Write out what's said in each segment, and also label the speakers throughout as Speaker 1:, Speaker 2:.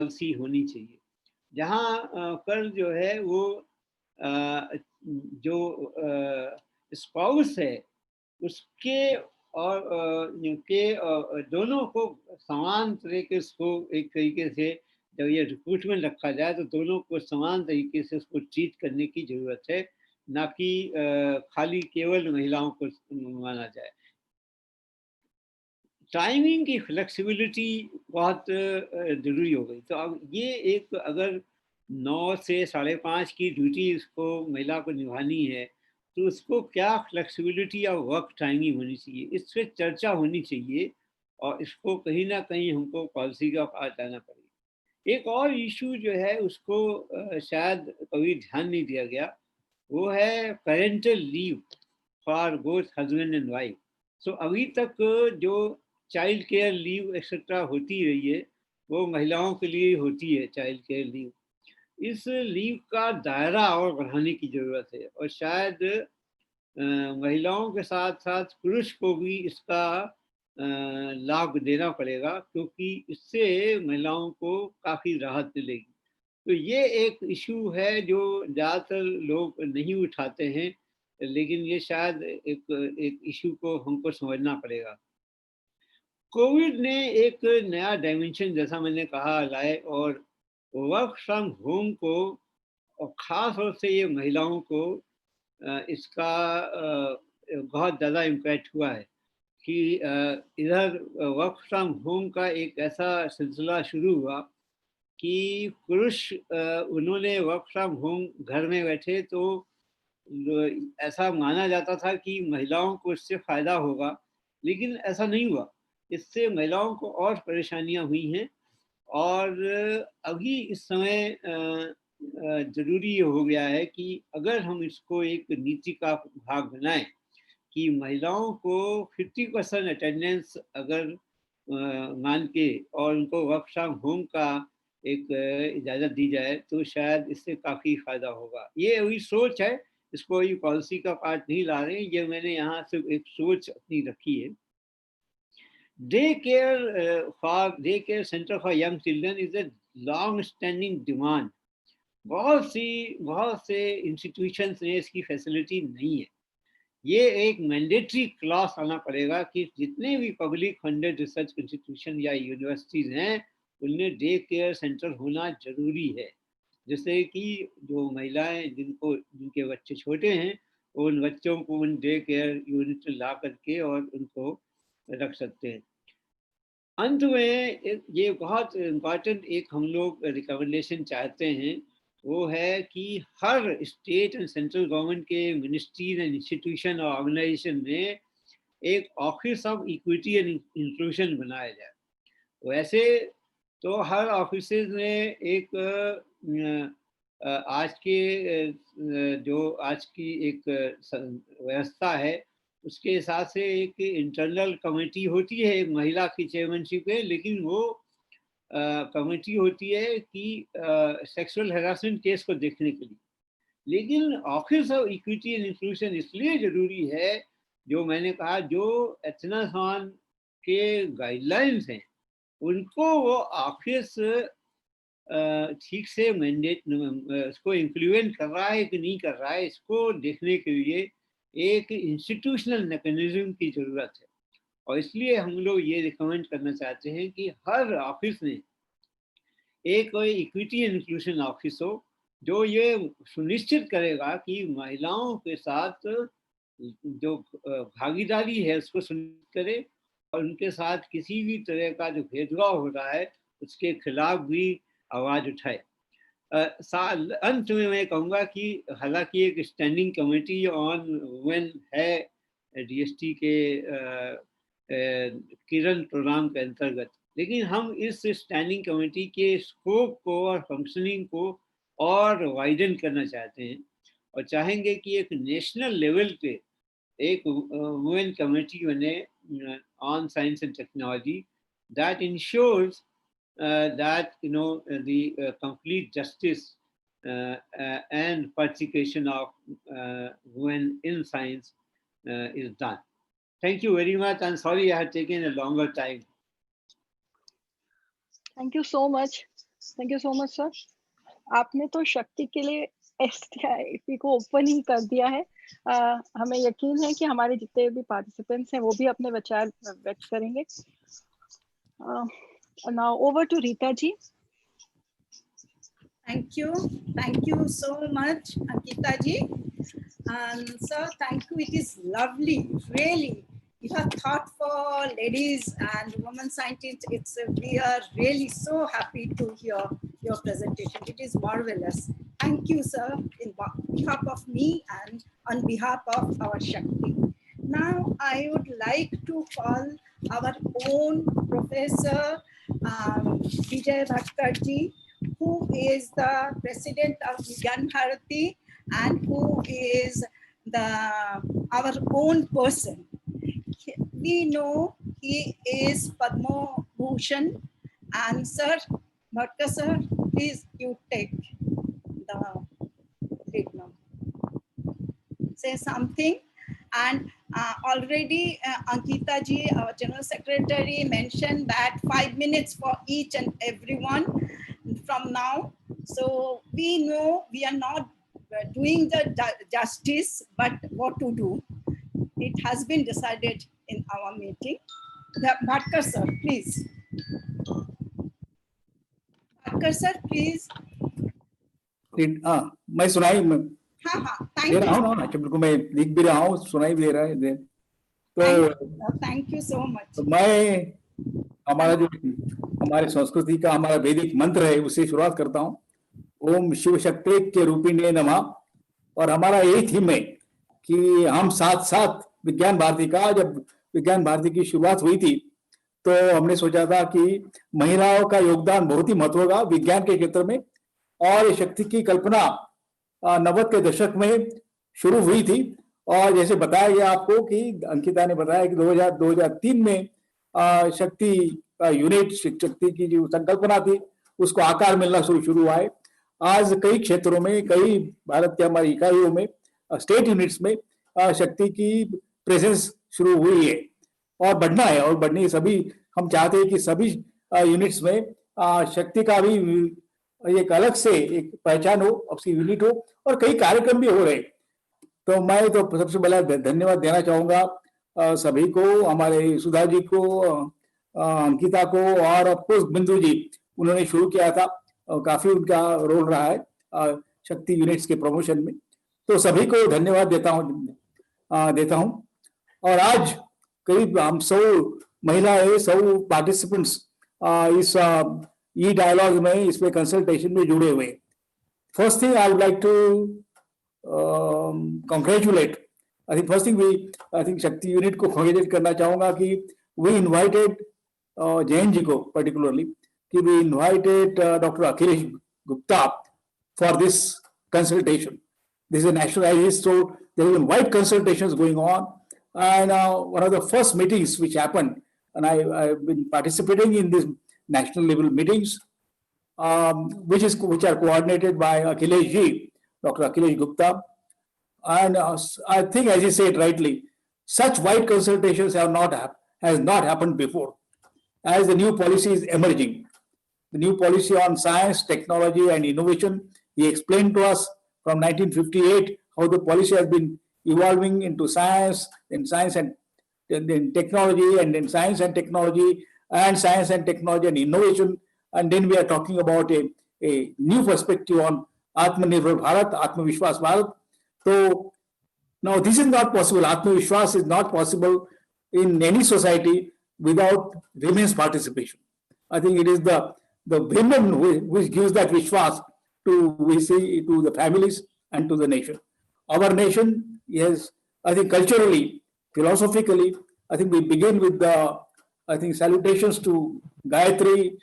Speaker 1: Policy होनी चाहिए, जहाँ पर जो है वो जो स्पाउस है उसके और दोनों को समान तरीके से, एक तरीके से जब ये रिक्रूटमेंट रखा जाए तो दोनों को समान तरीके से उसको ट्रीट करने की जरूरत है, ना कि खाली केवल महिलाओं को माना जाए। टाइमिंग की फ्लेक्सिबिलिटी बहुत ज़रूरी हो गई। तो अब ये एक अगर 9 से 5:30 की ड्यूटी इसको महिला को निभानी है तो उसको क्या फ्लेक्सिबिलिटी या वर्क टाइमिंग होनी चाहिए, इस पर चर्चा होनी चाहिए और इसको कहीं ना कहीं हमको पॉलिसी का पार्ट लाना पड़ेगा। एक और इशू जो है उसको शायद कभी ध्यान नहीं दिया गया, वो है parental leave for both husband and wife. So अभी तक जो चाइल्ड केयर लीव एक्सेट्रा होती रही है वो महिलाओं के लिए होती है चाइल्ड केयर लीव। इस लीव का दायरा और बढ़ाने की जरूरत है और शायद महिलाओं के साथ साथ पुरुष को भी इसका लाभ देना पड़ेगा, क्योंकि इससे महिलाओं को काफ़ी राहत मिलेगी। तो ये एक इशू है जो ज़्यादातर लोग नहीं उठाते हैं, लेकिन ये शायद एक इशू को हमको समझना पड़ेगा। कोविड ने एक नया डायमेंशन, जैसा मैंने कहा, लाए और वर्क फ्रॉम होम को, और ख़ास तौर से ये महिलाओं को इसका बहुत ज़्यादा इम्पैक्ट हुआ है कि इधर वर्क फ्रॉम होम का एक ऐसा सिलसिला शुरू हुआ कि पुरुष उन्होंने वर्क फ्रॉम होम घर में बैठे तो ऐसा माना जाता था कि महिलाओं को इससे फ़ायदा होगा, लेकिन ऐसा नहीं हुआ। इससे महिलाओं को और परेशानियां हुई हैं और अभी इस समय ज़रूरी हो गया है कि अगर हम इसको एक नीति का भाग बनाएं कि महिलाओं को 50% अटेंडेंस अगर मान के और उनको वर्क फ्रॉम होम का एक इजाज़त दी जाए तो शायद इससे काफ़ी फ़ायदा होगा। ये अभी सोच है, इसको ये पॉलिसी का पार्ट नहीं ला रहे हैं, ये मैंने यहाँ सिर्फ एक सोच अपनी रखी है। Day care centre for young children is a long standing demand. बहुत से इंस्टीट्यूशंस में इसकी फैसिलिटी नहीं है। ये एक मैंडेटरी क्लॉज आना पड़ेगा कि जितने भी पब्लिक फंडेड रिसर्च इंस्टीट्यूशन या यूनिवर्सिटीज़ हैं उनमें डे केयर सेंटर होना जरूरी है, जिससे कि जो महिलाएं जिनके बच्चे छोटे हैं उन बच्चों को उन डे केयर यूनिट ला करके और उनको रख सकते हैं। अंत में ये बहुत इम्पॉर्टेंट एक हम लोग रिकमेंडेशन चाहते हैं, वो है कि हर स्टेट एंड सेंट्रल गवर्नमेंट के मिनिस्ट्रीज एंड इंस्टीट्यूशन और ऑर्गेनाइजेशन में एक office of equity and inclusion बनाया जाए। वैसे तो हर ऑफिस में एक आज की एक व्यवस्था है उसके हिसाब से एक इंटरनल कमेटी होती है, एक महिला की चेयरमैनशिप है, लेकिन वो कमेटी होती है कि सेक्सुअल हैरासमेंट केस को देखने के लिए। लेकिन office of equity and inclusion इसलिए जरूरी है, जो मैंने कहा, जो एथनाथॉन के गाइडलाइंस हैं उनको वो ऑफिस ठीक से मैंडेट इसको इम्प्लीमेंट कर रहा है कि नहीं कर रहा है, इसको देखने के लिए एक इंस्टीट्यूशनल मैकेनिज्म की जरूरत है। और इसलिए हम लोग ये रिकमेंड करना चाहते हैं कि हर ऑफिस में एक कोई इक्विटी एंड इंक्लूजन ऑफिस हो, जो ये सुनिश्चित करेगा कि महिलाओं के साथ जो भागीदारी है उसको सुनिश्चित करे और उनके साथ किसी भी तरह का जो भेदभाव हो रहा है उसके खिलाफ भी आवाज़ उठाए। अंत में मैं कहूँगा कि हालांकि एक स्टैंडिंग कमेटी ऑन वुमेन है डीएसटी के किरण प्रोग्राम के अंतर्गत, लेकिन हम इस स्टैंडिंग कमेटी के स्कोप को और फंक्शनिंग को और वाइडन करना चाहते हैं और चाहेंगे कि एक नेशनल लेवल पे एक वुमेन कमेटी बने on science and technology that ensures that the complete justice and participation of women in science is done. Thank you very much. I'm sorry I had taken a longer time.
Speaker 2: Thank you so much, thank you so much sir. आपने तो शक्ति के लिए STI को open ही कर दिया है। हमें यकीन है कि हमारे जितने भी पार्टिसिपेंट्स हैं वो भी अपने विचार व्यक्त करेंगे। Now over to Rita ji.
Speaker 3: Thank you so much, Ankita ji. Sir, thank you. It is lovely, really. You have thought for ladies and women scientists. We are really so happy to hear your presentation. It is marvelous. Thank you, sir, in behalf of me and on behalf of our Shakti. Now, I would like to call our own Professor Vijay Bhatkarji, who is the president of Vigyan Bharati and who is our own person. We know he is Padma Bhushan, and sir, Bhatkar sir, please you take the lead now. Say something. And already Ankita ji, our General Secretary, mentioned that 5 minutes for each and everyone from now. So we know we are not doing the justice, but what to do. It has been decided in our meeting. Bhatkar sir, please. Bhatkar sir, please.
Speaker 4: मैं सुनाई
Speaker 3: हाँ,
Speaker 4: दे रहा हूँ ना, बिल्कुल मैं लिख भी रहा हूँ, सुनाई भी दे रहा है।
Speaker 3: तो थैंक यू सो मच।
Speaker 4: तो मैं हमारा जो हमारे संस्कृति का हमारा वैदिक मंत्र है उससे शुरुआत करता हूँ। ओम शिव शक्ति के रूपिणे नमः। और हमारा यही थीम है कि हम साथ साथ विज्ञान भारती का, जब विज्ञान भारती की शुरुआत हुई थी तो हमने सोचा था कि महिलाओं का योगदान बहुत ही महत्व होगा विज्ञान के क्षेत्र में। और शक्ति की कल्पना 90 के दशक में शुरू हुई थी। और जैसे बताया गया आपको कि अंकिता ने बताया कि 2003 में शक्ति का यूनिट, शक्ति की जो संकल्पना थी उसको आकार मिलना शुरू हुआ है। आज कई क्षेत्रों में, कई भारत के हमारी इकाइयों में, स्टेट यूनिट्स में शक्ति की प्रेजेंस शुरू हुई है और बढ़ना है। और बढ़नी सभी, हम चाहते हैं कि सभी यूनिट्स में शक्ति का भी एक अलग से एक पहचान हो, उसकी यूनिट हो, और कई कार्यक्रम भी हो रहे। तो मैं तो सबसे पहले धन्यवाद देना चाहूंगा सभी को, हमारे सुधा जी को, अंकिता को, और ऑफकोर्स बिंदु जी, उन्होंने शुरू किया था, काफी उनका रोल रहा है शक्ति यूनिट्स के प्रमोशन में। तो सभी को धन्यवाद देता हूं। और आज करीब हम 100 महिलाएं, 100 पार्टिसिपेंट्स इस ई डायलॉग में, इसमें कंसल्टेशन में जुड़े हुए। First thing I would like to congratulate. I think first thing I think Shakti unit को congratulate करना चाहूंगा कि we invited जैन जी को particularly, कि we invited Dr. Akhilesh Gupta for this consultation. This is a national IIS, so there is wide consultations going on, and one of the first meetings which happened, and I've been participating in these national level meetings, which are coordinated by Akhilesh ji, Dr. Akhilesh Gupta. And I think, as you said rightly, such wide consultations has not happened before. As the new policy is emerging, the new policy on science, technology, and innovation, he explained to us from 1958 how the policy has been evolving into science, then science and then technology, and then science and technology, and science and technology and innovation. And then we are talking about a new perspective on Atmanirbhar Bharat, Atmavishwas Bharat. So now this is not possible. Atmavishwas is not possible in any society without women's participation. I think it is the women which gives that Vishwas to the families and to the nation. Our nation is, I think, culturally, philosophically, I think we begin with the, I think, salutations to Gayatri,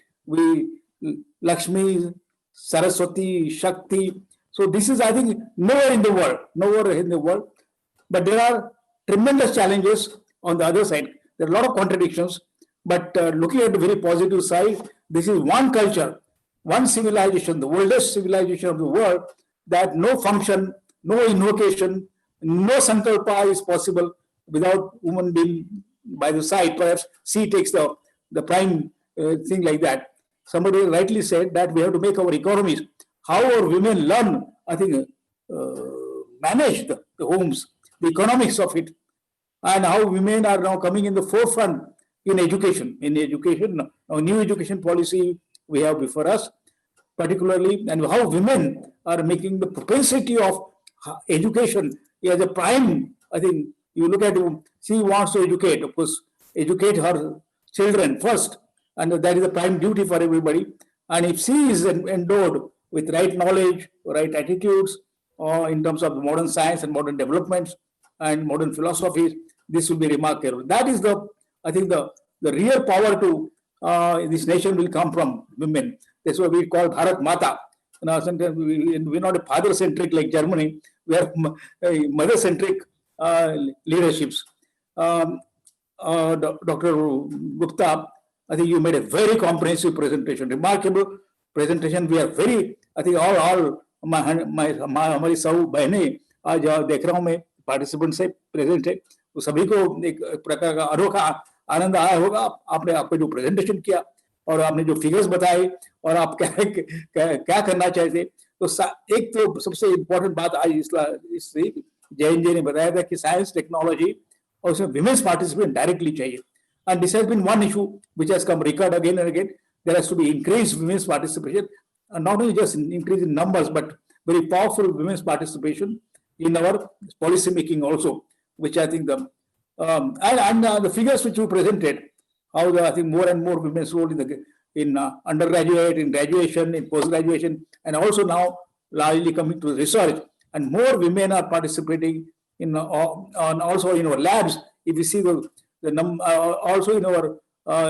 Speaker 4: Lakshmi, Saraswati, Shakti. So this is, I think, nowhere in the world. But there are tremendous challenges on the other side. There are a lot of contradictions. But looking at the very positive side, this is one culture, one civilization, the oldest civilization of the world, that no function, no invocation, no sankalpa is possible without woman being by the side. Perhaps she takes the prime thing like that. somebody rightly said that we have to make our economies, how our women learn, I think, manage the homes, the economics of it, and how women are now coming in the forefront in education. In education, a new education policy we have before us, particularly, and how women are making the propensity of education as a prime. I think you look at, she wants to educate, of course, educate her children first, and that is a prime duty for everybody. And if she is endowed with right knowledge, right attitudes, in terms of modern science and modern developments and modern philosophies, this will be remarkable. That is the, I think, the real power to this nation will come from women. That's why we call Bharat Mata. You know, sometimes we're not a father-centric like Germany. We are mother-centric leaderships. Dr. Gupta, I think you made a very comprehensive presentation, remarkable presentation. We are very, I think all हमारी सब बहनें आज देख रहा हूँ मैं participant से present है, तो सभी को एक प्रकार का अनोखा आनंद आया होगा। आपने आपने जो प्रेजेंटेशन किया और आपने जो फिगर्स बताए और आप क्या करना चाहते, तो एक तो सबसे इम्पोर्टेंट बात आज इससे जयंत जी ने बताया था कि साइंस टेक्नोलॉजी और उसमें विमेन्स पार्टिसिपेशन डायरेक्टली चाहिए, and this has been one issue which has come recurred again and again. There has to be increased women's participation, and not only just increase in numbers, but very powerful women's participation in our policy making also, which I think the figures which you presented, how I think more and more women's role in undergraduate, in graduation, in post-graduation, and also now largely coming to research, and more women are participating in also in our labs. If you see also in our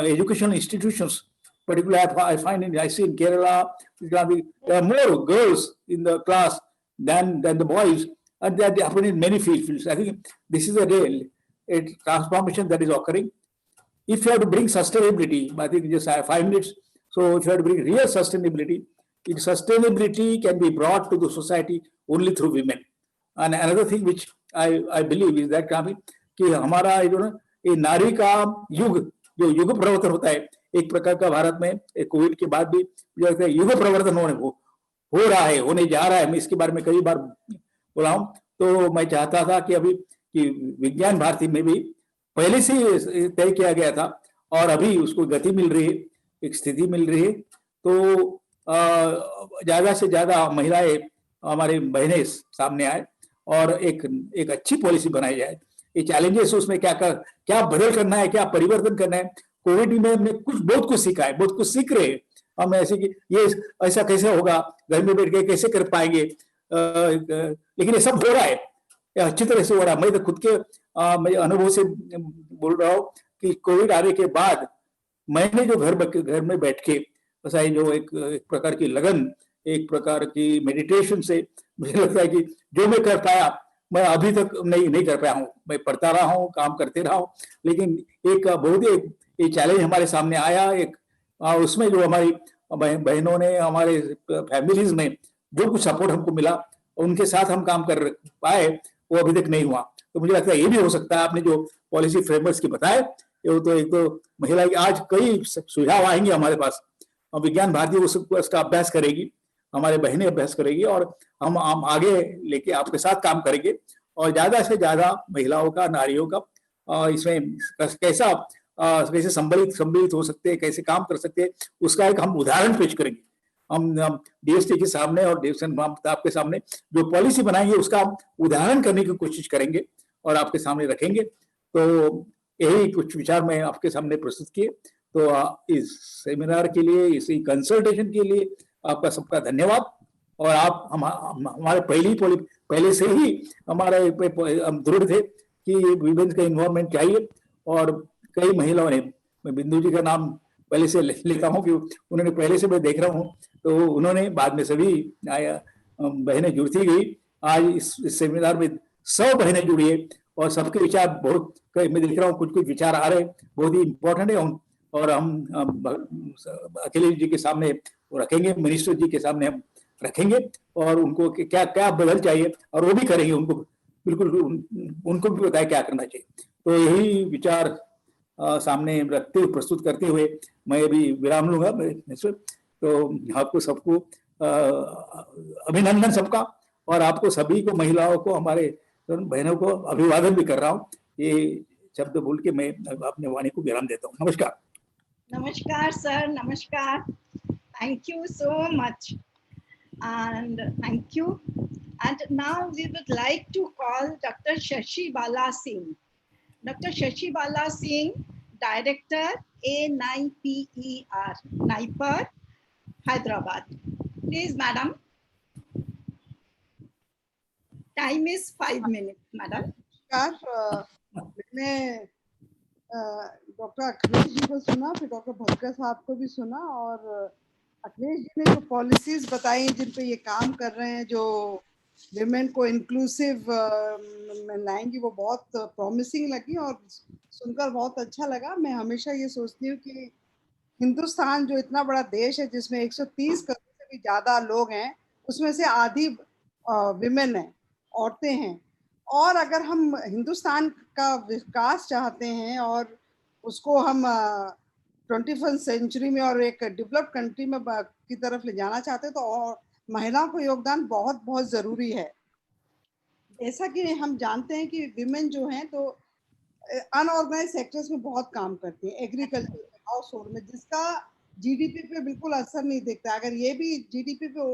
Speaker 4: educational institutions, particularly I see in Kerala, there are more girls in the class than the boys, and they happen in many fields. I think this is a transformation that is occurring. If you have to bring sustainability, I think just 5 minutes. So if you have to bring real sustainability, sustainability can be brought to the society only through women. And another thing which I believe is that कि हमारा जो ना ये नारी का जो युग परिवर्तन होता है एक प्रकार का भारत में कोविड के बाद भी जो युग परिवर्तन हो रहा है, होने जा रहा है। मैं इसके बारे में कई बार बोला हूं, तो मैं चाहता था कि अभी कि विज्ञान भारती में भी पहले से तय किया गया था और अभी उसको गति मिल रही है, एक स्थिति मिल रही है, तो ज्यादा से ज्यादा महिलाएं हमारी बहनें सामने आए और एक अच्छी पॉलिसी बनाई जाए। ये चैलेंजेस उसमें क्या बदल करना है, क्या परिवर्तन करना है। कोविड में हमने बहुत कुछ सीखा है, बहुत कुछ सीख रहे हैं हम ऐसे कि ये ऐसा कैसे होगा, घर में बैठ के कैसे कर पाएंगे, लेकिन ये सब हो रहा है, अच्छी तरह से हो रहा है। मैं तो खुद के अनुभव से बोल रहा हूँ कि कोविड आने के बाद मैंने जो घर में बैठ के ऐसा जो एक प्रकार की लगन, एक प्रकार की मेडिटेशन से मुझे लगता है कि जो मैं कर पाया मैं अभी तक नहीं कर पाया हूँ। मैं पढ़ता रहा हूँ, काम करते रहा हूँ, लेकिन एक बहुत ही चैलेंज हमारे सामने आया। एक उसमें जो हमारी बहनों ने, हमारे फैमिलीज में जो कुछ सपोर्ट हमको मिला, उनके साथ हम काम कर पाए, वो अभी तक नहीं हुआ। तो मुझे लगता है ये भी हो सकता है। आपने जो पॉलिसी फ्रेमवर्क की बताए, तो एक तो महिला की आज कई सुझाव आएंगे हमारे पास, विज्ञान भारती उसका अभ्यास करेगी, हमारे बहनें अभ्यास करेगी और हम आगे लेके आपके साथ काम करेंगे और ज्यादा से ज्यादा महिलाओं का, नारियों का इसमें कैसे सम्मिलित हो सकते हैं, कैसे काम कर सकते हैं, उसका एक हम उदाहरण पेश करेंगे। हम डीएसटी के सामने और आपके सामने जो पॉलिसी बनाएंगे उसका उदाहरण करने की कोशिश करेंगे और आपके सामने रखेंगे। तो यही कुछ विचार मैं आपके सामने प्रस्तुत किए। तो इस सेमिनार के लिए, इस कंसल्टेशन के लिए आपका सबका धन्यवाद। और आप हमारे पहले से ही हमारे हम दृढ़ थे कि विमेंस का इन्वॉल्वमेंट चाहिए और कई महिलाओं ने, मैं बिंदु जी का नाम पहले से लेता हूँ कि उन्होंने पहले से मैं देख रहा हूँ, तो उन्होंने बाद में सभी बहनें जुड़ती गई। आज इस सेमिनार में 100 बहनें जुड़ी है और सबके विचार बहुत, मैं देख रहा हूँ कुछ विचार आ रहे हैं, बहुत ही इम्पोर्टेंट है। और हम अखिलेश जी के सामने रखेंगे, मिनिस्टर जी के सामने हम रखेंगे और उनको क्या क्या बदल चाहिए और वो भी करेंगे, उनको बिल्कुल उनको भी बताया क्या करना चाहिए। तो यही विचार सामने रखते हुए, प्रस्तुत करते हुए मैं अभी विराम लूंगा। तो आपको सबको अभिनंदन सबका, और आपको सभी को, महिलाओं को, हमारे बहनों को अभिवादन भी कर रहा हूँ। ये शब्द बोल के मैं अपने वाणी को विराम देता हूँ। नमस्कार।
Speaker 3: Namaskar, sir. Namaskar. Thank you so much. And thank you. And now we would like to call Dr. Shashi Bala Singh. Dr. Shashi Bala Singh, Director, A9PER, NIPER, Hyderabad. Please, madam. Time is 5 minutes, madam.
Speaker 5: मैंने doctor Akhilesh ji को सुना, फिर doctor Bhatkar साहब को भी सुना, और अखिलेश जी ने जो पॉलिसीज बताई जिन पे ये काम कर रहे हैं, जो विमेन को इंक्लूसिव लाएंगी, वो बहुत प्रॉमिसिंग लगी और सुनकर बहुत अच्छा लगा। मैं हमेशा ये सोचती हूँ कि हिंदुस्तान जो इतना बड़ा देश है जिसमें 130 करोड़ से भी ज़्यादा लोग हैं, उसमें से आधी विमेन हैं, औरतें हैं। और अगर हम हिंदुस्तान का विकास चाहते हैं और उसको हम 21st सेंचुरी में और एक डेवलप्ड कंट्री में की तरफ ले जाना चाहते हैं, तो और महिलाओं को योगदान बहुत बहुत ज़रूरी है। जैसा कि हम जानते हैं कि विमेन जो हैं तो अनऑर्गेनाइज सेक्टर्स में बहुत काम करती हैं, एग्रीकल्चर, हाउस होल्ड में, जिसका जीडीपी पे बिल्कुल असर नहीं दिखता। अगर ये भी जीडीपी पे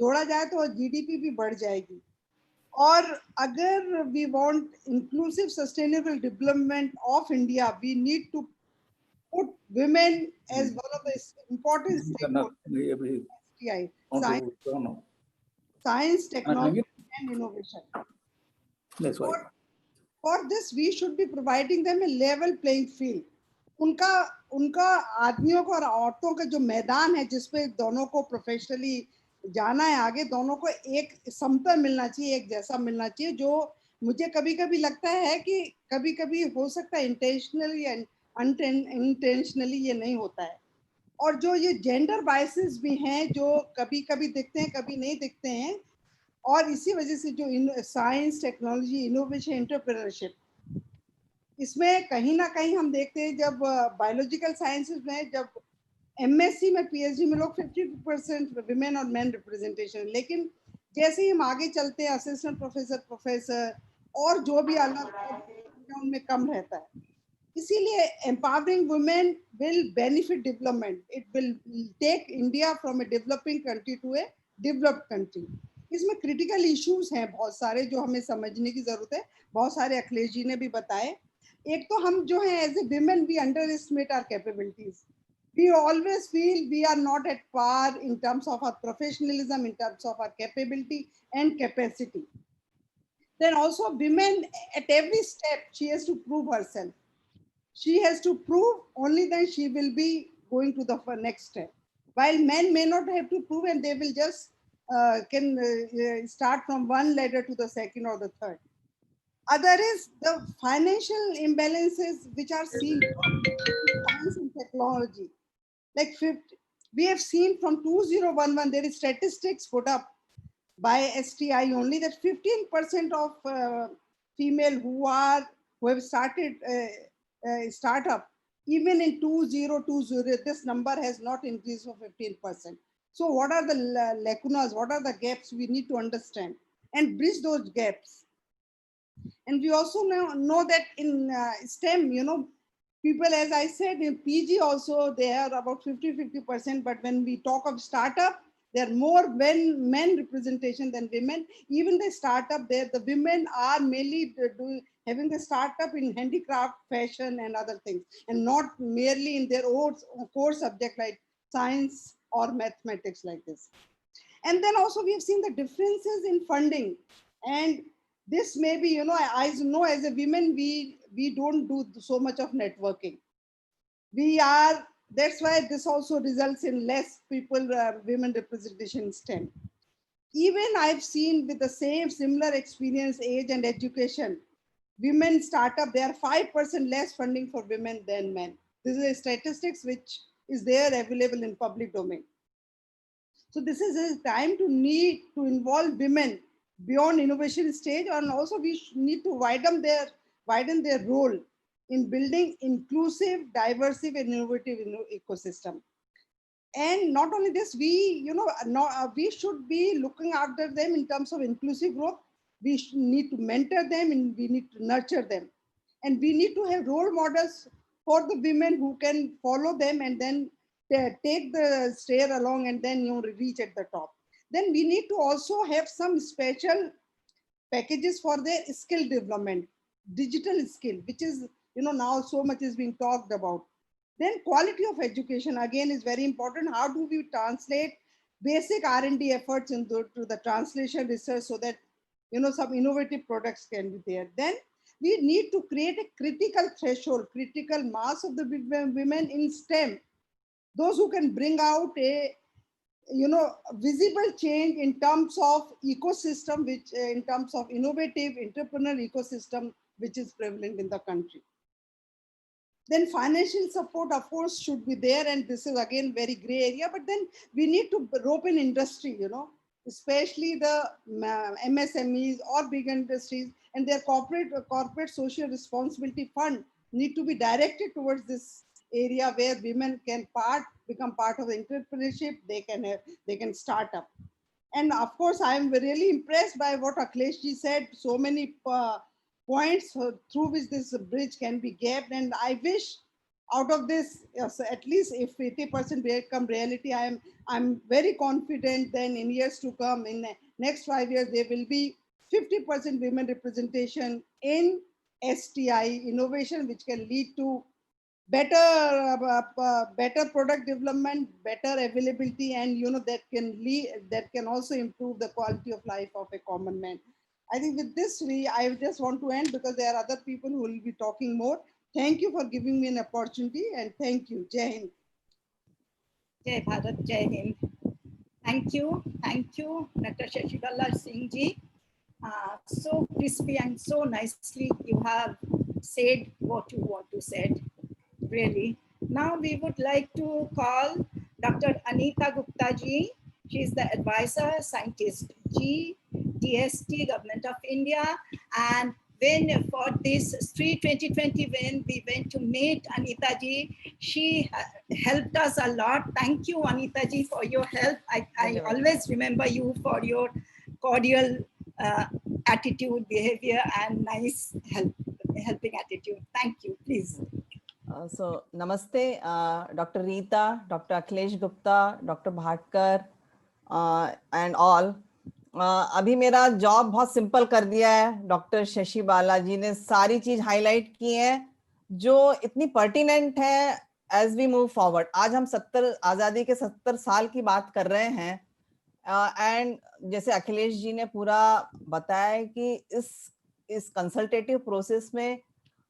Speaker 5: जोड़ा जाए तो जीडीपी भी बढ़ जाएगी। और अगर we want inclusive sustainable development of India, we need to put women as one of the important stakeholders. Science, technology and innovation.
Speaker 4: That's right.
Speaker 5: For this we should be providing them a level playing field. उनका आदमियों को और औरतों का जो मैदान है जिसपे दोनों को प्रोफेशनली जाना है आगे, दोनों को एक समतल मिलना चाहिए, एक जैसा मिलना चाहिए। जो मुझे कभी-कभी लगता है कि कभी-कभी हो सकता है इंटेंशनली एंड अनइंटेंशनली ये नहीं होता है। और जो ये जेंडर बायसेस भी हैं जो कभी-कभी दिखते हैं, कभी नहीं दिखते हैं, और इसी वजह से जो साइंस, टेक्नोलॉजी, इनोवेशन, एंटरप्रेन्योरशिप, इसमें कहीं ना कहीं हम देखते हैं जब बायोलॉजिकल साइंसेस में, जब एमएससी में, पीएचडी में लोग 50% विमेन और मेन रिप्रेजेंटेशन, लेकिन जैसे ही हम आगे चलते हैं असिस्टेंट प्रोफेसर, प्रोफेसर और जो भी अलग उनमें कम रहता है। इसीलिए empowering women will benefit development, it will take India from a developing country to a developed country. इसमें क्रिटिकल इश्यूज हैं बहुत सारे जो हमें समझने की जरूरत है, बहुत सारे अखिलेश जी ने भी बताए। एक तो हम जो है as a women we underestimate our capabilities, we always feel we are not at par in terms of our professionalism, in terms of our capability and capacity. Then also women at every step, she has to prove herself. She has to prove, only then she will be going to the next step. While men may not have to prove and they will just can start from one ladder to the second or the third. Other is the financial imbalances which are seen in science and technology. Like we have seen from 2011, there is statistics put up by STI only that 15% of female who have started startup, even in 2020, this number has not increased for 15%. So what are the lacunas, what are the gaps we need to understand and bridge those gaps? And we also know that in STEM, you know, people, as I said, in PG also, they are about 50%, but when we talk of startup, there are more men representation than women. Even the startup there, the women are mainly having the startup in handicraft, fashion and other things, and not merely in their own core subject like science or mathematics like this. And then also we have seen the differences in funding. And this may be, you know, I know as a women, we don't do so much of networking. That's why this also results in less people, women representation in STEM. Even I've seen with the same similar experience, age and education, women startup, there are 5% less funding for women than men. This is a statistics which is there available in public domain. So this is a time to need to involve women beyond innovation stage, and also we need to widen their role. in building inclusive, diverse, and innovative ecosystem. And not only this, we should be looking after them in terms of inclusive growth. We need to mentor them and we need to nurture them. And we need to have role models for the women who can follow them and then take the stair along and then reach at the top. Then we need to also have some special packages for their skill development, digital skill, which is now so much is being talked about. Then quality of education again is very important. How do we translate basic R&D efforts into the translation research so that some innovative products can be there. Then we need to create a critical threshold, critical mass of the women in STEM, those who can bring out a visible change in terms of ecosystem, which in terms of innovative entrepreneurial ecosystem which is prevalent in the country. Then financial support, of course, should be there, and this is again very gray area, but then we need to rope in industry, especially the MSMEs or big industries, and their corporate social responsibility fund need to be directed towards this area where women can become part of the entrepreneurship. They can start up. And of course, I am really impressed by what Akhilesh ji said. So many points through which this bridge can be gapped, and I wish out of this, at least if 80% become reality, I'm very confident then in years to come, in the next 5 years, there will be 50% women representation in STI innovation, which can lead to better product development, better availability, and that can also improve the quality of life of a common man. I think with this, I just want to end because there are other people who will be talking more. Thank you for giving me an opportunity, and thank you. Jai Hind.
Speaker 3: Jai Bharat, Jai Hind. Thank you, Dr. Shashibala Singh ji. So crispy and so nicely you have said what you want to say. Really. Now we would like to call Dr. Anita Gupta ji. She is the advisor, scientist G, DST, Government of India. And when for this STREET 2020, when we went to meet Anita ji, she helped us a lot. Thank you, Anita ji, for your help. I always remember you for your cordial attitude, behavior, and nice helping attitude. Thank you, please.
Speaker 6: So, namaste, Dr. Rita, Dr. Akhilesh Gupta, Dr. Bhatkar, and all. अभी मेरा job बहुत simple कर दिया है. Doctor Shashi बाला जी ने सारी चीज highlight की है जो इतनी पर्टिनेंट है एज वी मूव फॉरवर्ड. आज हम आजादी के 70 साल की बात कर रहे हैं, एंड जैसे अखिलेश जी ने पूरा बताया कि इस कंसल्टेटिव प्रोसेस में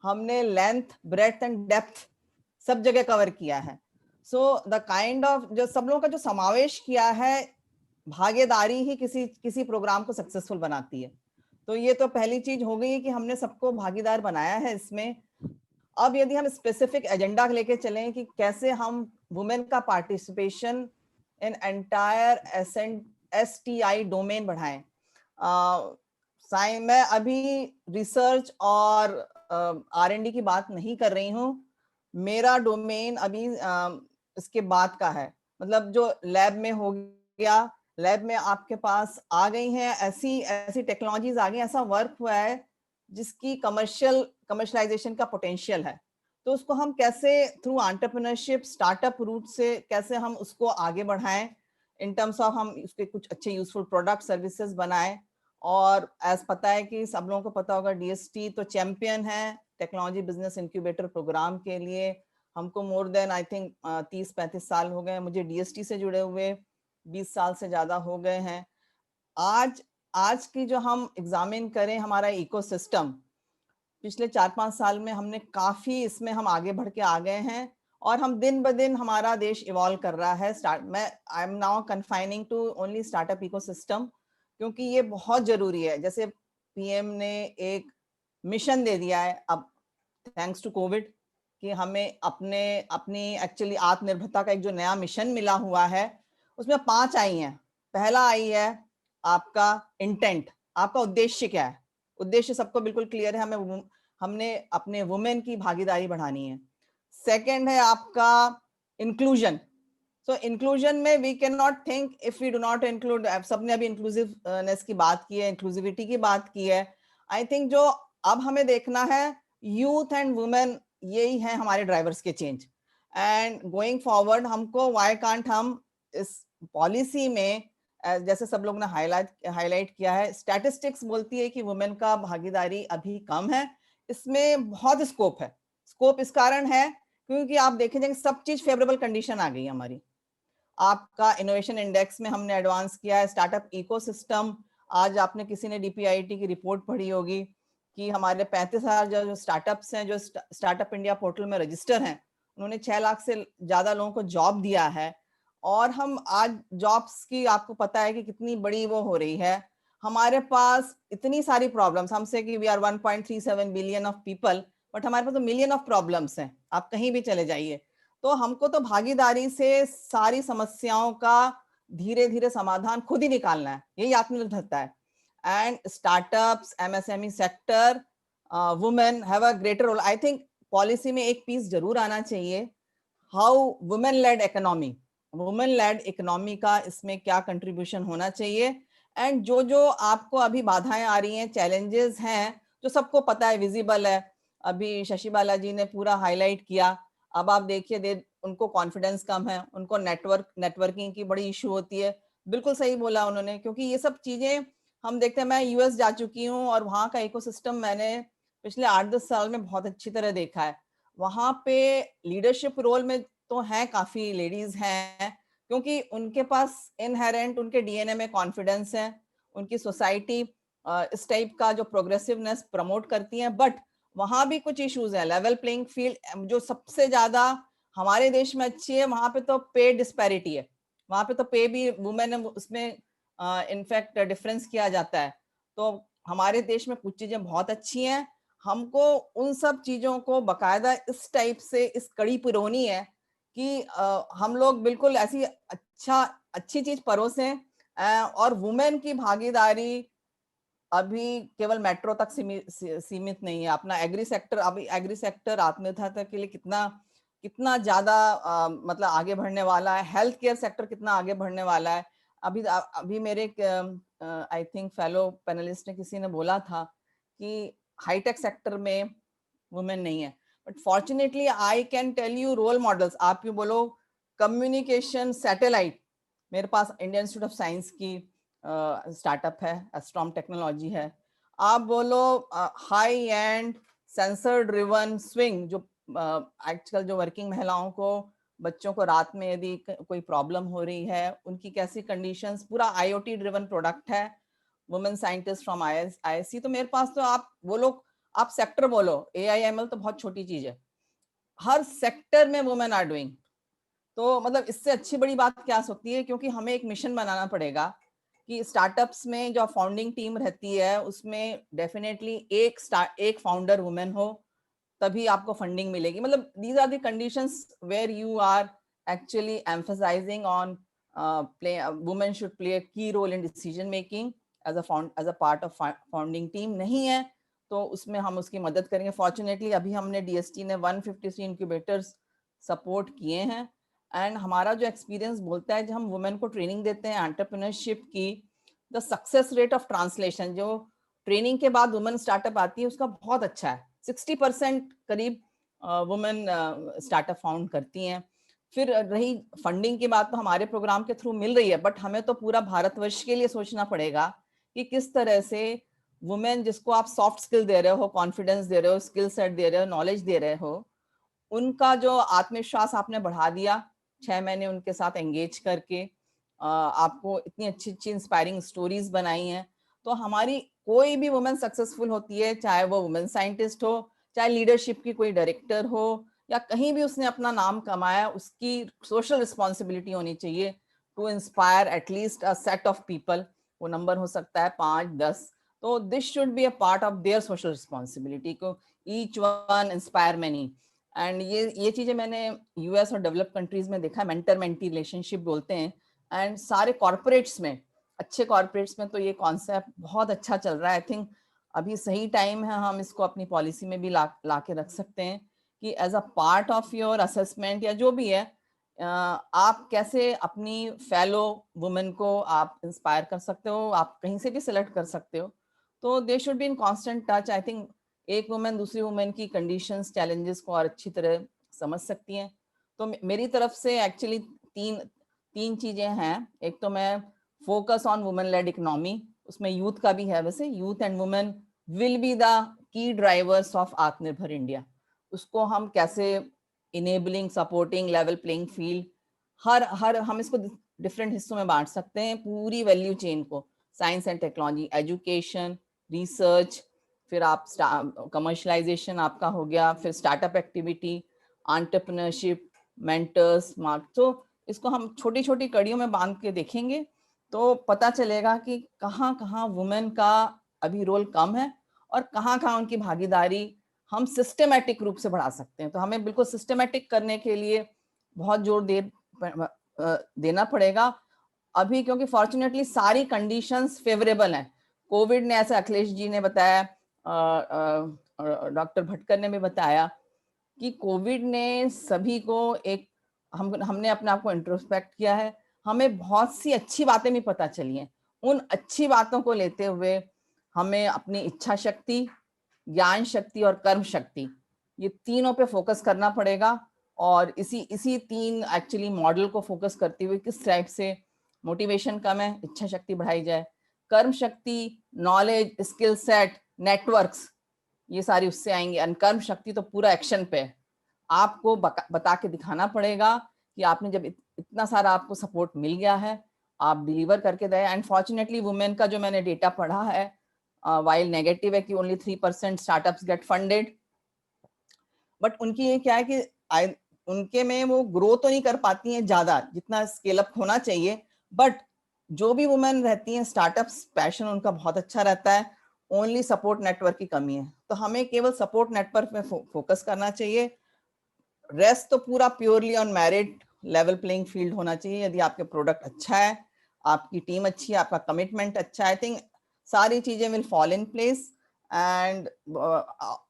Speaker 6: हमने लेंथ, ब्रेड्थ एंड डेप्थ सब जगह कवर किया है. सो द काइंड ऑफ जो सब लोगों का जो समावेश किया है, भागीदारी ही किसी प्रोग्राम को सक्सेसफुल बनाती है. तो ये तो पहली चीज हो गई कि हमने सबको भागीदार बनाया है इसमें. अब यदि हम स्पेसिफिक एजेंडा लेके चलें कि कैसे हम वुमेन का participation in entire STI domain बढ़ाएं. मैं अभी रिसर्च और R&D की बात नहीं कर रही हूँ. मेरा डोमेन अभी इसके बाद का है. मतलब जो लैब में हो गया, लैब में आपके पास आ गई हैं ऐसी टेक्नोलॉजीज आ गई, ऐसा वर्क हुआ है जिसकी कमर्शलाइजेशन का पोटेंशियल है. तो उसको हम कैसे थ्रू एंटरप्रेन्योरशिप, स्टार्टअप रूट से कैसे हम उसको आगे बढ़ाएं, इन टर्म्स ऑफ हम उसके कुछ अच्छे यूजफुल प्रोडक्ट सर्विसेज बनाएं. और एज पता है कि सब लोगों को पता होगा, DST तो चैंपियन है टेक्नोलॉजी बिजनेस इंक्यूबेटर प्रोग्राम के लिए. हमको मोर देन आई थिंक 30-35 साल हो गए मुझे DST से जुड़े हुए, 20 साल से ज्यादा हो गए हैं. आज की जो हम एग्जामिन करें हमारा इकोसिस्टम, पिछले 4-5 साल में हमने काफी इसमें हम आगे बढ़ के आ गए हैं और हम दिन ब दिन हमारा देश इवॉल्व कर रहा है. I am now confining to only startup ecosystem, क्योंकि ये बहुत जरूरी है. जैसे PM ने एक मिशन दे दिया है अब थैंक्स टू कोविड कि हमें अपनी एक्चुअली आत्मनिर्भरता का एक जो नया मिशन मिला हुआ है, उसमें 5 आई हैं. पहला आई है आपका इंटेंट, आपका उद्देश्य क्या है. उद्देश्य सबको बिल्कुल क्लियर है, हमें हमने अपने वुमेन की भागीदारी बढ़ानी है। सेकंड है आपका इंक्लूजन। सो इंक्लूजन में we can not think if we do not include, सबने अभी इंक्लूसिवनेस की बात की है, इंक्लूसिविटी की बात की है। आई थिंक जो अब हमें देखना है, यूथ एंड वुमेन यही है हमारे ड्राइवर्स के चेंज। एंड गोइंग फॉरवर्ड हमको व्हाई कांट हम इस पॉलिसी में, जैसे सब लोग ने हाईलाइट किया है, स्टैटिस्टिक्स बोलती है कि वुमेन का भागीदारी अभी कम है, इसमें बहुत स्कोप है। स्कोप इस कारण है क्योंकि आप देखें जाएंगे सब चीज फेवरेबल कंडीशन आ गई हमारी। आपका इनोवेशन इंडेक्स में हमने एडवांस किया है, स्टार्टअप इकोसिस्टम, आज आपने किसी ने डीपीआईटी की रिपोर्ट पढ़ी होगी कि हमारे 35,000 जो स्टार्टअप्स हैं जो स्टार्टअप इंडिया पोर्टल में रजिस्टर हैं, उन्होंने 6 लाख से ज्यादा लोगों को जॉब दिया है। और हम आज जॉब्स की आपको पता है कि कितनी बड़ी वो हो रही है, हमारे पास इतनी सारी प्रॉब्लम्स, हमसे कि we are 1.37 billion of people, but हमारे पास तो मिलियन ऑफ प्रॉब्लम्स हैं, आप कहीं भी चले जाइए। तो हमको तो भागीदारी से सारी समस्याओं का धीरे धीरे समाधान खुद ही निकालना है, यही आत्मनिर्भरता है। And startups, MSME sector, women have a greater role. I think policy में एक पीस जरूर आना चाहिए, how women led economy, women led economy का इसमें क्या कंट्रीब्यूशन होना चाहिए। एंड जो जो आपको अभी बाधाएं आ रही हैं, चैलेंजेस हैं, जो सबको पता है, विजिबल है, अभी शशि बालाजी ने पूरा हाईलाइट किया। अब आप देखिए उनको कॉन्फिडेंस कम है, उनको नेटवर्किंग की बड़ी इशू होती है, बिल्कुल सही बोला उन्होंने, क्योंकि ये सब चीजें हम देखते हैं। मैं यूएस जा चुकी हूँ और वहाँ का इकोसिस्टम मैंने पिछले 8-10 साल में बहुत अच्छी तरह देखा है। वहाँ पे लीडरशिप रोल में तो हैं, काफी लेडीज हैं, क्योंकि उनके पास इनहेरेंट उनके डीएनए में कॉन्फिडेंस है, उनकी सोसाइटी इस टाइप का जो प्रोग्रेसिवनेस प्रमोट करती है। बट वहां भी कुछ इश्यूज है, लेवल प्लेइंग फील्ड जो सबसे ज्यादा हमारे देश में अच्छी है, वहां पे तो पे डिस्पैरिटी है, वहां पे तो पे भी वुमेन उसमें इनफैक्ट डिफरेंस किया जाता है। तो हमारे देश में कुछ चीजें बहुत अच्छी हैं, हमको उन सब चीजों को बकायदा इस टाइप से इस कड़ी पिरोनी है कि हम लोग बिल्कुल ऐसी अच्छी चीज परोसें। और वुमेन की भागीदारी अभी केवल मेट्रो तक सीमित नहीं है, अपना एग्री सेक्टर, अभी एग्री सेक्टर आत्मनिर्भरता के लिए कितना ज्यादा मतलब आगे बढ़ने वाला है, हेल्थ केयर सेक्टर कितना आगे बढ़ने वाला है। अभी मेरे आई थिंक फेलो पैनलिस्ट ने किसी ने बोला था कि हाईटेक सेक्टर में वुमेन नहीं है, but fortunately I can tell you role models. आप क्यों बोलो कम्युनिकेशन सैटेलाइट, मेरे पास इंडियन इंस्टीट्यूट ऑफ साइंस की स्टार्टअप है, एस्ट्रॉम टेक्नोलॉजी है। आप बोलो high end sensor driven swing, जो आजकल जो वर्किंग महिलाओं को, बच्चों को रात में यदि कोई प्रॉब्लम हो रही है, उनकी कैसी कंडीशंस, पूरा आईओटी ड्रिवन प्रोडक्ट है, वुमेन साइंटिस्ट फ्रॉम आईएससी। तो मेरे पास तो आप बोलो, आप सेक्टर बोलो, एआईएमएल तो बहुत छोटी चीज है, हर सेक्टर में वुमेन आर डूइंग। तो मतलब इससे अच्छी बड़ी बात क्या सकती है, क्योंकि हमें एक मिशन बनाना पड़ेगा कि स्टार्टअप्स में जो फाउंडिंग टीम रहती है उसमें डेफिनेटली एक फाउंडर वुमेन हो, तभी आपको फंडिंग मिलेगी। मतलब these are the conditions where you are actually emphasizing on women should play a key role in decision making as a part of founding team. नहीं है तो उसमें हम उसकी मदद करेंगे। फॉर्चुनेटली अभी हमने डीएसटी ने 153 इंक्यूबेटर्स सपोर्ट किए हैं। एंड हमारा जो एक्सपीरियंस बोलता है, जब हम वुमेन को ट्रेनिंग देते हैं एंटरप्रेन्योरशिप की, the success rate of translation, जो ट्रेनिंग के बाद वुमेन स्टार्टअप आती है उसका बहुत अच्छा है, 60% करीब वुमेन स्टार्टअप फाउंड करती हैं। फिर रही फंडिंग की बात, तो हमारे प्रोग्राम के थ्रू मिल रही है, बट हमें तो पूरा भारतवर्ष के लिए सोचना पड़ेगा कि किस तरह से वुमेन जिसको आप सॉफ्ट स्किल दे रहे हो, कॉन्फिडेंस दे रहे हो, स्किल सेट दे रहे हो, नॉलेज दे रहे हो, उनका जो आत्मविश्वास आपने बढ़ा दिया 6 महीने उनके साथ एंगेज करके, आपको इतनी अच्छी अच्छी इंस्पायरिंग स्टोरीज बनाई हैं। तो हमारी कोई भी वुमेन सक्सेसफुल होती है, चाहे वो वुमेन साइंटिस्ट हो, चाहे लीडरशिप की कोई डायरेक्टर हो, या कहीं भी उसने अपना नाम कमाया, उसकी सोशल रिस्पॉन्सिबिलिटी होनी चाहिए to inspire at least a set of people. वो नंबर हो सकता है 5-10, तो this should be a part of their social responsibility को each one inspire many. And ये चीजें मैंने यूएस और डेवलप कंट्रीज में देखा, मेंटर मेंटी रिलेशनशिप बोलते हैं। एंड सारे कॉर्पोरेट्स में, अच्छे कॉर्पोरेट्स में तो ये कॉन्सेप्ट बहुत अच्छा चल रहा है। आई थिंक अभी सही टाइम है, हम इसको अपनी पॉलिसी में भी ला के रख सकते हैं कि as a part of your assessment या जो भी है, आप कैसे अपनी फेलो वुमेन को आप इंस्पायर कर सकते हो, आप कहीं से भी सिलेक्ट कर सकते हो। तो they should be in constant touch. I think एक वुमेन दूसरी वुमेन की कंडीशंस, चैलेंजेस को और अच्छी तरह समझ सकती हैं। तो मेरी तरफ से एक्चुअली तीन चीजें हैं। एक तो मैं focus on women led economy, उसमें यूथ का भी है, वैसे youth and women will be the key drivers of Aatmanirbhar India. उसको हम कैसे enabling, supporting, level playing field, हर हम इसको डिफरेंट हिस्सों में बांट सकते हैं, पूरी वैल्यू चेन को, science and technology, education, research, फिर आप कमर्शलाइजेशन आपका हो गया, फिर startup activity, entrepreneurship, mentors, mark. तो इसको हम छोटी छोटी कड़ियों में बांध के देखेंगे तो पता चलेगा कि कहाँ कहाँ वुमेन का अभी रोल कम है और कहाँ कहाँ उनकी भागीदारी हम सिस्टमैटिक रूप से बढ़ा सकते हैं। तो हमें बिल्कुल सिस्टमैटिक करने के लिए बहुत जोर देना पड़ेगा अभी, क्योंकि फॉर्चुनेटली सारी कंडीशंस फेवरेबल हैं। कोविड ने, ऐसे अखिलेश जी ने बताया, डॉक्टर भटकर ने भी बताया कि कोविड ने सभी को एक, हमने अपने आप को इंट्रोस्पेक्ट किया है, हमें बहुत सी अच्छी बातें भी पता चली हैं। उन अच्छी बातों को लेते हुए हमें अपनी इच्छा शक्ति, ज्ञान शक्ति और कर्म शक्ति, ये तीनों पे फोकस करना पड़ेगा। और इसी तीन एक्चुअली मॉडल को फोकस करते हुए किस टाइप से मोटिवेशन कम है, इच्छा शक्ति बढ़ाई जाए, कर्म शक्ति, नॉलेज, स्किल सेट, नेटवर्क्स, ये सारी उससे आएंगे। और कर्म शक्ति तो पूरा एक्शन पे आपको बता के दिखाना पड़ेगा कि आपने जब इतना सारा आपको सपोर्ट मिल गया है, आप डिलीवर करके दे। एंड फॉर्चुनेटली वुमेन का जो मैंने डेटा पढ़ा है, वाइल नेगेटिव है कि only 3% startups get funded, but उनकी ये क्या है कि उनके में वो ग्रो तो नहीं कर पाती हैं ज्यादा जितना स्केल अप होना चाहिए, बट जो भी वुमेन रहती हैं स्टार्टअप्स, पैशन उनका बहुत अच्छा रहता है, ओनली सपोर्ट नेटवर्क की कमी है। तो हमें केवल सपोर्ट नेटवर्क में फोकस करना चाहिए, रेस्ट तो पूरा purely on merit, level playing field होना चाहिए। यदि आपके प्रोडक्ट अच्छा है, आपकी टीम अच्छी है, आपका कमिटमेंट अच्छा है, आई थिंक सारी चीजें will fall in place. And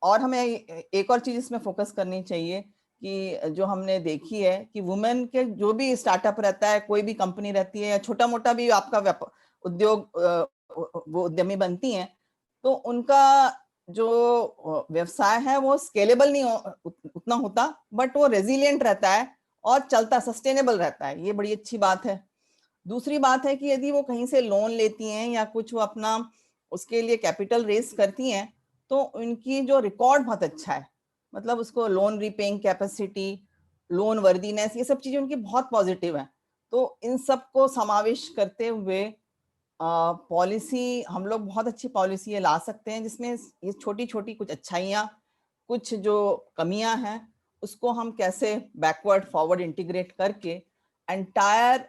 Speaker 6: और हमें एक और चीज इसमें फोकस करनी चाहिए कि जो हमने देखी है कि वुमेन के जो भी स्टार्टअप रहता है, कोई भी कंपनी रहती है या छोटा मोटा भी आपका उद्योग, वो उद्यमी बनती हैं, तो उनका जो व्यवसाय है वो स्केलेबल नहीं उतना होता, बट वो रेजिलिएंट रहता है और चलता, सस्टेनेबल रहता है। ये बड़ी अच्छी बात है। दूसरी बात है कि यदि वो कहीं से लोन लेती हैं या कुछ वो अपना उसके लिए कैपिटल रेस करती हैं, तो उनकी जो रिकॉर्ड बहुत अच्छा है, मतलब उसको loan repaying capacity, loan worthiness, ये सब चीजें उनकी बहुत पॉजिटिव है। तो इन सब को समावेश करते हुए पॉलिसी, हम लोग बहुत अच्छी पॉलिसी ये ला सकते हैं जिसमें ये छोटी छोटी कुछ अच्छाइयाँ, कुछ जो कमियां हैं, उसको हम कैसे बैकवर्ड फॉरवर्ड इंटीग्रेट करके एंटायर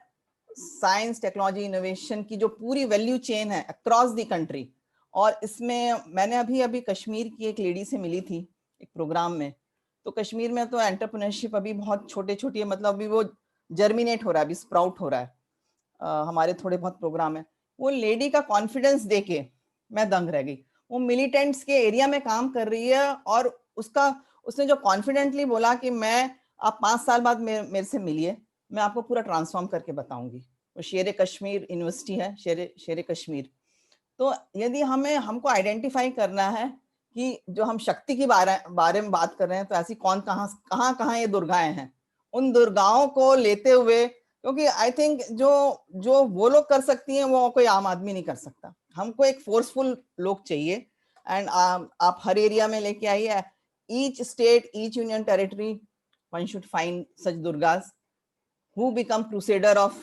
Speaker 6: साइंस, टेक्नोलॉजी, इनोवेशन की जो पूरी वैल्यू चेन है अक्रॉस द कंट्री। और इसमें मैंने अभी कश्मीर की एक लेडी से मिली थी एक प्रोग्राम में, तो कश्मीर में तो एंटरप्रेन्योरशिप अभी बहुत छोटी है, मतलब अभी वो जर्मिनेट हो रहा है, अभी स्प्राउट हो रहा है। हमारे थोड़े बहुत प्रोग्राम है, वो लेडी का कॉन्फिडेंस देके मैं दंग रह गई। वो मिलिटेंट्स के एरिया में काम कर रही है और उसने जो कॉन्फिडेंटली बोला कि आप 5 साल बाद मेरे से मिलिए, मैं आपको पूरा ट्रांसफॉर्म करके बताऊंगी। वो शेर कश्मीर यूनिवर्सिटी है, शेर कश्मीर। तो यदि हमको आइडेंटिफाई करना है कि जो हम शक्ति के बारे में बात कर रहे हैं, तो ऐसी कहाँ ये दुर्गाएं हैं, उन दुर्गाओं को लेते हुए, क्योंकि आई थिंक जो वो लोग कर सकती हैं वो कोई आम आदमी नहीं कर सकता। हमको एक फोर्सफुल लोग चाहिए। एंड आप हर एरिया में लेके आइए, each state, each union territory, one should find such Durgas who become crusader of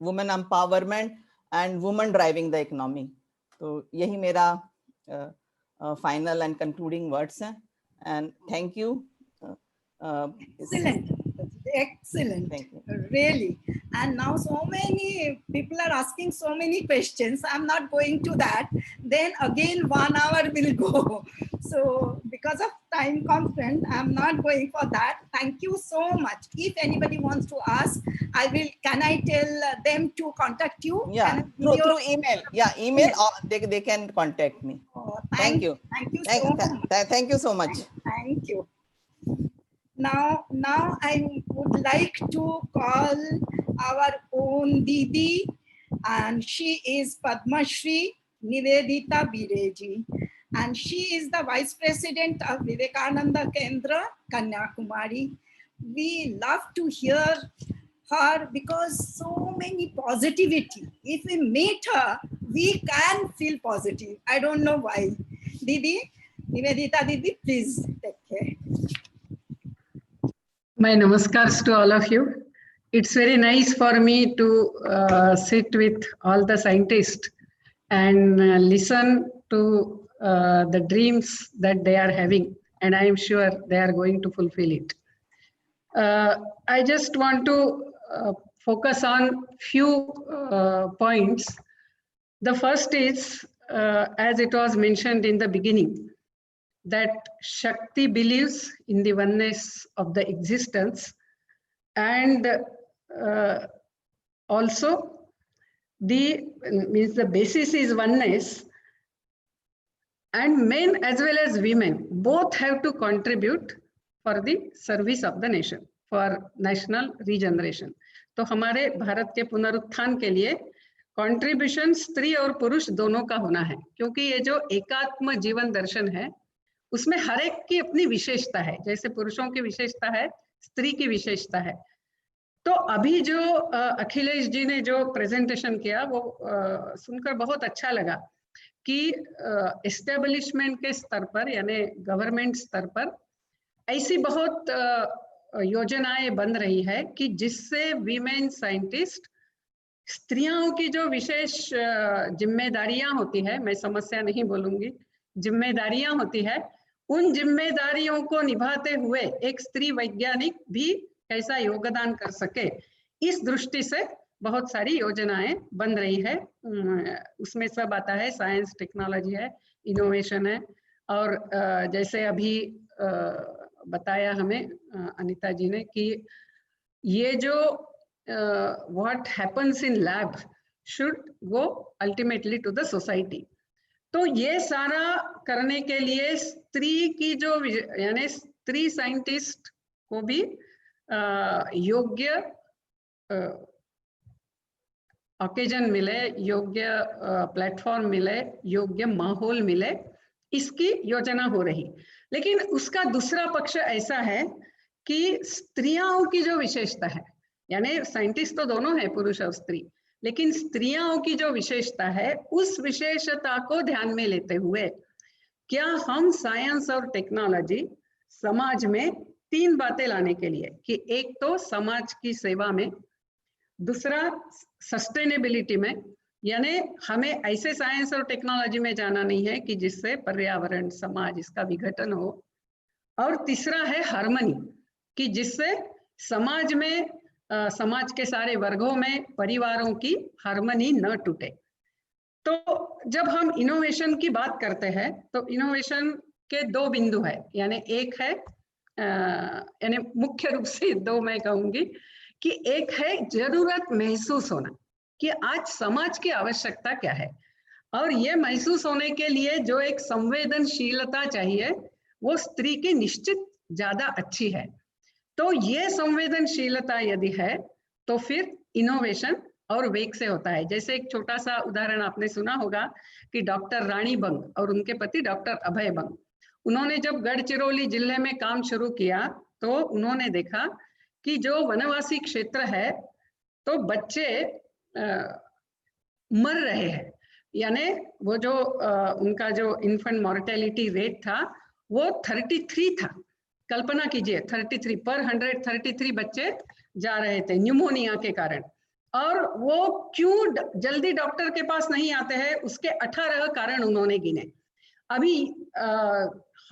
Speaker 6: women empowerment and women driving the economy. तो यही मेरा final and concluding words हैं, and thank you.
Speaker 3: Excellent, really. And now so many people are asking so many questions. I'm not going to that. Then again 1 hour will go. So because of time constraint, I'm not going for that. Thank you so much. If anybody wants to ask, can I tell them to contact you?
Speaker 6: Yeah, through email. Yeah, email. Yes. Or they can contact me.
Speaker 3: Oh,
Speaker 6: Thank you.
Speaker 3: Thank you so much.
Speaker 6: Thank you so much.
Speaker 3: Thank you. Now I would like to call our own Didi, and she is Padma Shri Nivedita Bireji, and she is the Vice President of Vivekananda Kendra, Kanyakumari. We love to hear her because so many positivity. If we meet her, we can feel positive. I don't know why. Didi, Nivedita Didi, please take care.
Speaker 7: My namaskars to all of you. It's very nice for me to sit with all the scientists and listen to the dreams that they are having, and I am sure they are going to fulfill it. I just want to focus on few points. The first is, as it was mentioned in the beginning, that Shakti believes in the oneness of the existence, and also the basis is oneness, and men as well as women both have to contribute for the service of the nation, for national regeneration. तो हमारे भारत के पुनरुत्थान के लिए contribution स्त्री और पुरुष दोनों का होना है, क्योंकि ये जो एकात्म जीवन दर्शन है उसमें हर एक की अपनी विशेषता है, जैसे पुरुषों की विशेषता है, स्त्री की विशेषता है। तो अभी जो अखिलेश जी ने जो प्रेजेंटेशन किया वो सुनकर बहुत अच्छा लगा कि एस्टेब्लिशमेंट के स्तर पर यानी गवर्नमेंट स्तर पर ऐसी बहुत योजनाएं बन रही है कि जिससे वीमेन साइंटिस्ट, स्त्रियों की जो विशेष जिम्मेदारियां होती है, मैं समस्या नहीं बोलूंगी, जिम्मेदारियां होती है, उन जिम्मेदारियों को निभाते हुए एक स्त्री वैज्ञानिक भी कैसा योगदान कर सके, इस दृष्टि से बहुत सारी योजनाएं बन रही है। उसमें सब आता है, साइंस टेक्नोलॉजी है, इनोवेशन है, और जैसे अभी बताया हमें अनीता जी ने कि ये जो what happens in lab should go ultimately to the society। तो ये सारा करने के लिए स्त्री की जो यानी स्त्री साइंटिस्ट को भी योग्य ओकेजन मिले, योग्य प्लेटफॉर्म मिले, योग्य माहौल मिले, इसकी योजना हो रही। लेकिन उसका दूसरा पक्ष ऐसा है कि स्त्रियों की जो विशेषता है, यानी साइंटिस्ट तो दोनों है, पुरुष और स्त्री, लेकिन स्त्रियों की जो विशेषता है उस विशेषता को ध्यान में लेते हुए क्या हम साइंस और टेक्नोलॉजी समाज में तीन बातें लाने के लिए कि एक तो समाज की सेवा में, दूसरा सस्टेनेबिलिटी में, यानी हमें ऐसे साइंस और टेक्नोलॉजी में जाना नहीं है कि जिससे पर्यावरण, समाज इसका विघटन हो, और तीसरा है हार्मनी, कि जिससे समाज में समाज के सारे वर्गों में, परिवारों की हार्मनी न टूटे। तो जब हम इनोवेशन की बात करते हैं तो इनोवेशन के दो बिंदु है, यानी एक है यानी मुख्य रूप से दो मैं कहूंगी कि एक है जरूरत महसूस होना कि आज समाज की आवश्यकता क्या है, और ये महसूस होने के लिए जो एक संवेदनशीलता चाहिए वो स्त्री की निश्चित ज्यादा अच्छी है। तो ये संवेदनशीलता यदि है तो फिर इनोवेशन और वेग से होता है। जैसे एक छोटा सा उदाहरण आपने सुना होगा कि डॉक्टर रानी बंग और उनके पति डॉक्टर अभय बंग, उन्होंने जब गढ़चिरौली जिले में काम शुरू किया तो उन्होंने देखा कि जो वनवासी क्षेत्र है तो बच्चे मर रहे हैं, यानी वो जो उनका जो इन्फेंट मॉर्टेलिटी रेट था वो 33 था। कल्पना कीजिए 33 पर 133 बच्चे जा रहे थे न्यूमोनिया के कारण, और वो क्यों जल्दी डॉक्टर के पास नहीं आते हैं उसके 18 कारण उन्होंने गिने। अभी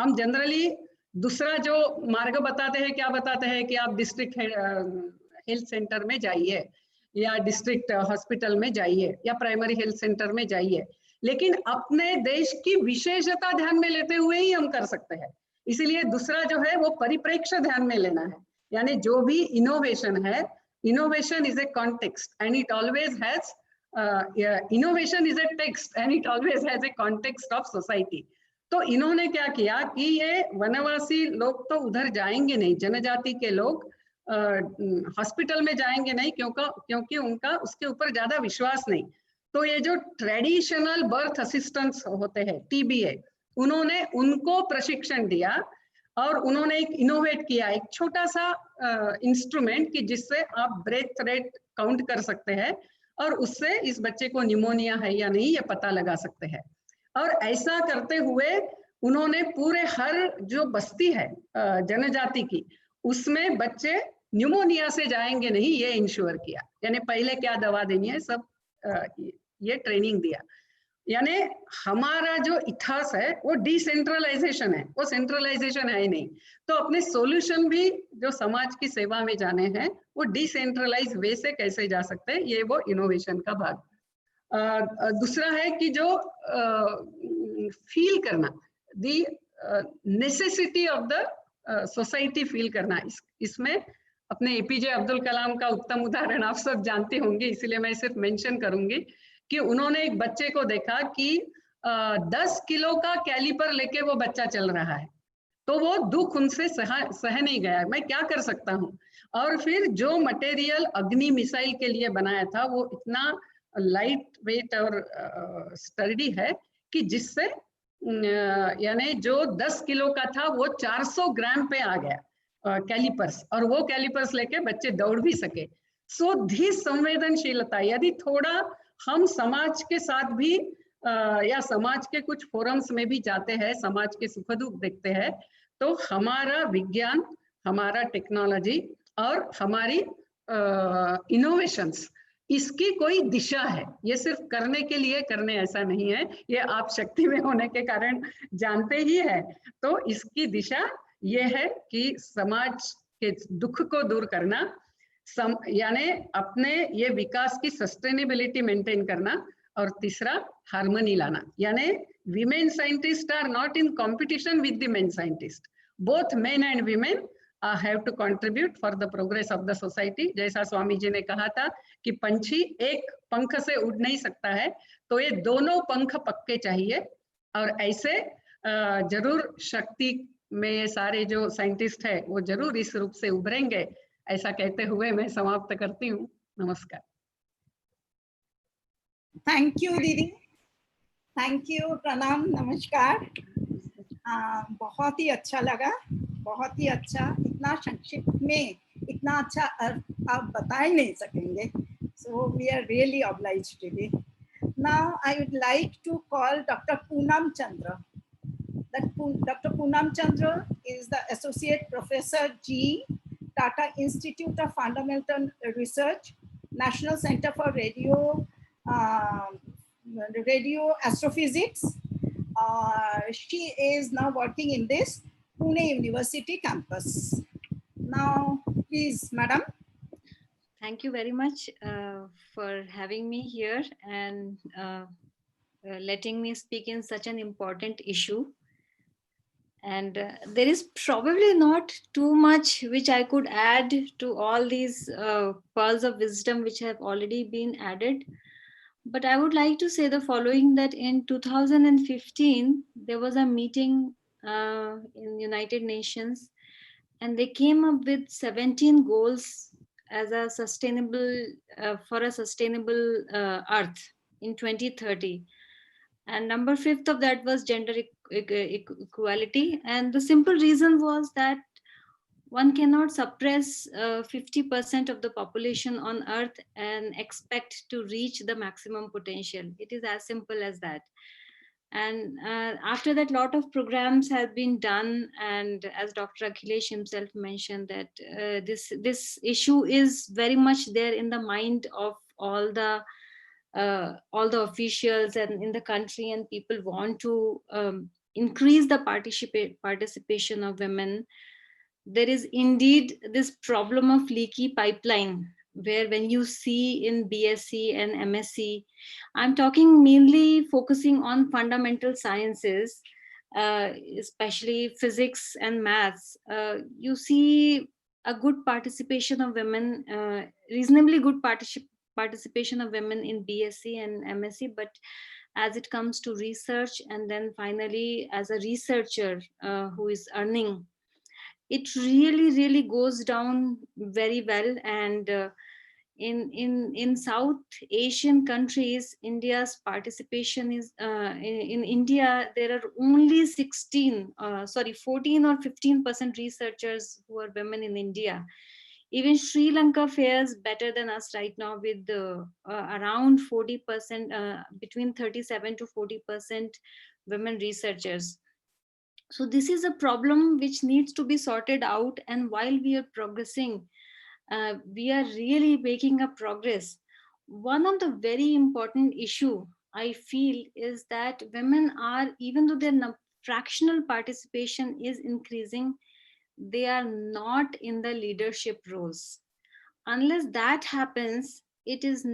Speaker 7: हम जनरली दूसरा जो मार्ग बताते हैं, क्या बताते हैं कि आप डिस्ट्रिक्ट हेल्थ सेंटर में जाइए या डिस्ट्रिक्ट हॉस्पिटल में जाइए या प्राइमरी हेल्थ सेंटर में जाइए, लेकिन अपने देश की विशेषता ध्यान में लेते हुए ही हम कर सकते हैं। इसीलिए दूसरा जो है वो परिप्रेक्ष्य ध्यान में लेना है, यानी जो भी इनोवेशन है, innovation is a context and it always has innovation is a text and it always has a context of society. तो इन्होंने क्या किया कि ये वनवासी लोग तो उधर जाएंगे नहीं, जनजाति के लोग हॉस्पिटल में जाएंगे नहीं, क्योंकि उनका उसके ऊपर ज्यादा विश्वास नहीं। तो ये जो ट्रेडिशनल बर्थ असिस्टेंट्स होते हैं, TBA, उन्होंने उनको प्रशिक्षण दिया और उन्होंने एक इनोवेट किया, एक छोटा सा इंस्ट्रूमेंट कि जिससे आप ब्रेथ रेट काउंट कर सकते हैं और उससे इस बच्चे को निमोनिया है या नहीं ये पता लगा सकते हैं। और ऐसा करते हुए उन्होंने पूरे हर जो बस्ती है जनजाति की, उसमें बच्चे न्यूमोनिया से जाएंगे नहीं ये इंश्योर किया। यानी पहले क्या दवा देनी है सब ये ट्रेनिंग दिया। यानी हमारा जो इतिहास है वो डिसेंट्रलाइजेशन है, वो सेंट्रलाइजेशन है ही नहीं। तो अपने सॉल्यूशन भी जो समाज की सेवा में जाने हैं वो डिसेंट्रलाइज वे से कैसे जा सकते हैं, ये वो इनोवेशन का भाग। दूसरा है कि जो फील करना, the necessity of the society feel करना, इसमें अपने APJ अब्दुल कलाम का उत्तम उदाहरण आप सब जानते होंगे, इसलिए मैं सिर्फ मेंशन करूंगी कि उन्होंने एक बच्चे को देखा कि 10 किलो का कैलिपर लेके वो बच्चा चल रहा है, तो वो दुख उनसे सह नहीं गया, मैं क्या कर सकता हूँ। और फिर जो मटेरियल अग्नि मिसाइल के लिए बनाया था वो इतना लाइट वेट और स्टर्डी है कि जिससे यानी जो 10 किलो का था वो 400 ग्राम पे आ गया कैलिपर्स, और वो कैलिपर्स लेके बच्चे दौड़ भी सके। सो धिस संवेदनशीलता, यदि थोड़ा हम समाज के साथ भी या समाज के कुछ फोरम्स में भी जाते हैं, समाज के सुख दुख देखते हैं, तो हमारा विज्ञान, हमारा टेक्नोलॉजी और हमारी इनोवेशंस, इसकी कोई दिशा है। ये सिर्फ करने के लिए करने ऐसा नहीं है, ये आप शक्ति में होने के कारण जानते ही है। तो इसकी दिशा ये है कि समाज के दुख को दूर करना, यानी अपने ये विकास की सस्टेनेबिलिटी मेंटेन करना, और तीसरा हार्मनी लाना। यानी women scientist are not in competition with the men scientist, both men and women have to contribute for the progress of the society। जैसा स्वामी जी ने कहा था कि पंछी एक पंख से उड़ नहीं सकता है, तो ये दोनों पंख पक्के चाहिए। और ऐसे जरूर शक्ति में सारे जो साइंटिस्ट है वो जरूर इस रूप से उभरेंगे। ऐसा कहते हुए मैं समाप्त करती हूँ। नमस्कार।
Speaker 3: थैंक यू दीदी, थैंक यू, प्रणाम, नमस्कार। बहुत ही अच्छा लगा, बहुत ही अच्छा। इतना संक्षिप्त में इतना अच्छा आप बता ही नहीं सकेंगे। So we are really obliged didi. Now I would like to call doctor Poonam Chandra. Dr. Poonam Chandra is the Associate Professor G, Tata Institute of Fundamental Research, National Center for Radio Astrophysics. She is now working in this Pune University campus. Now, please, madam.
Speaker 8: Thank you very much for having me here and letting me speak in such an important issue. And there is probably not too much which I could add to all these pearls of wisdom which have already been added. But I would like to say the following, that in 2015, there was a meeting in United Nations, and they came up with 17 goals as a sustainable, for a sustainable Earth in 2030. And number 5th of that was gender equality. And the simple reason was that one cannot suppress 50% of the population on Earth and expect to reach the maximum potential. It is as simple as that. And after that, a lot of programs have been done. And as Dr. Akhilesh himself mentioned, that this issue is very much there in the mind of all the officials and in the country, and people want to increase the participation of women. There is indeed this problem of leaky pipeline, where when you see in BSc and MSc, I'm talking mainly focusing on fundamental sciences, especially physics and maths, you see a good participation of women, reasonably good participation of women in BSc and MSc, but as it comes to research, and then finally as a researcher who is earning, it really goes down very well. And in South Asian countries, India's participation is in India there are only 14 or 15% researchers who are women in India. Even Sri Lanka fares better than us right now with around 40%, between 37 to 40% women researchers. So this is a problem which needs to be sorted out, and while we are progressing, we are really making a progress. One of the very important issue I feel is that women are, even though their fractional participation is increasing, they are not in the leadership roles. Unless that happens, it is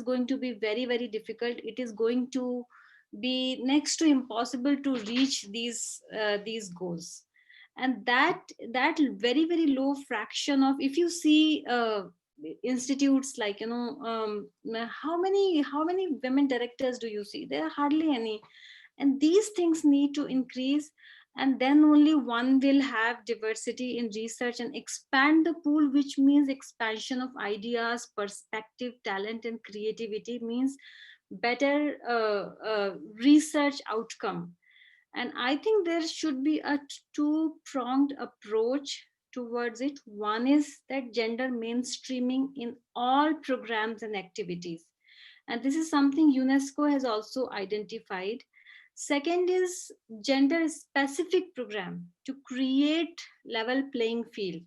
Speaker 8: going to be very difficult. It is going to be next to impossible to reach these goals. And that very low fraction of, if you see institutes like, how many women directors do you see? There are hardly any. And these things need to increase, and then only one will have diversity in research and expand the pool, which means expansion of ideas, perspective, talent, and creativity, means better research outcome. And I think there should be a two-pronged approach towards it. One is that gender mainstreaming in all programs and activities, and this is something UNESCO has also identified. Second is gender specific program to create level playing field.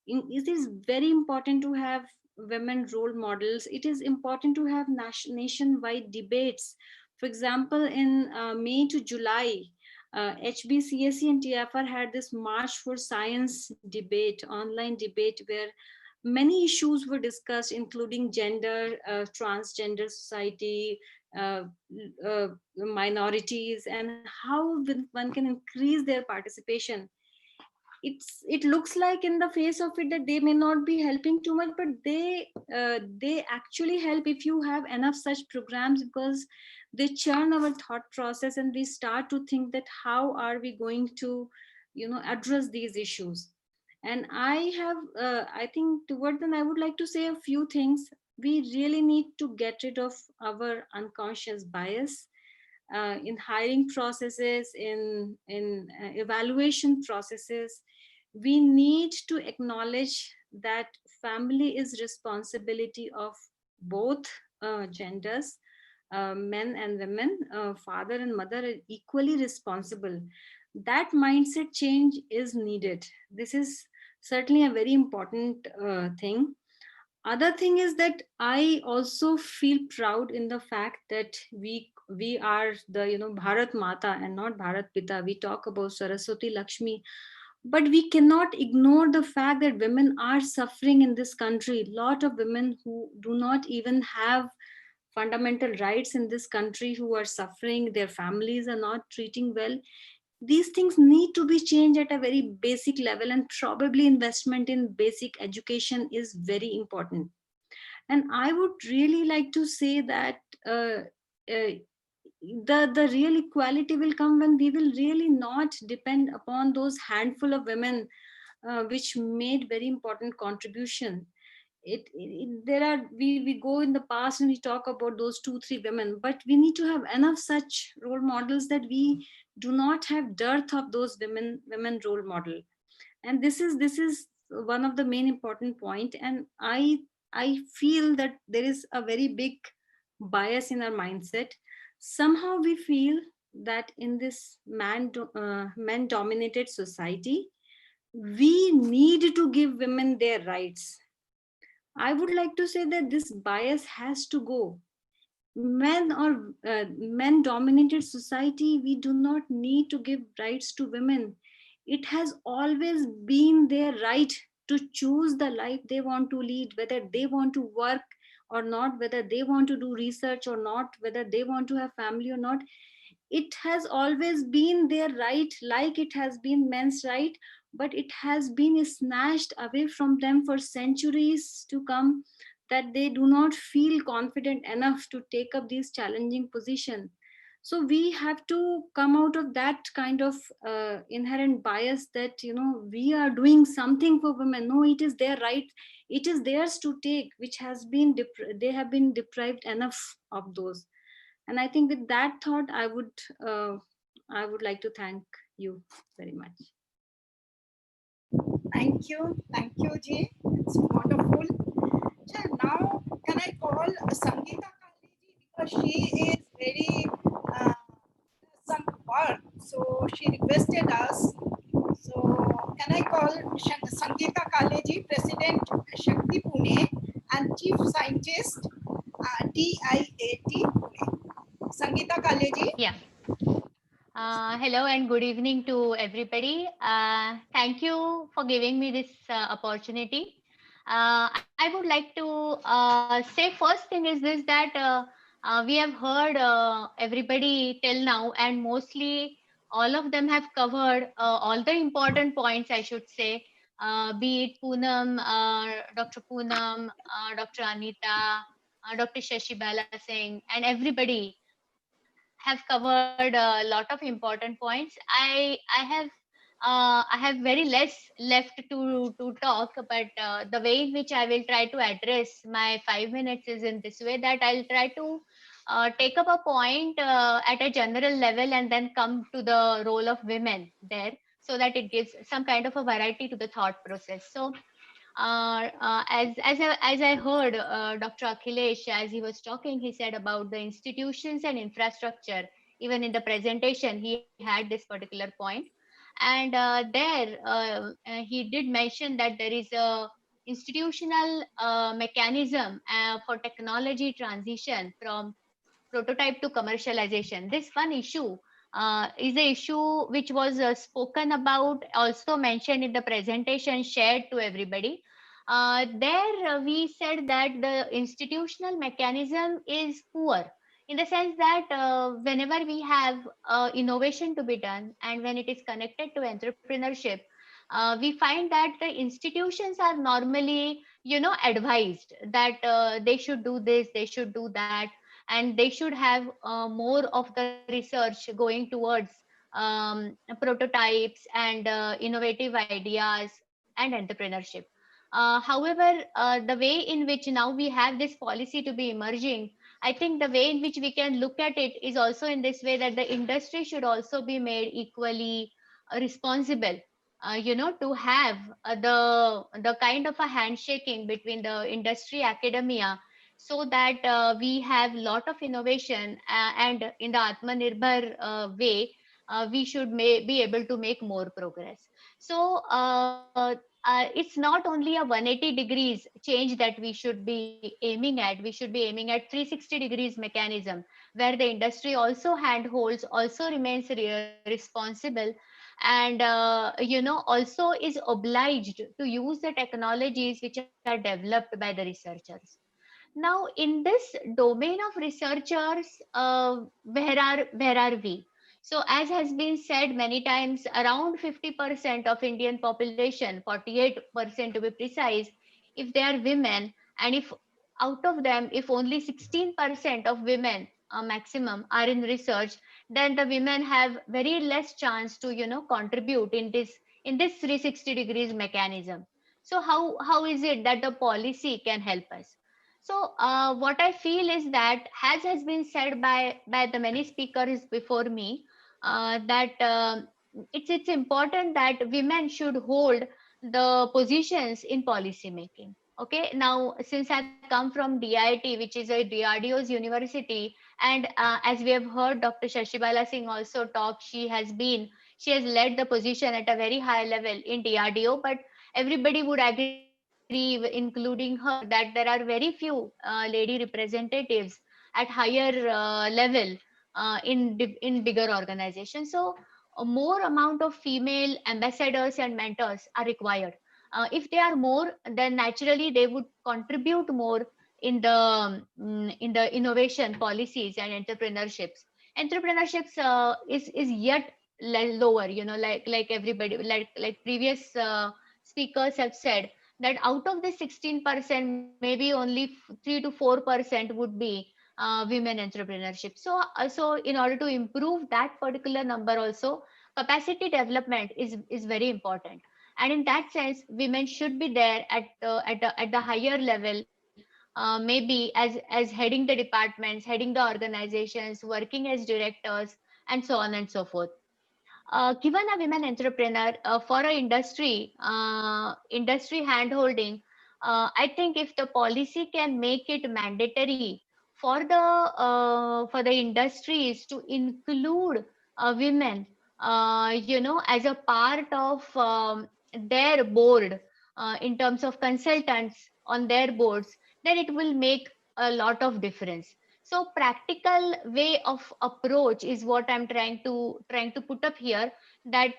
Speaker 8: It is very important to have women role models. It is important to have nationwide debates. For example, in May to July, HBCSE and TFR had this March for Science debate, online debate, where many issues were discussed, including gender, transgender society, uh, minorities, and how one can increase their participation. It looks like in the face of it that they may not be helping too much, but they actually help if you have enough such programs, because they churn our thought process, and we start to think that how are we going to address these issues. And I think towards then I would like to say a few things. We really need to get rid of our unconscious bias in hiring processes, in evaluation processes. We need to acknowledge that family is responsibility of both genders, men and women. Father and mother are equally responsible. That mindset change is needed. This is certainly a very important thing. Other thing is that I also feel proud in the fact that we are the Bharat Mata and not Bharat Pita. We talk about Saraswati Lakshmi, but we cannot ignore the fact that women are suffering in this country. Lot of women who do not even have fundamental rights in this country, who are suffering, their families are not treating well. These things need to be changed at a very basic level, and probably investment in basic education is very important. And I would really like to say that the real equality will come when we will really not depend upon those handful of women which made very important contribution. There are, we go in the past and we talk about those 2-3 women, but we need to have enough such role models that we do not have dearth of those women role model. And this is one of the main important point. And I feel that there is a very big bias in our mindset. Somehow we feel that in this men dominated society, we need to give women their rights. I would like to say that this bias has to go. Men dominated society, we do not need to give rights to women. It has always been their right to choose the life they want to lead, whether they want to work or not, whether they want to do research or not, whether they want to have family or not. It has always been their right, like it has been men's right, but it has been snatched away from them for centuries to come. that they do not feel confident enough to take up these challenging positions. So we have to come out of that kind of inherent bias that, you know, we are doing something for women. No, it is their right, it is theirs to take, which has been they have been deprived enough of those. And I think with that thought, I would like to thank you very much.
Speaker 3: Thank you, Ji. It's wonderful. So now, can I call Sangeeta Kaliji, because she is very some work, so she requested us. So can I call Sangeeta Kaliji, President Shakti Pune and Chief Scientist TIAT Pune. Sangeeta Kaliji.
Speaker 9: Yeah. Hello and good evening to everybody. Thank you for giving me this opportunity. I would like to say first thing is this, that we have heard everybody till now, and mostly all of them have covered all the important points, I should say, be it Poonam, Dr. Poonam, Dr. Anita, Dr. Shashi Bala Singh, and everybody have covered a lot of important points. I have very less left to talk, but the way in which I will try to address my 5 minutes is in this way, that I'll try to take up a point at a general level and then come to the role of women there, so that it gives some kind of a variety to the thought process. So as I heard Dr. Akhilesh, as he was talking, he said about the institutions and infrastructure. Even in the presentation, he had this particular point, and there he did mention that there is a institutional mechanism for technology transition from prototype to commercialization. This one issue is a issue which was spoken about, also mentioned in the presentation shared to everybody. There we said that the institutional mechanism is poor, in the sense that whenever we have innovation to be done, and when it is connected to entrepreneurship, we find that the institutions are normally, you know, advised that they should do this, they should do that, and they should have more of the research going towards prototypes and innovative ideas and entrepreneurship. However, the way in which now we have this policy to be emerging, I think the way in which we can look at it is also in this way, that the industry should also be made equally responsible, you know, to have the kind of a handshaking between the industry academia, so that we have lot of innovation, and in the Atmanirbhar way, we should be able to make more progress. So it's not only a 180 degrees change that we should be aiming at. We should be aiming at 360 degrees mechanism, where the industry also handholds, also remains responsible, and you know, also is obliged to use the technologies which are developed by the researchers. Now in this domain of researchers, where are we? So as has been said many times, around 50% of Indian population, 48% to be precise, if they are women, and if out of them, if only 16% of women maximum are in research, then the women have very less chance to, you know, contribute in this 360 degrees mechanism. So how is it that the policy can help us? So what I feel is that, as has been said by the many speakers before me, that it's important that women should hold the positions in policy making. Okay, now since I come from DIT, which is a DRDO's university, and as we have heard Dr. Shashibala Singh also talk, she has led the position at a very high level in DRDO, but everybody would agree, including her, that there are very few lady representatives at higher level in bigger organizations. So a more amount of female ambassadors and mentors are required. If they are more, then naturally they would contribute more in the innovation policies and entrepreneurships. Entrepreneurships is yet lower, you know, like everybody, like previous speakers have said, that out of the 16%, maybe only 3 to 4% would be women entrepreneurship. So in order to improve that particular number also, capacity development is very important. And in that sense, women should be there at the higher level, maybe as heading the departments, heading the organizations, working as directors, and so on and so forth. Given a women entrepreneur for a industry handholding, I think if the policy can make it mandatory for the industries to include women, as a part of their board, in terms of consultants on their boards, then it will make a lot of difference. So practical way of approach is what I'm trying to put up here, that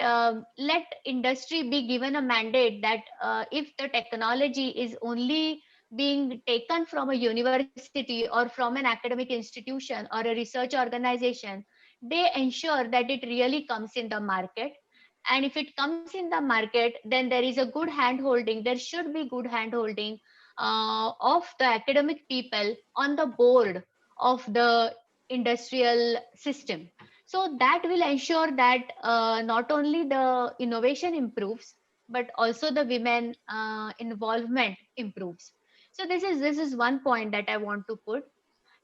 Speaker 9: let industry be given a mandate that if the technology is only being taken from a university or from an academic institution or a research organization, they ensure that it really comes in the market. And if it comes in the market, then there is a good hand holding, there should be good hand holding of the academic people on the board of the industrial system. So that will ensure that not only the innovation improves, but also the women involvement improves. So this is one point that I want to put.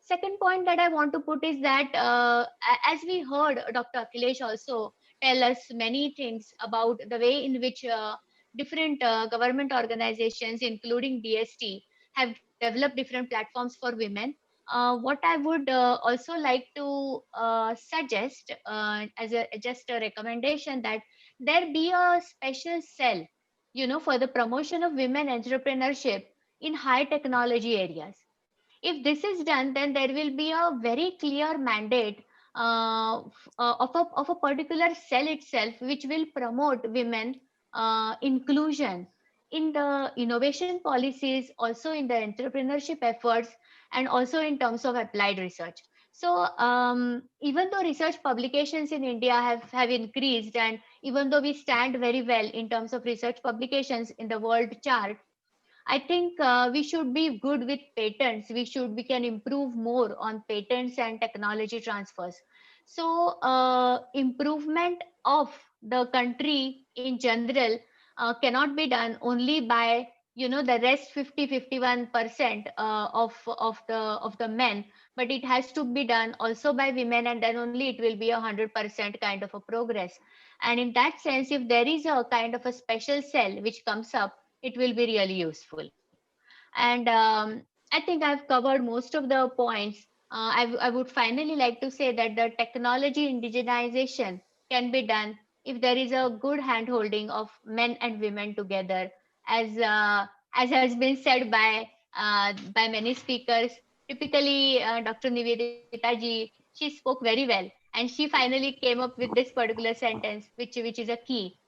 Speaker 9: Second point that I want to put is that as we heard Dr. Akhilesh also tell us many things about the way in which different government organizations, including DST, have developed different platforms for women. What I would also like to suggest as just a recommendation, that there be a special cell, for the promotion of women entrepreneurship in high technology areas. If this is done, then there will be a very clear mandate of a particular cell itself, which will promote women inclusion in the innovation policies, also in the entrepreneurship efforts, and also in terms of applied research. So even though research publications in India have increased, and even though we stand very well in terms of research publications in the world chart, I think we should be good with patents. We can improve more on patents and technology transfers. So improvement of the country in general cannot be done only by the rest 50-51% of the men, but it has to be done also by women, and then only it will be 100% kind of a progress. And in that sense, if there is a kind of a special cell which comes up, it will be really useful. And I think I've covered most of the points. I would finally like to say that the technology indigenization can be done if there is a good handholding of men and women together, as has been said by many speakers. Typically, Dr. Nivedita ji, she spoke very well, and she finally came up with this particular sentence, which is a key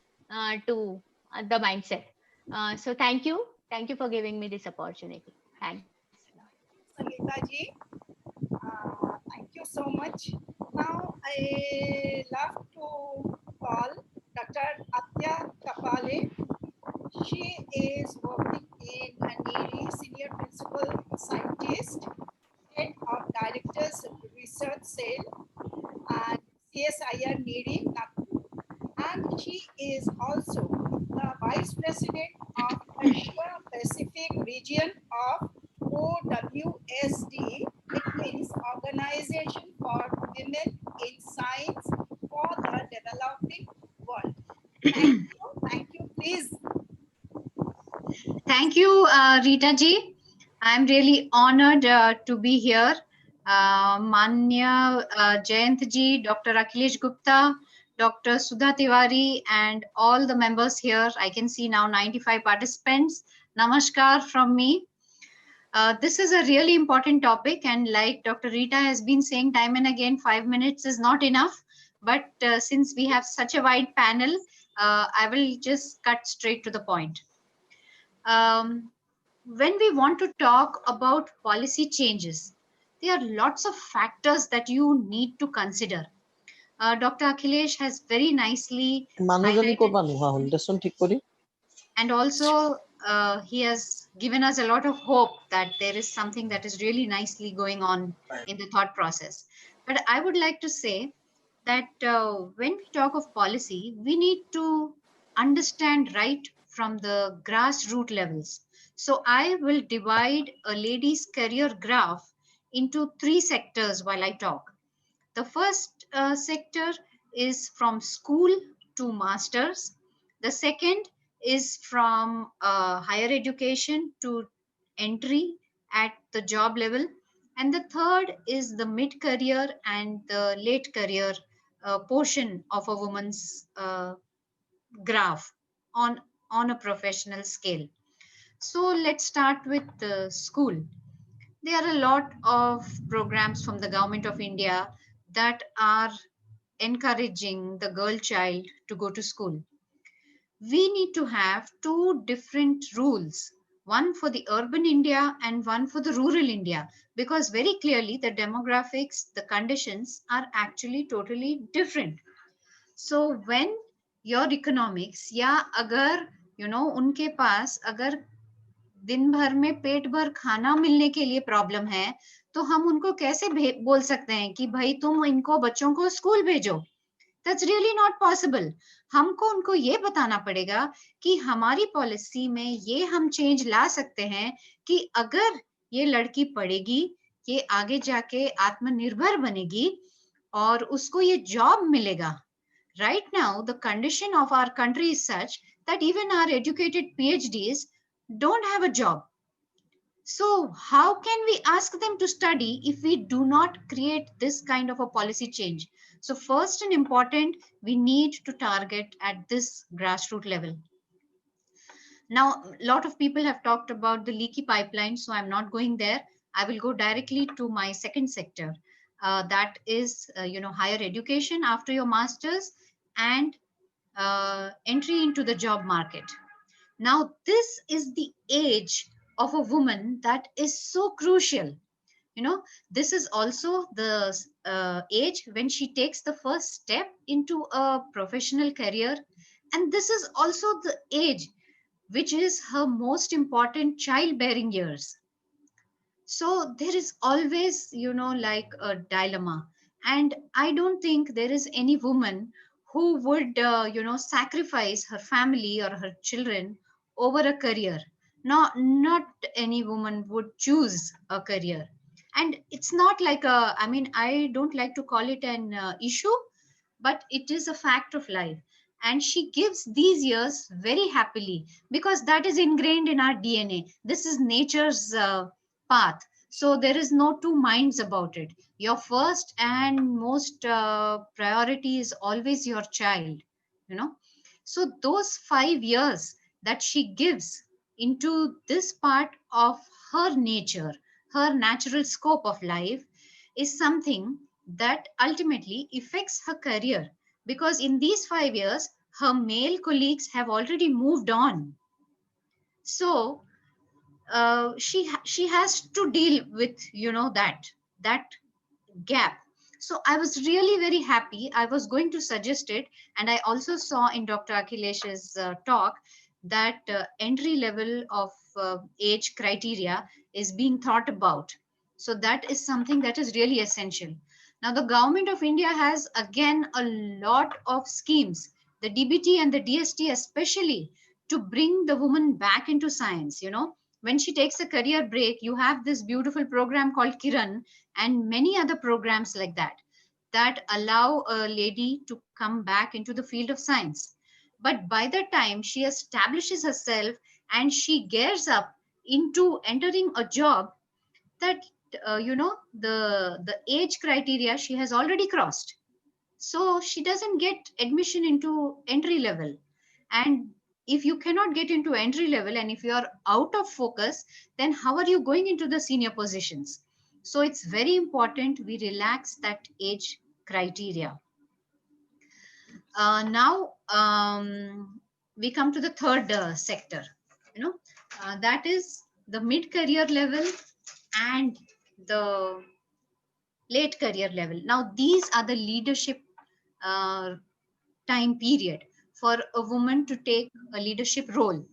Speaker 9: to the mindset. So thank you for giving me this opportunity. Thanks.
Speaker 3: Sangeeta ji, thank you so much. Now I love to call Dr. Atya Kapale. She is working in a NEERI, Senior Principal Scientist, Head of Directors Research Cell and CSIR NEERI, Nagpur. And she is also the Vice President of Asia Pacific Region of OWSD. It means Organization for Women in Science for the Developing World. Thank you, please.
Speaker 10: Thank you, Rita ji. I'm really honored to be here. Manya Jayant ji, Dr. Akhilesh Gupta, Dr. Sudha Tiwari, and all the members here. I can see now 95 participants. Namaskar from me. This is a really important topic, and like Dr. Rita has been saying time and again, 5 minutes is not enough. But since we have such a wide panel, I will just cut straight to the point. When we want to talk about policy changes, there are lots of factors that you need to consider. Dr. Akhilesh has very nicely highlighted, and also he has given us a lot of hope that there is something that is really nicely going on in the thought process. But I would like to say that when we talk of policy, we need to understand right from the grassroots levels. So I will divide a lady's career graph into three sectors while I talk. The first sector is from school to masters. The second is from higher education to entry at the job level. And the third is the mid career and the late career portion of a woman's graph on a professional scale. So let's start with the school. There are a lot of programs from the government of India that are encouraging the girl child to go to school. We need to have two different rules, one for the urban India and one for the rural India, because very clearly the demographics, the conditions are actually totally different. So when your economics, या अगर उनके पास अगर दिन भर में पेट भर खाना मिलने के लिए प्रॉब्लम है, तो हम उनको कैसे बोल सकते हैं कि भाई तुम इनको बच्चों को स्कूल भेजो? That's really not possible. हमको उनको ये बताना पड़ेगा कि हमारी पॉलिसी में ये हम चेंज ला सकते हैं कि अगर ये लड़की पढ़ेगी, ये आगे जाके आत्मनिर्भर बनेगी और उसको ये जॉब मिलेगा. Right now, the condition of our country is such that even our educated PhDs don't have a job. So how can we ask them to study if we do not create this kind of a policy change? So first and important, we need to target at this grassroots level. Now, a lot of people have talked about the leaky pipeline, so I'm not going there. I will go directly to my second sector. That is, higher education after your master's and entry into the job market. Now, this is the age of a woman that is so crucial. This is also the age when she takes the first step into a professional career. And this is also the age which is her most important childbearing years. So there is always, like a dilemma. And I don't think there is any woman who would, sacrifice her family or her children over a career. Not any woman would choose a career. And it's not like I don't like to call it an issue, but it is a fact of life. And she gives these years very happily because that is ingrained in our DNA. This is nature's path. So there is no two minds about it. Your first and most priority is always your child, So those 5 years that she gives into this part of her nature, her natural scope of life, is something that ultimately affects her career, because in these 5 years her male colleagues have already moved on. So she has to deal with that gap. So I was really very happy. I was going to suggest it, and I also saw in Dr. Akhilesh's talk that entry level of age criteria is being thought about. So that is something that is really essential. Now the government of India has again a lot of schemes, the DBT and the DST especially, to bring the woman back into science. When she takes a career break, you have this beautiful program called Kiran and many other programs like that allow a lady to come back into the field of science. But by the time she establishes herself and she gears up into entering a job, that the age criteria she has already crossed. So she doesn't get admission into entry level. And if you cannot get into entry level and if you are out of focus, then how are you going into the senior positions? So it's very important we relax that age criteria. Now we come to the third sector, that is the mid-career level and the late career level. Now these are the leadership time period for a woman to take a leadership role.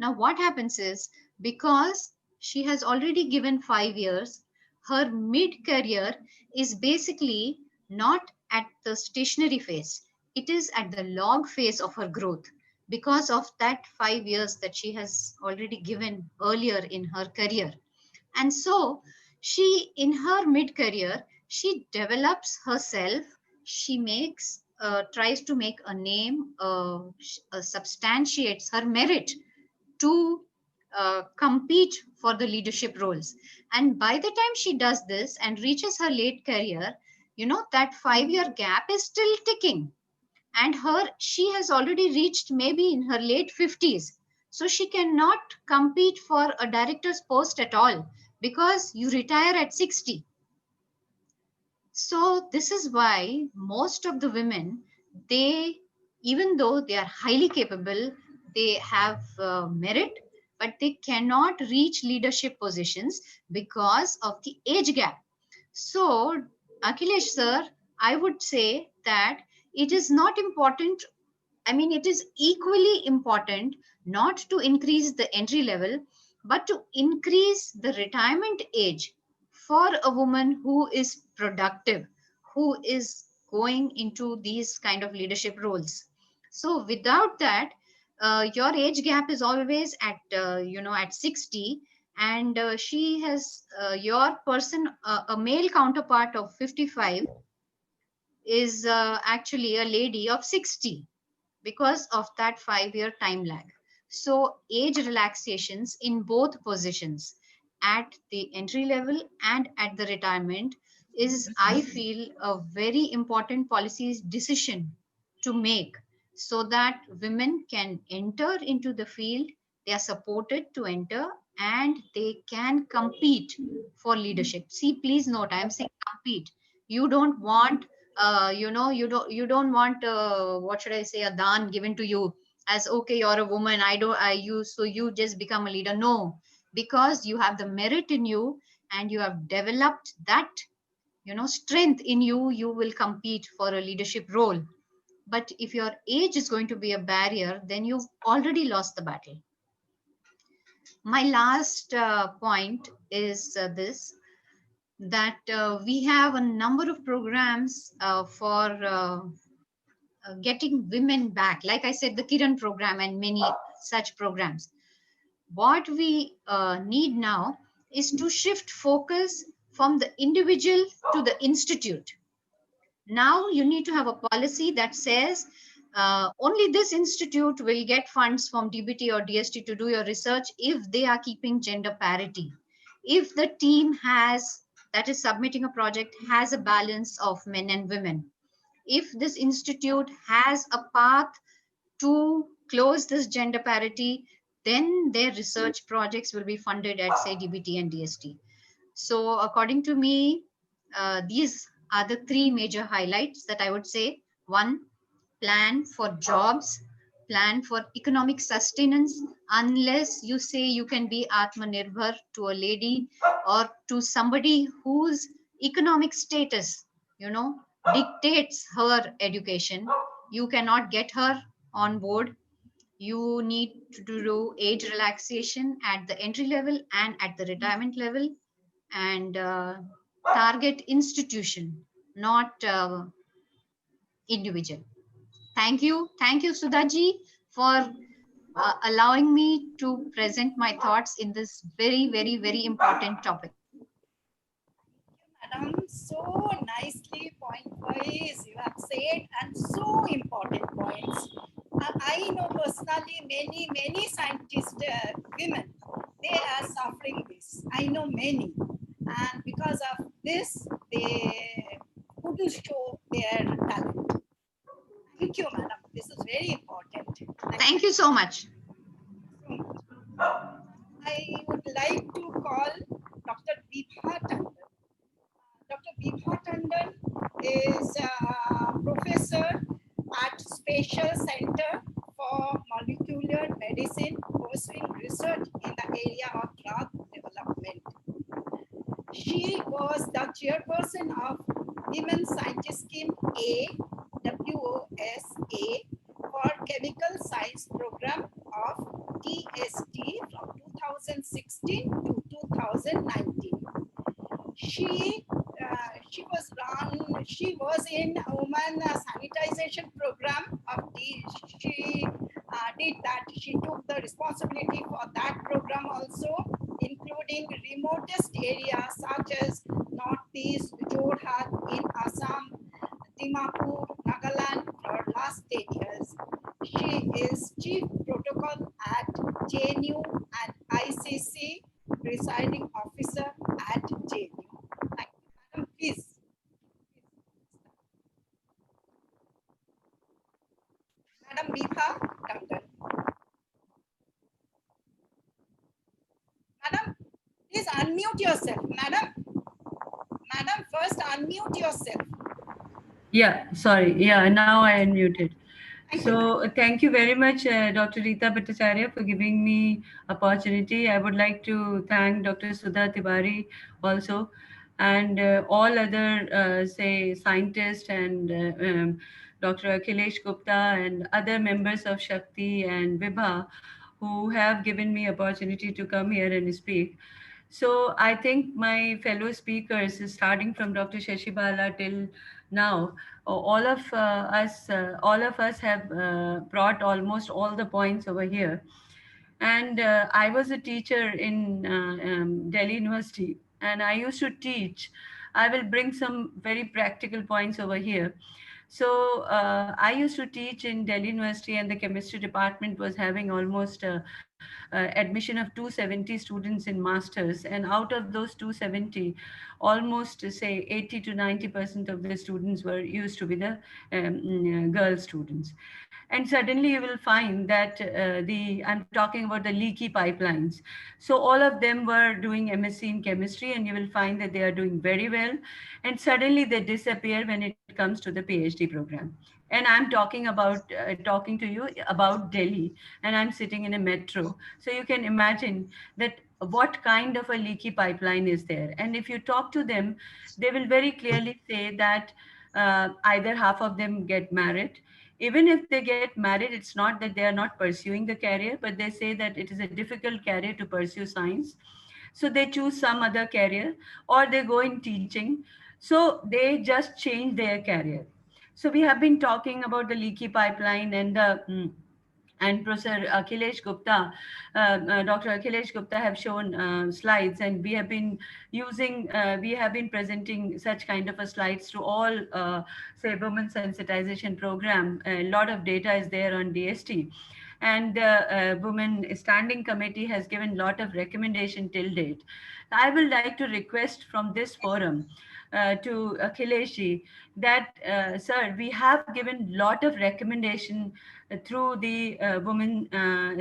Speaker 10: Now what happens is, because she has already given 5 years, her mid-career is basically not at the stationary phase. It is at the log phase of her growth because of that 5 years that she has already given earlier in her career. And so she, in her mid-career, she develops herself, she makes, tries to make a name, substantiates her merit to compete for the leadership roles. And by the time she does this and reaches her late career, you know, that 5-year gap is still ticking. And she has already reached maybe in her late 50s. So she cannot compete for a director's post at all because you retire at 60. So this is why most of the women, they, even though they are highly capable, they have merit, but they cannot reach leadership positions because of the age gap. So Akhilesh sir, I would say that it is not important. I mean, it is equally important not to increase the entry level, but to increase the retirement age for a woman who is productive, who is going into these kind of leadership roles. So without that, your age gap is always at, at 60, and she has, your person, a male counterpart of 55 is actually a lady of 60 because of that 5-year time lag. So age relaxations in both positions, at the entry level and at the retirement, is, I feel, a very important policy decision to make so that women can enter into the field, they are supported to enter, and they can compete for leadership. See, please note, I am saying compete. You don't want you don't want, what should I say, a daan given to you as, okay, you're a woman, so you just become a leader. No, because you have the merit in you and you have developed that, strength in you, you will compete for a leadership role. But if your age is going to be a barrier, then you've already lost the battle. My last point is this, that we have a number of programs for getting women back. Like I said, the Kiran program and many such programs. What we need now is to shift focus from the individual to the institute. Now you need to have a policy that says only this institute will get funds from DBT or DST to do your research if they are keeping gender parity. If the team that is submitting a project has a balance of men and women. If this institute has a path to close this gender parity, then their research projects will be funded at, say, DBT and DST. So according to me, these are the 3 major highlights that I would say. 1, plan for jobs, plan for economic sustenance. Unless you say you can be Atmanirbhar to a lady or to somebody whose economic status, dictates her education, you cannot get her on board. You need to do age relaxation at the entry level and at the retirement level, and target institution, not individual. Thank you Sudhaji for allowing me to present my thoughts in this very, very, very important topic.
Speaker 3: Madam, so nicely point-wise you have said, and so important points. I know personally many scientists, women, they are suffering this. I know many, and because of this, they couldn't show their talent. Thank you, madam. This is very important.
Speaker 10: Thank you so much.
Speaker 3: I would like to call Dr. Vibha Tandon. Dr. Vibha Tandon is a professor at Spatial Center for Molecular Medicine, pursuing research in the area of drug development. She was the chairperson of Women Scientist Scheme A, WOSA, for Chemical Science Program of TST woman sanitization program of the, she did that. She took the responsibility for that program also, including remotest areas such as Northeast, Jorhat in Assam, Dimapur, Nagaland for last 10 years. She is Chief Protocol at JNU and ICC, presiding officer at JNU. Thank you, madam. Please. Madam Bibha Tandon. Madam, please unmute yourself. Madam, first unmute yourself.
Speaker 11: Yeah, sorry. Yeah, now I unmuted.
Speaker 3: Thank
Speaker 11: So thank you very much, Dr. Rita Bhattacharya, for giving me opportunity. I would like to thank Dr. Sudha Tiwari also, and all other, say, scientists and Dr. Akhilesh Gupta and other members of Shakti and Vibha who have given me opportunity to come here and speak. So I think my fellow speakers, starting from Dr. Shashibala till now, all of us have brought almost all the points over here. And I was a teacher in Delhi University, and I used to teach. I will bring some very practical points over here. So I used to teach in Delhi University, and the chemistry department was having almost admission of 270 students in masters, and out of those 270, almost say 80 to 90% of the students were used to be the girl students. And suddenly you will find that I'm talking about the leaky pipelines. So all of them were doing MSc in chemistry, and you will find that they are doing very well. And suddenly they disappear when it comes to the PhD program. And I'm talking to you about Delhi, and I'm sitting in a metro. So you can imagine that what kind of a leaky pipeline is there. And if you talk to them, they will very clearly say that either half of them get married. Even if they get married, it's not that they are not pursuing the career, but they say that it is a difficult career to pursue science. So they choose some other career, or they go in teaching. So they just change their career. So we have been talking about the leaky pipeline and the and Professor Akhilesh Gupta, Dr. Akhilesh Gupta have shown slides, and we have been presenting such kind of a slides to all, say, women sensitization program. A lot of data is there on DST. And the Women Standing Committee has given lot of recommendation till date. I would like to request from this forum to Akhilesh ji that, sir, we have given lot of recommendation through the women,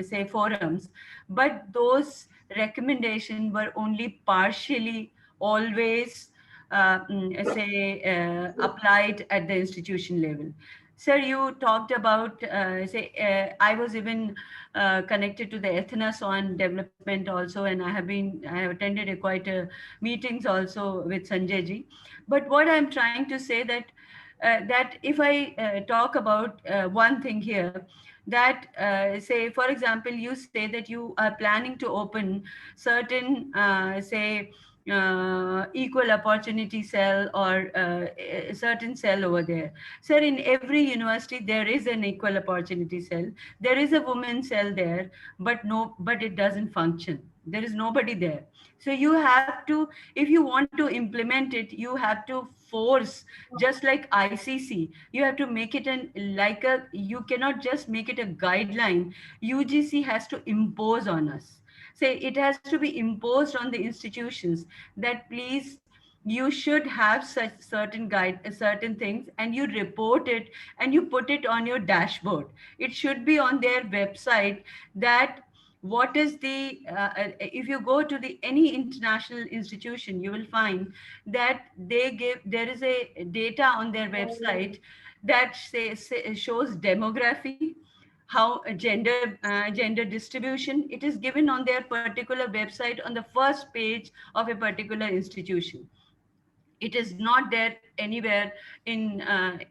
Speaker 11: say, forums, but those recommendations were only partially always, say, applied at the institution level. Sir, you talked about, I was even connected to the Ethnos on development also, and I have attended quite meetings also with Sanjay ji. But what I'm trying to say that if I talk about one thing here, that say, for example, you say that you are planning to open certain, equal opportunity cell or a certain cell over there. Sir, in every university, there is an equal opportunity cell. There is a woman cell there, but it doesn't function. There is nobody there. So you have to, if you want to implement it, you have to force, just like ICC, you have to make it you cannot just make it a guideline. UGC has to impose on us. Say it has to be imposed on the institutions that please, you should have such certain things, and you report it and you put it on your dashboard. It should be on their website that what is the if you go to the any international institution, you will find that there is a data on their website that shows demography, how gender distribution. It is given on their particular website on the first page of a particular institution. It is not there anywhere in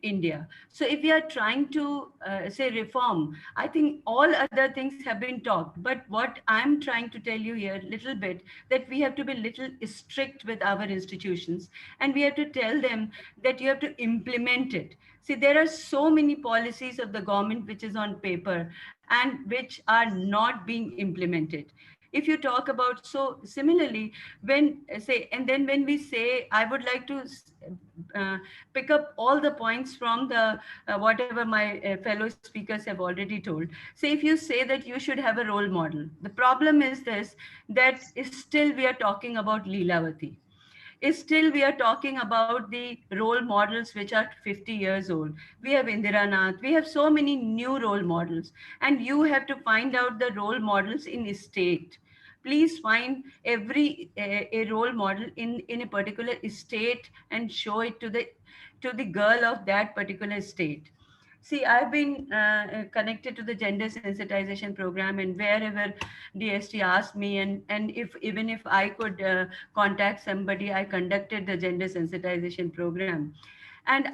Speaker 11: India. So if we are trying to say reform, I think all other things have been talked. But what I'm trying to tell you here, little bit, that we have to be little strict with our institutions, and we have to tell them that you have to implement it. See, there are so many policies of the government which is on paper and which are not being implemented. If you talk about, so similarly, when say, and then when we say, I would like to uh, pick up all the points from the whatever my fellow speakers have already told. So if you say that you should have a role model, the problem is this, that is still we are talking about Leelavati, is still we are talking about the role models which are 50 years old. We have Indira Nath, we have so many new role models, and you have to find out the role models in state. Please find every a role model in a particular state and show it to the girl of that particular state. See, I've been connected to the gender sensitization program, and wherever DST asked me, and if even if I could contact somebody, I conducted the gender sensitization program. And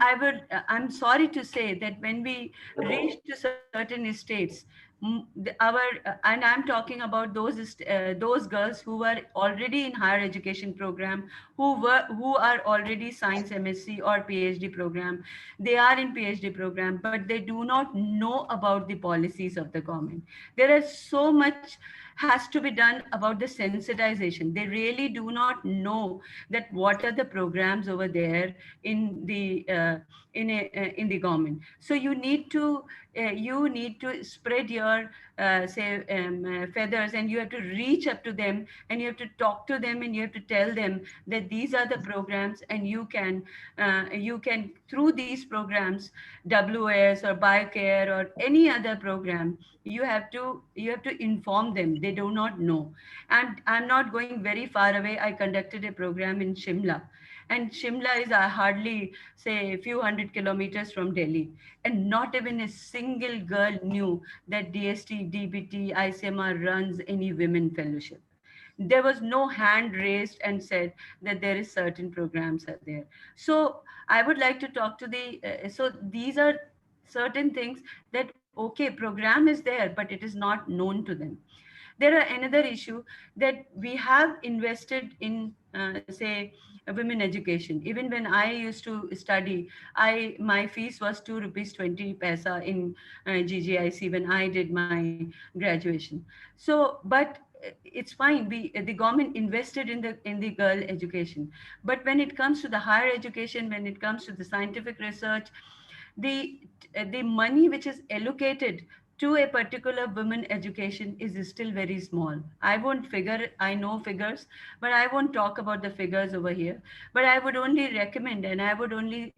Speaker 11: I'm sorry to say that when we reach to certain states, and I'm talking about those girls who were already in higher education program, who are already science MSc or PhD program. They are in PhD program, but they do not know about the policies of the government. There is so much has to be done about the sensitization. They really do not know that what are the programs over there in the government. So you need to spread your feathers, and you have to reach up to them, and you have to talk to them, and you have to tell them that these are the programs, and you can through these programs, WS or Biocare or any other program, you have to inform them. They do not know. And I'm not going very far away. I conducted a program in Shimla, and Shimla is hardly say a few hundred kilometers from Delhi, and not even a single girl knew that DST, DBT, ICMR runs any women fellowship. There was no hand raised and said that there is certain programs are there. So I would like to talk to so these are certain things that, okay, program is there, but it is not known to them. There are another issue that we have invested in, say, women education. Even when I used to study, my fees was 2 rupees 20 paisa in GGIC when I did my graduation. So, but it's fine. The government invested in the girl education, but when it comes to the higher education, when it comes to the scientific research, the the money which is allocated to a particular women education is still very small. I know figures, but I won't talk about the figures over here. But I would only recommend, and I would only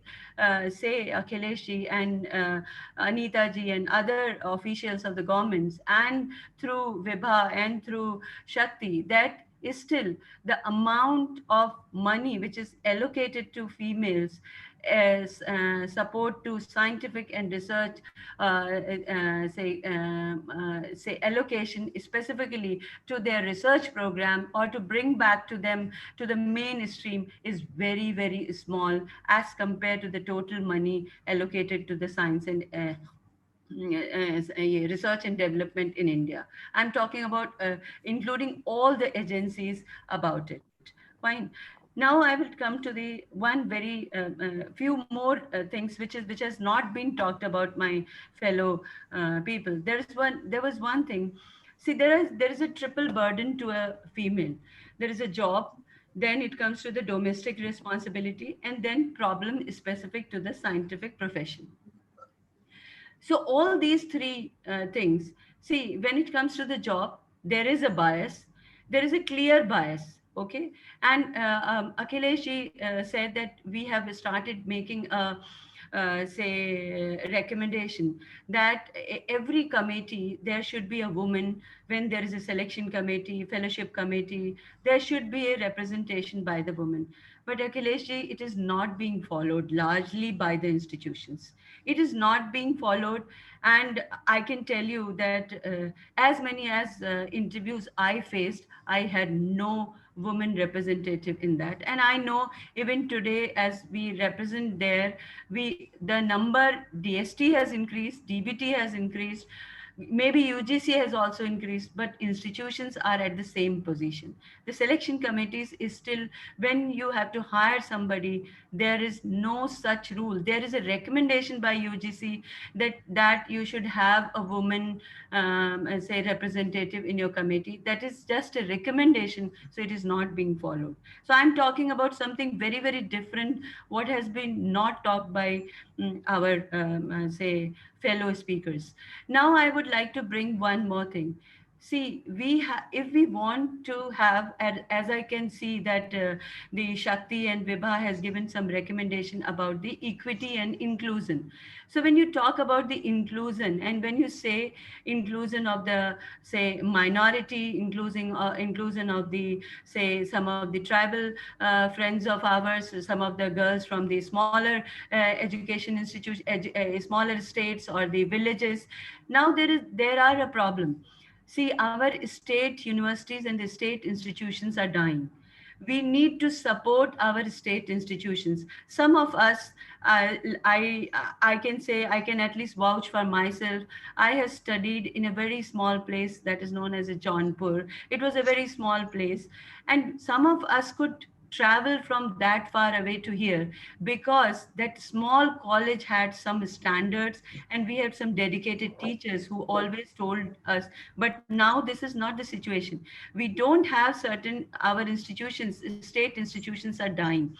Speaker 11: say Akhilesh ji and Anita ji and other officials of the governments, and through Vibha and through Shakti, that is still the amount of money which is allocated to females as support to scientific and research, say allocation specifically to their research program, or to bring back to them to the mainstream, is very, very small as compared to the total money allocated to the science and as a research and development in India. I'm talking about including all the agencies about it. Fine. Now I will come to the one very few more things which has not been talked about, my fellow people. There was one thing. See, there is a triple burden to a female. There is a job, then it comes to the domestic responsibility, and then problem specific to the scientific profession. So all these three things, see, when it comes to the job, there is a bias, there is a clear bias, okay? And Akhilesh ji said that we have started making a, say, recommendation that every committee, there should be a woman. When there is a selection committee, fellowship committee, there should be a representation by the woman. But Akhilesh ji, it is not being followed largely by the institutions. It is not being followed. And I can tell you that as many as interviews I faced, I had no woman representative in that. And I know even today, as we represent there, the number DST has increased, DBT has increased, maybe UGC has also increased, but institutions are at the same position. The selection committees is still, when you have to hire somebody, there is no such rule. There is a recommendation by UGC that you should have a woman, say, representative in your committee. That is just a recommendation, so it is not being followed. So I'm talking about something very, very different, what has been not talked by our, say, fellow speakers. Now, I would like to bring one more thing. See, if we want to have, as I can see that the Shakti and Vibha has given some recommendation about the equity and inclusion. So when you talk about the inclusion, and when you say inclusion of the, say, minority, inclusion of the, say, some of the tribal friends of ours, some of the girls from the smaller education institutions, smaller states or the villages, now there are a problem. See, our state universities and the state institutions are dying. We need to support our state institutions. Some of us, I can say, I can at least vouch for myself. I have studied in a very small place that is known as a Jaunpur. It was a very small place, and some of us could travel from that far away to here because that small college had some standards, and we had some dedicated teachers who always told us. But now this is not the situation. We don't have certain, our institutions, state institutions are dying,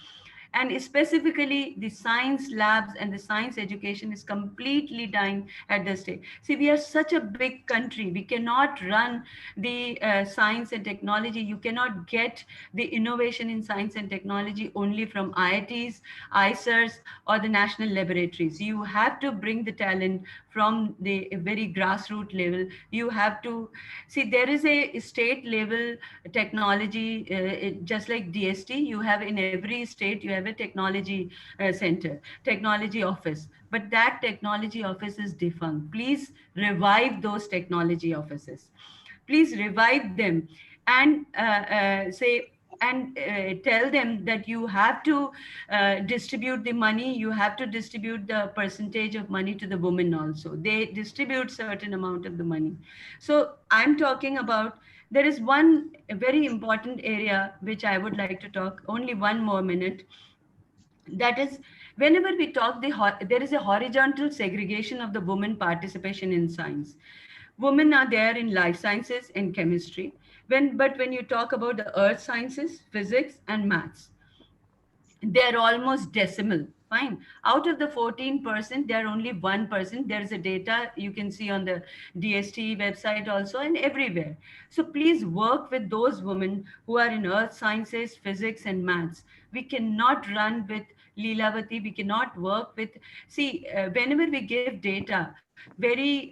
Speaker 11: and specifically the science labs and the science education is completely dying at the state. See, we are such a big country, we cannot run the science and technology. You cannot get the innovation in science and technology only from IITs, ICERs, or the national laboratories. You have to bring the talent from the very grassroots level. You have to see, there is a state level technology, just like DST, you have in every state, you have a technology center, technology office, but that technology office is defunct. Please revive those technology offices. Please revive them, and say, and tell them that you have to distribute the money, you have to distribute the percentage of money to the women also. They distribute certain amount of the money. So I'm talking about, there is one very important area which I would like to talk, only one more minute. That is, whenever we talk, there is a horizontal segregation of the women participation in science. Women are there in life sciences and chemistry, but when you talk about the earth sciences, physics and maths, they're almost decimal. Fine. Out of the 14%, they're only 1%. There's a data you can see on the DST website also, and everywhere. So please work with those women who are in earth sciences, physics, and maths. We cannot run with Leelavati. We cannot work with, see, whenever we give data, very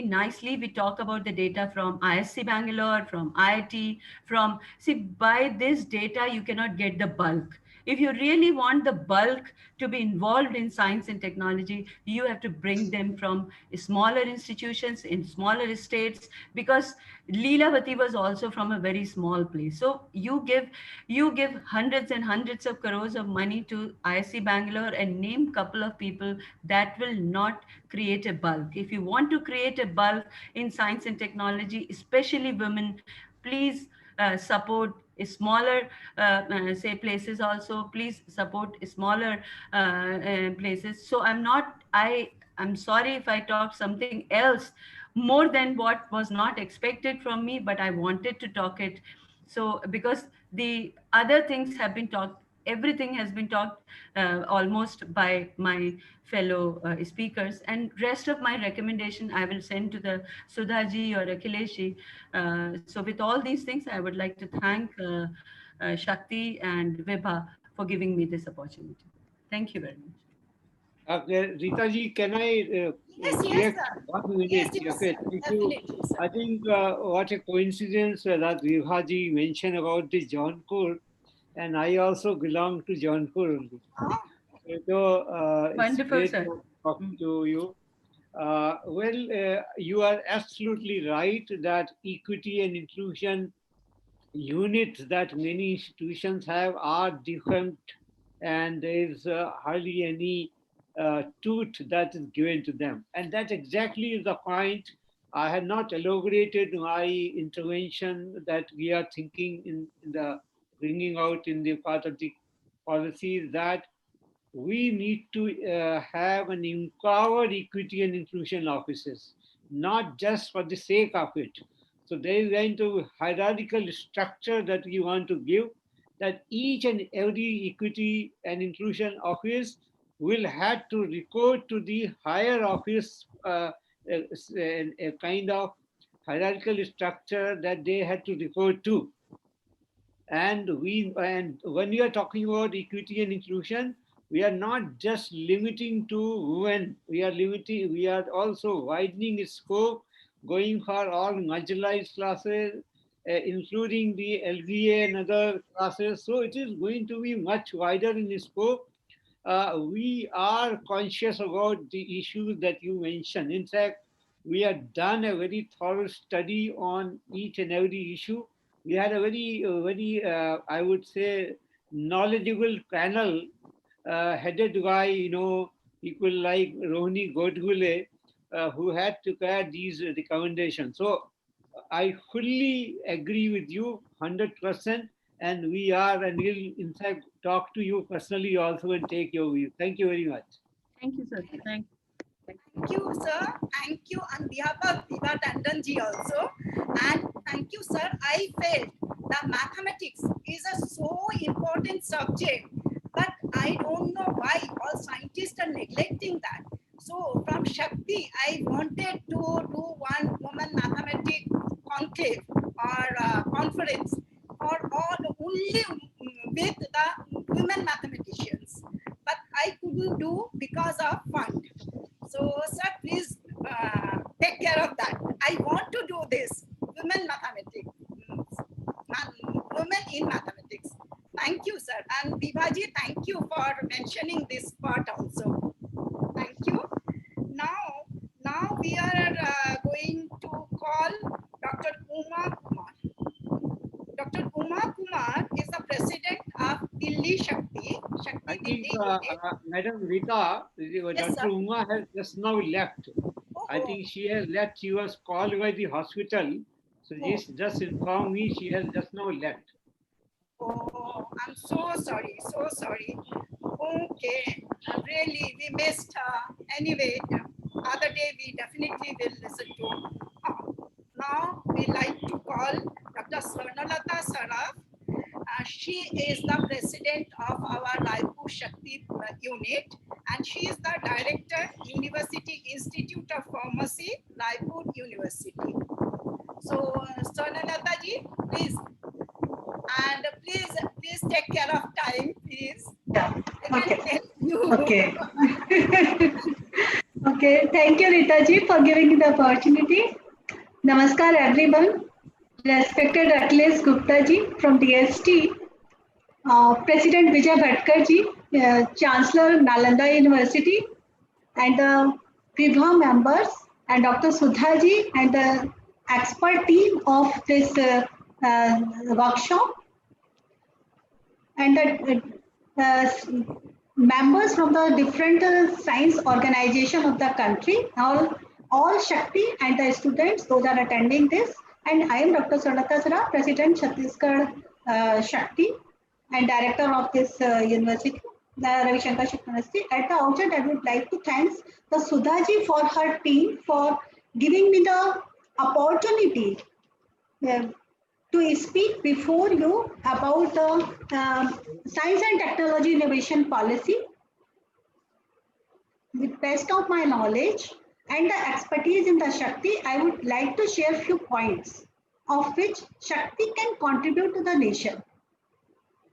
Speaker 11: nicely, we talk about the data from ISC Bangalore, from IIT, see, by this data, you cannot get the bulk. If you really want the bulk to be involved in science and technology, you have to bring them from smaller institutions in smaller states, because Leelavati was also from a very small place. So you give hundreds and hundreds of crores of money to ISC Bangalore and name couple of people, that will not create a bulk. If you want to create a bulk in science and technology, especially women, please support smaller say places also. Please support smaller places. So I'm sorry if I talked something else more than what was not expected from me, but I wanted to talk it. So because the other things have been talked, everything has been talked almost by my fellow speakers, and rest of my recommendation I will send to the Sudhaji or Akhileshi. So with all these things, I would like to thank Shakti and Vibha for giving me this opportunity. Thank you very much.
Speaker 1: Rita ji, can I
Speaker 3: Yes,
Speaker 1: react
Speaker 3: sir.
Speaker 1: 1 minute?
Speaker 3: Yes,
Speaker 1: Okay, thank you.
Speaker 3: definitely, sir.
Speaker 1: I think what a coincidence that Vibha ji mentioned about the Jaunpur, and I also belong to Jaunpur only. So it's
Speaker 11: Wonderful,
Speaker 1: great
Speaker 11: sir.
Speaker 1: talking to you. You are absolutely right that equity and inclusion units that many institutions have are different, and there is hardly any tooth that is given to them. And that exactly is the point I had not elaborated my intervention that we are thinking in the bringing out in the part of the policies, that we need to have an empowered equity and inclusion offices, not just for the sake of it. So there is going to hierarchical structure that we want to give, that each and every equity and inclusion office will have to report to the higher office, a kind of hierarchical structure that they had to report to. And when we are talking about equity and inclusion, we are not just limiting to women. We are also widening its scope, going for all marginalized classes, including the LGA and other classes. So it is going to be much wider in scope. We are conscious about the issues that you mentioned. In fact, we have done a very thorough study on each and every issue. We had a very, I would say, knowledgeable panel headed by, people like Rohini Godhule, who had prepared these recommendations. So I fully agree with you 100%, and and we'll in fact talk to you personally also and take your view. Thank you very much.
Speaker 11: Thank you, sir. Thank
Speaker 3: Thank you, sir. Thank you on behalf of Diva Tandonji also. And thank you, sir. I felt that mathematics is a so important subject, but I don't know why all scientists are neglecting that. So from Shakti, I wanted to do one woman mathematics conclave or conference for all only with the women mathematicians, but I couldn't do because of fund. So, sir, please take care of that. I want to do this, women mathematics, women in mathematics. Thank you, sir. And Vivaji, thank you for mentioning this part also. Thank you. Now we are going to call Dr. Uma Kumar. Dr. Uma Kumar is the president of Delhi Shakti.
Speaker 1: I think Madam Rita,
Speaker 3: Yes,
Speaker 1: Dr.
Speaker 3: sir.
Speaker 1: Uma has just now left. I think she has left. She was called by the hospital. So she's just informed me she has just now left.
Speaker 3: Oh, I'm so sorry, so sorry. Okay, really, we missed her. Anyway, other day we definitely will listen to her. Now we like to call Dr. Swarnalata Saraf. She is the president of our Raipur Shakti unit, and she is the director, University Institute of Pharmacy, Raipur University. So, Swarnalata ji, please. And please take care of time, please.
Speaker 12: Yeah. Okay.
Speaker 3: You.
Speaker 12: Okay. Okay. Thank you, Rita ji, for giving me the opportunity. Namaskar, everyone. Respected Akhilesh Gupta ji from DST, President Vijay Bhatkar ji, Chancellor Nalanda University, and the Vibha members, and Dr. Sudha ji, and the expert team of this workshop, and the members from the different science organization of the country, all Shakti and the students, those are attending this. And I am Dr. Swarnalata Saraf, President Chhattisgarh Shakti and Director of this university, the Ravi Shankar University. At the outset, I would like to thank the Sudha ji for her team for giving me the opportunity to speak before you about the science and technology innovation policy. With the best of my knowledge and the expertise in the Shakti, I would like to share a few points of which Shakti can contribute to the nation.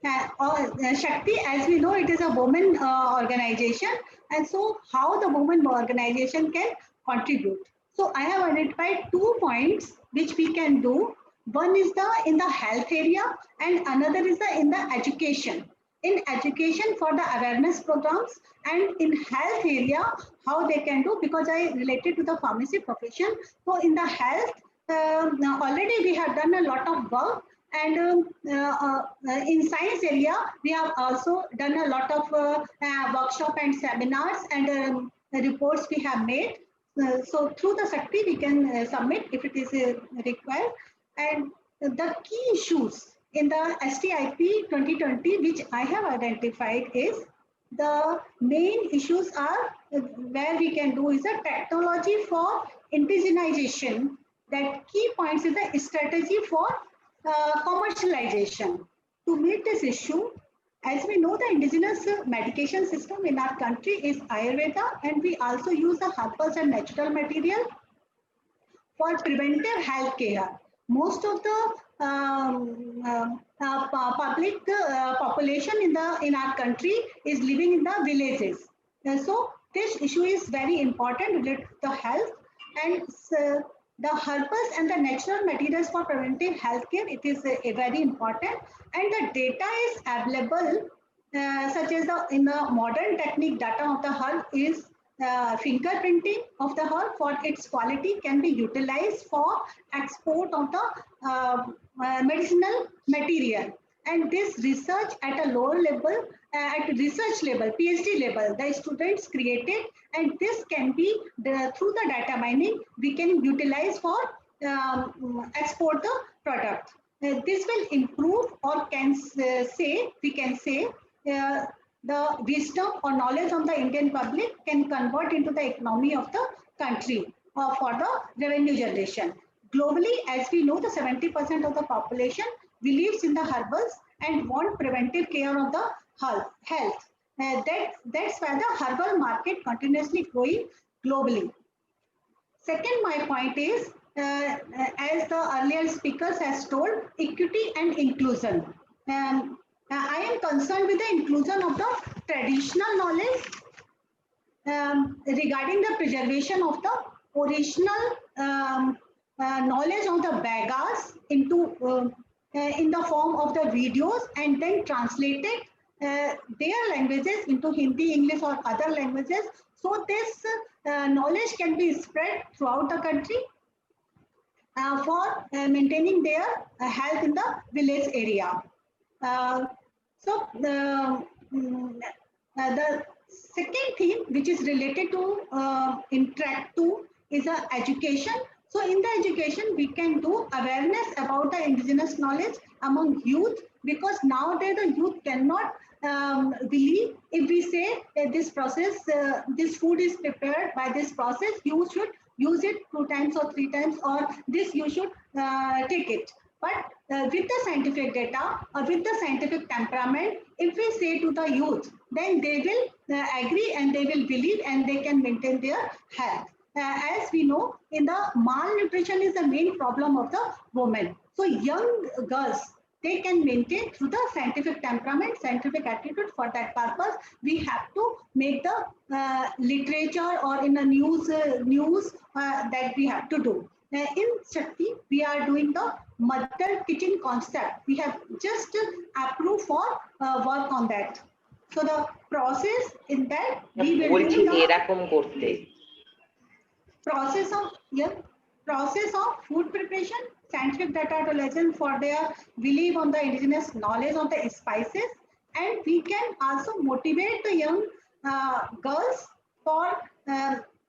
Speaker 12: Shakti, as we know, it is a women organization, and so how the women organization can contribute. So I have identified 2 points which we can do. One is in the health area, and another is in the education. In education for the awareness programs, and in health area, how they can do, because I related to the pharmacy profession. So in the health, already we have done a lot of work, and in science area, we have also done a lot of workshop and seminars, and reports we have made. So through the Shakti, we can submit if it is required. And the key issues in the STIP 2020, which I have identified, is the main issues are where we can do is a technology for indigenization. That key points is a strategy for commercialization. To meet this issue, as we know, the indigenous medication system in our country is Ayurveda, and we also use the herbals and natural material for preventive health care. Most of the public population in our country is living in the villages. And so this issue is very important related to health, and the herbals and the natural materials for preventive health care, it is very important, and the data is available such as in the modern technique data of the herb is fingerprinting of the herb for its quality can be utilized for export of the medicinal material. And this research at a lower level, at research level, PhD level, the students created, and this can be through the data mining, we can utilize for export the product. This will improve, or we can say the wisdom or knowledge of the Indian public can convert into the economy of the country for the revenue generation. Globally, as we know, the 70% of the population believes in the herbals and want preventive care of the health. That's why the herbal market continuously growing globally. Second, my point is, as the earlier speakers has told, equity and inclusion. I am concerned with the inclusion of the traditional knowledge regarding the preservation of the original knowledge of the Bagas into in the form of the videos, and then translated their languages into Hindi, English, or other languages. So this knowledge can be spread throughout the country for maintaining their health in the village area. So the second theme, which is related to in track 2, is education. So in the education, we can do awareness about the indigenous knowledge among youth, because nowadays the youth cannot believe if we say that this process, this food is prepared by this process, you should use it 2 times or 3 times, or this you should take it. But with the scientific data or with the scientific temperament, if we say to the youth, then they will agree and they will believe, and they can maintain their health. As we know, in the malnutrition is the main problem of the women. So young girls, they can maintain through the scientific temperament, scientific attitude. For that purpose, we have to make the literature or in the news that we have to do. In Shakti, we are doing the mother kitchen concept. We have just approved for work on that. So the process in that we will do the process of food preparation, scientific data to lesson for their belief on the indigenous knowledge of the spices, and we can also motivate the young girls for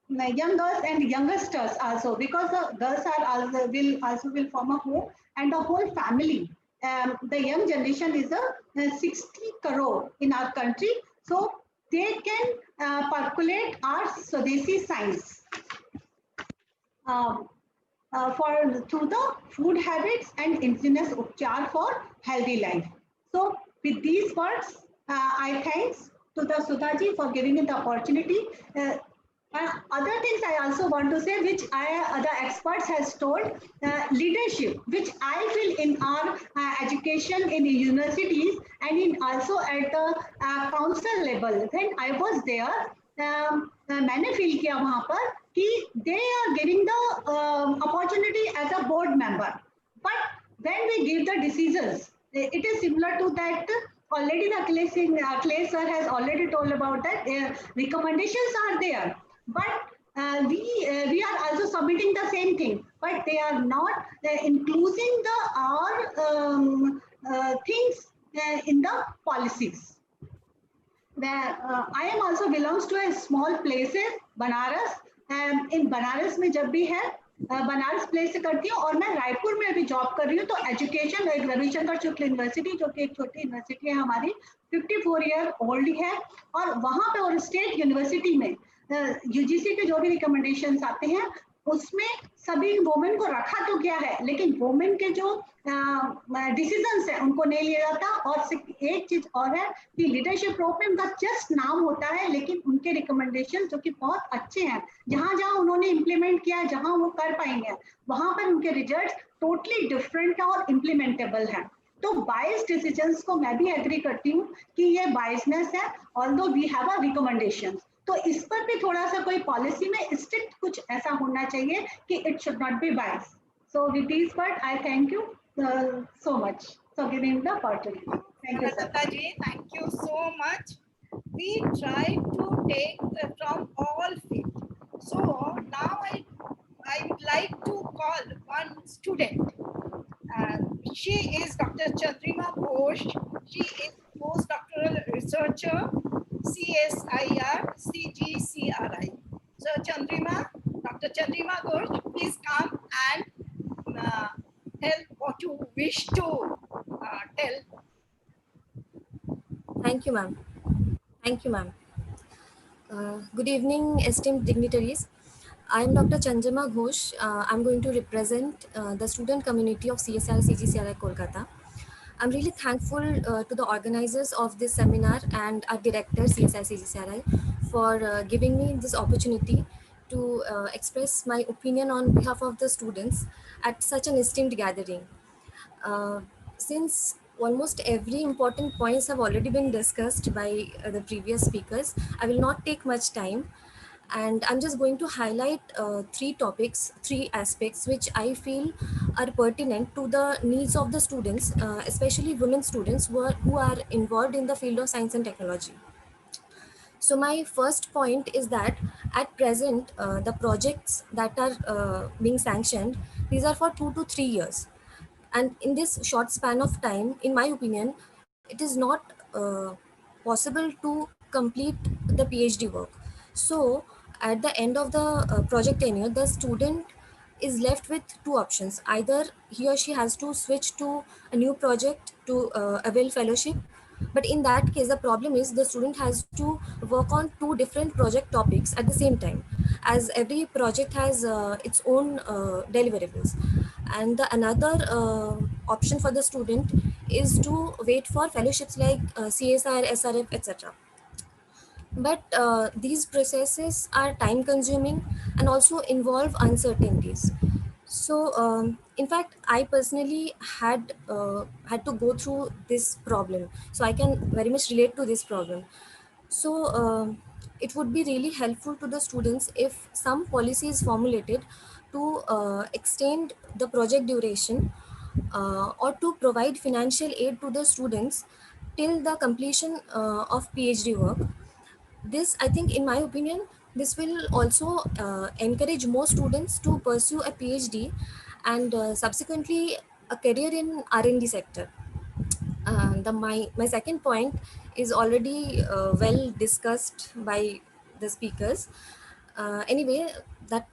Speaker 12: young girls and youngsters also, because the girls are also will form a home and the whole family. The young generation is a 60 crore in our country, so they can percolate our Swadeshi science through the food habits and indigenous upchar for healthy life. So with these words, I thanks to the Sudhaji for giving me the opportunity. Other things I also want to say, which the experts has told, leadership, which I feel in our education in universities and in also at the council level. When I was there, मैंने feel किया वहाँ पर कि they are giving the opportunity as a board member, but when we give the decisions, it is similar to that. Already the Clay sir has already told about that. Recommendations are there, but we are also submitting the same thing, but they are not including our things in the policies. I am also belongs to a small places, Banaras, इन बनारस में जब भी है, Banaras place से करती हूँ, और मैं रायपुर में अभी जॉब कर रही हूँ। तो एजुकेशन, एक रविशंकर शुक्ल यूनिवर्सिटी जो कि एक छोटी यूनिवर्सिटी है हमारी, 54 ईयर ओल्ड है, और वहाँ पे और स्टेट यूनिवर्सिटी में यूजीसी के जो भी रिकमेंडेशंस आते हैं उसमें सभी वोमेन को रखा तो गया है, लेकिन वोमेन के जो डिसीजंस है उनको नहीं लिया जाता। और एक चीज और है कि लीडरशिप रोल में उनका जस्ट नाम होता है, लेकिन उनके रिकमेंडेशन जो कि बहुत अच्छे हैं, जहां जहां उन्होंने इम्प्लीमेंट किया है, जहां वो कर पाएंगे, वहां पर उनके रिजल्ट टोटली डिफरेंट है और इम्प्लीमेंटेबल है। तो बायस डिसीजंस को मैं भी एग्री करती हूँ कि ये बायसनेस है, although we have a recommendation. तो इस पर भी थोड़ा सा कोई पॉलिसी में स्ट्रिक्ट कुछ ऐसा होना चाहिए कि it should not be bias. So with this word I thank you so much for giving the opportunity. Thank you, sir.
Speaker 3: Ji, thank you so much. We try to take from all fields. So now I would like to call one student. She is Dr. Chandrima Ghosh. She is postdoctoral researcher, CSIR, CGCRI. So Chandrima, Dr. Chandrima Ghosh, please come and tell what you wish to tell.
Speaker 13: Thank you, ma'am. Thank you, ma'am. Good evening, esteemed dignitaries. I am Dr. Chandrima Ghosh. I'm going to represent the student community of CSR CGCRI Kolkata. I'm really thankful to the organizers of this seminar and our director CSR CGCRI for giving me this opportunity to express my opinion on behalf of the students at such an esteemed gathering. Since almost every important points have already been discussed by the previous speakers, I will not take much time, and I'm just going to highlight three aspects which I feel are pertinent to the needs of the students, especially women students who are involved in the field of science and technology. So my first point is that at present, the projects that are being sanctioned, these are for 2 to 3 years. And in this short span of time, in my opinion, it is not possible to complete the PhD work. So at the end of the project tenure, the student is left with two options. Either he or she has to switch to a new project to avail fellowship, but in that case, the problem is the student has to work on two different project topics at the same time, as every project has its own deliverables. And the another option for the student is to wait for fellowships like CSR, SRF, etc. But these processes are time consuming and also involve uncertainties. So in fact, I personally had to go through this problem, so I can very much relate to this problem. So it would be really helpful to the students if some policy is formulated to extend the project duration or to provide financial aid to the students till the completion of PhD work. This, I think, in my opinion, this will also encourage more students to pursue a PhD and subsequently a career in R&D sector. My second point is already well discussed by the speakers. Anyway, that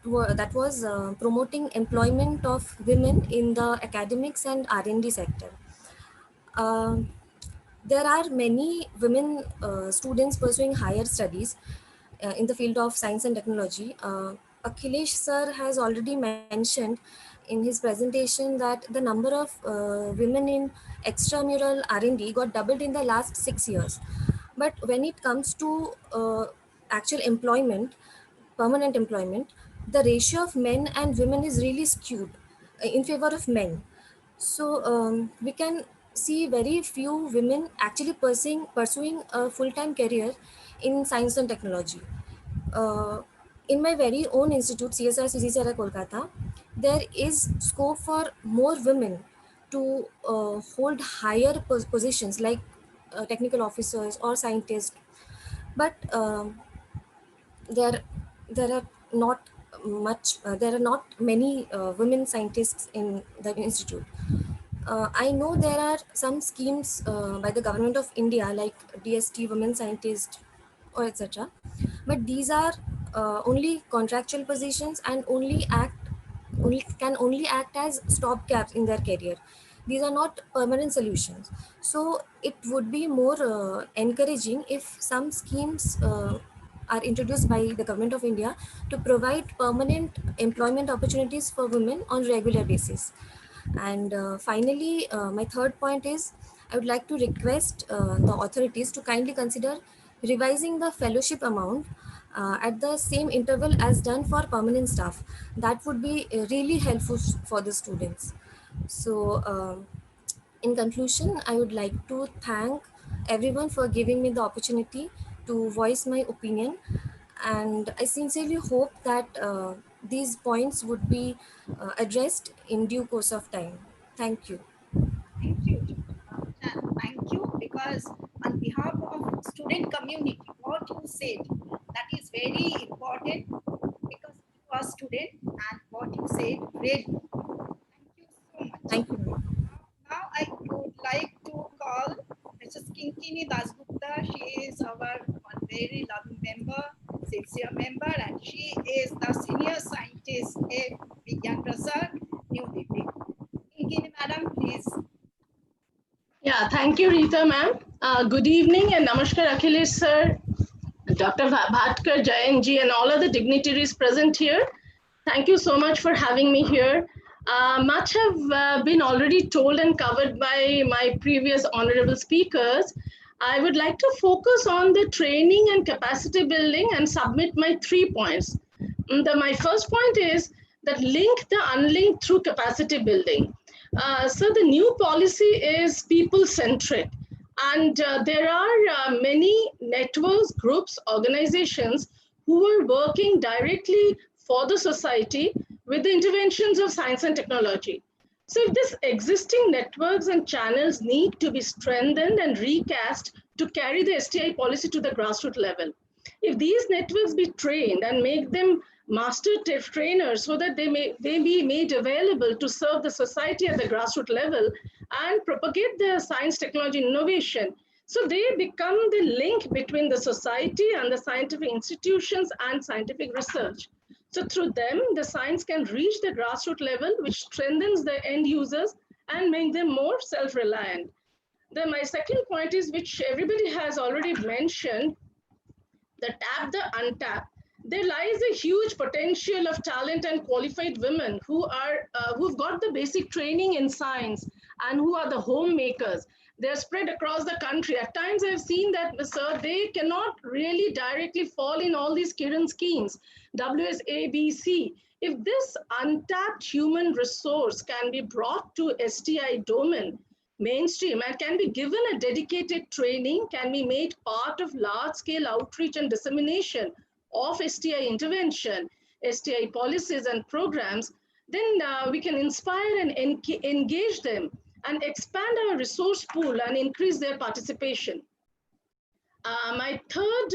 Speaker 13: was promoting employment of women in the academics and R&D sector. There are many women students pursuing higher studies in the field of science and technology. Akhilesh sir has already mentioned in his presentation that the number of women in extramural R&D got doubled in the last 6 years. But when it comes to actual employment, permanent employment, the ratio of men and women is really skewed in favor of men. So we can see very few women actually pursuing a full-time career in science and technology. In my very own institute, CSR CGCRI Kolkata, there is scope for more women to hold higher positions like technical officers or scientists, but there are not there are not many women scientists in the institute. I know there are some schemes by the government of India like DST, Women Scientist, or etc. But these are only contractual positions and can only act as stopgaps in their career. These are not permanent solutions. So it would be more encouraging if some schemes are introduced by the government of India to provide permanent employment opportunities for women on regular basis. And finally, my third point is I would like to request the authorities to kindly consider revising the fellowship amount at the same interval as done for permanent staff. That would be really helpful for the students. So in conclusion, I would like to thank everyone for giving me the opportunity to voice my opinion, and I sincerely hope that these points would be addressed in due course of time. Thank you.
Speaker 3: Thank you. Thank you, because on behalf of student community, what you said, that is very important, because you are student and what you said, very good. Thank you so much.
Speaker 13: Thank you.
Speaker 3: Now I would like to call Mrs. Kinkini Dasgupta. She is our one very loving member, sincere member, and she is the senior scientist at Vigyan Prasad, New Delhi. Kinkini madam, please.
Speaker 14: Yeah, thank you, Rita ma'am. Good evening and namaskar Akhilesh sir, Dr. Bhatkar, Jayan ji, and all of the dignitaries present here. Thank you so much for having me here. Much have been already told and covered by my previous honorable speakers. I would like to focus on the training and capacity building and submit my 3 points. My first point is that link the unlinked through capacity building. So the new policy is people-centric, and there are many networks, groups, organizations who are working directly for the society with the interventions of science and technology. So if these existing networks and channels need to be strengthened and recast to carry the STI policy to the grassroots level. If these networks be trained and make them master trainers so that they be made available to serve the society at the grassroots level and propagate the science, technology, innovation. So they become the link between the society and the scientific institutions and scientific research. So through them, the science can reach the grassroots level, which strengthens the end users and make them more self-reliant. Then my second point is, which everybody has already mentioned, the tap the untap. There lies a huge potential of talent and qualified women who are who've got the basic training in science and who are the homemakers. They're spread across the country. At times I've seen that, sir, they cannot really directly fall in all these Kiran schemes, WSABC. If this untapped human resource can be brought to STI domain, mainstream, and can be given a dedicated training, can be made part of large-scale outreach and dissemination of STI intervention, STI policies and programs, then we can inspire and engage them and expand our resource pool and increase their participation. My third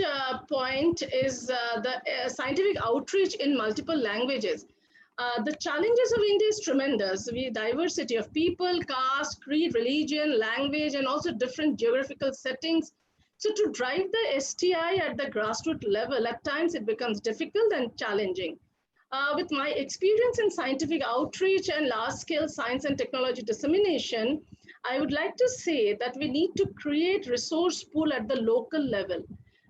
Speaker 14: point is the scientific outreach in multiple languages. The challenges of India is tremendous. We diversity of people, caste, creed, religion, language, and also different geographical settings. So to drive the STI at the grassroots level, at times it becomes difficult and challenging. With my experience in scientific outreach and large-scale science and technology dissemination, I would like to say that we need to create resource pool at the local level.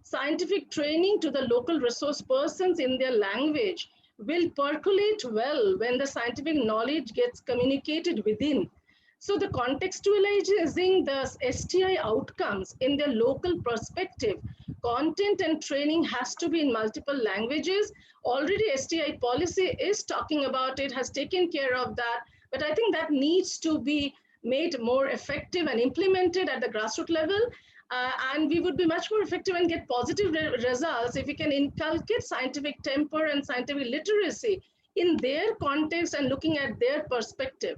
Speaker 14: Scientific training to the local resource persons in their language will percolate well when the scientific knowledge gets communicated within. So the contextualizing the STI outcomes in their local perspective, content and training has to be in multiple languages. Already STI policy is talking about it, has taken care of that, but I think that needs to be made more effective and implemented at the grassroots level. And we would be much more effective and get positive results if we can inculcate scientific temper and scientific literacy in their context and looking at their perspective.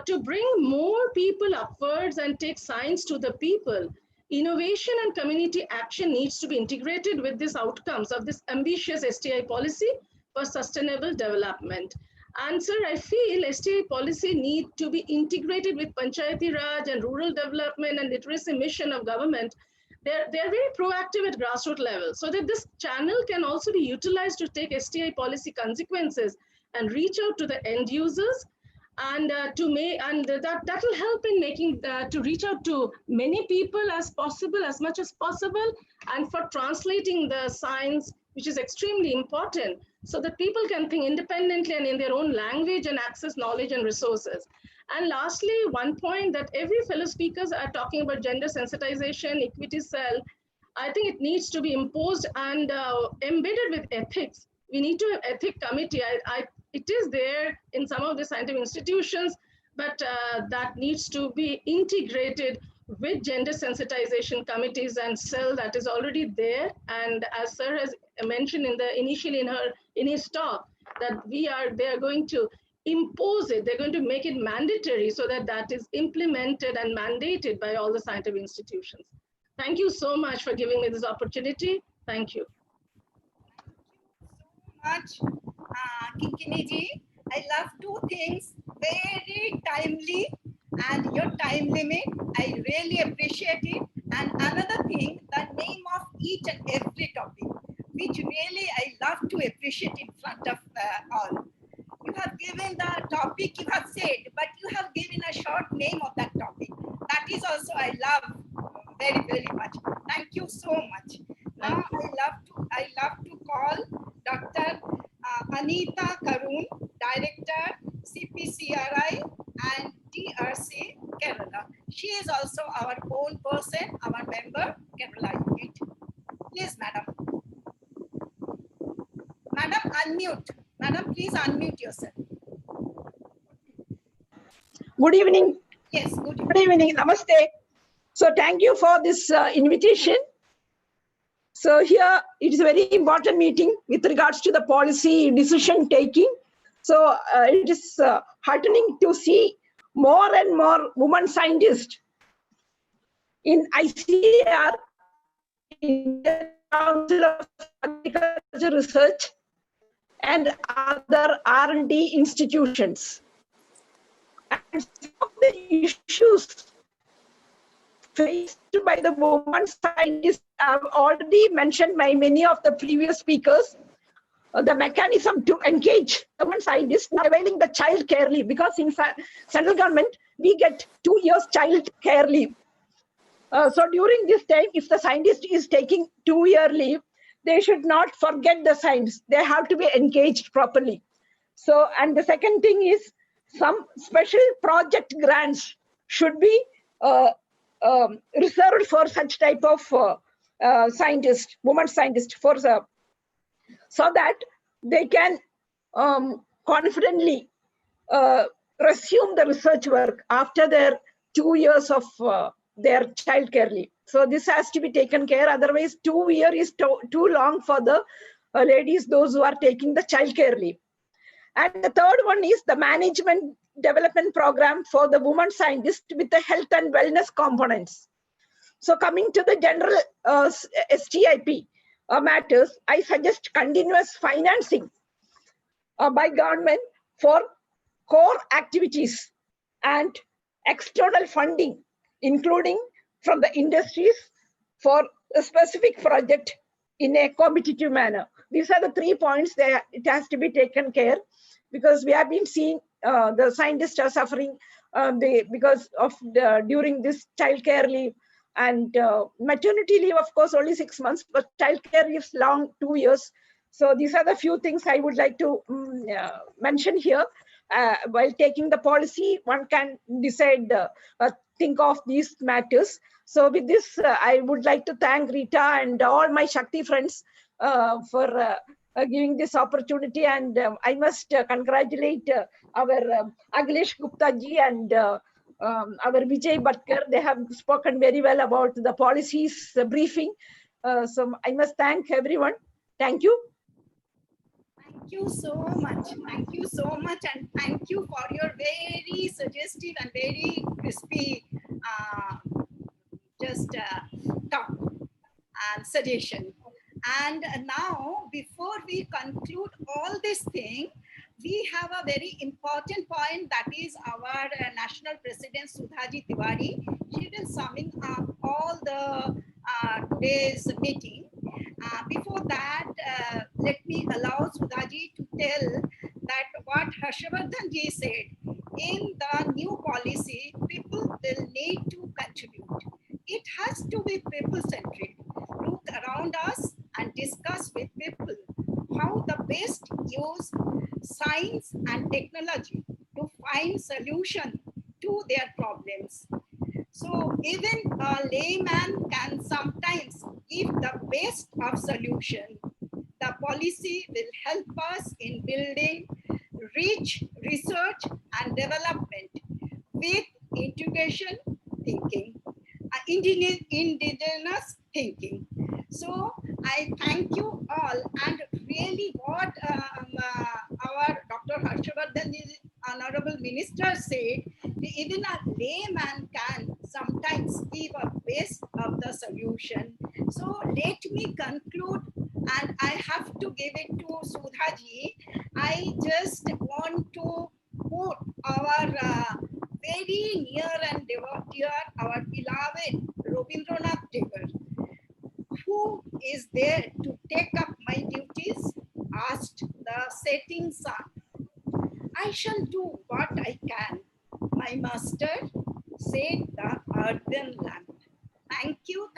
Speaker 14: To bring more people upwards and take science to the people, innovation and community action needs to be integrated with these outcomes of this ambitious STI policy for sustainable development. And sir, I feel STI policy need to be integrated with Panchayati Raj and rural development and literacy mission of government they're very proactive at grassroots level, so that this channel can also be utilized to take STI policy consequences and reach out to the end users, and that will help in making to reach out to many people as possible, as much as possible, and for translating the science, which is extremely important, so that people can think independently and in their own language and access knowledge and resources. And lastly, one point that every fellow speakers are talking about gender sensitization, equity cell. I think it needs to be imposed and embedded with ethics. We need to have ethic committee. It is there in some of the scientific institutions, but that needs to be integrated with gender sensitization committees and cell that is already there. And as Sir has mentioned initially in his talk, that they are going to impose it, they're going to make it mandatory so that that is implemented and mandated by all the scientific institutions. Thank you so much for giving me this opportunity. Thank you.
Speaker 3: Much, Kinkini ji. I love two things, very timely, and your time limit. I really appreciate it. And another thing, the name of each and every topic, which really I love to appreciate in front of all. You have given the topic you have said, but you have given a short name of that topic. That is also I love very, very much. Thank you so much. Now I love to call Dr. Anita Karun, Director, CPCRI and DRC, Kerala. She is also our own person, our member, Kerala unit. Please, madam. Madam, unmute. Madam, please unmute yourself.
Speaker 15: Good evening.
Speaker 3: Yes,
Speaker 15: good evening. Namaste. So thank you for this invitation. So here it is a very important meeting with regards to the policy decision taking. So it is heartening to see more and more women scientists in ICAR, in the Council of Agriculture Research, and other R&D institutions. And some of the issues faced by the women scientists have already mentioned by many of the previous speakers. The mechanism to engage women scientists availing the child care leave, because in central government we get 2 years child care leave. So during this time, if the scientist is taking 2-year leave, they should not forget the science. They have to be engaged properly. So, and the second thing is some special project grants should be reserved for such type of scientists, women scientists, so that they can confidently resume the research work after their 2 years of their child care leave. So this has to be taken care. Otherwise, 2 years is too long for the ladies, those who are taking the child care leave. And the third one is the management development program for the women scientists with the health and wellness components. So coming to the general STIP matters, I suggest continuous financing by government for core activities and external funding, including from the industries for a specific project in a competitive manner. These are the 3 points that it has to be taken care, because we have been seeing the scientists are suffering because of during this child care leave, and maternity leave, of course, only 6 months, but child care leave is long, 2 years. So these are the few things I would like to mention here. While taking the policy, one can decide, think of these matters. So with this, I would like to thank Rita and all my Shakti friends for giving this opportunity. And I must congratulate our Akhilesh Gupta ji and our Vijay Bhatkar. They have spoken very well about the policies briefing. So I must thank everyone. Thank you.
Speaker 3: Thank you so much. Thank you so much. And thank you for your very suggestive and very crispy talk and suggestion. And now, before we conclude all this thing, we have a very important point, that is our National President Sudhaji Tiwari. She will summing up all the today's meeting. Before that, let me allow Sudhaji to tell that what Harshavardhan ji said, in the new policy, people will need to contribute. It has to be people-centric. Look around us and discuss with people how the best use science and technology to find solution to their problems. So even a layman can sometimes give the best of solution. The policy will help us in building rich research and development with integration thinking, indigenous thinking. So I thank you all, and really what our Dr. Harshavardhan, Honorable Minister said, even a layman can sometimes give a best of the solution. So let me conclude, and I have to give it to Sudhaji. I just want to put our very near and dear, our beloved Rabindranath Tagore, who is there to take up my duties, asked the setting sun. I shall do what I can. My master said the earthen lamp. Thank you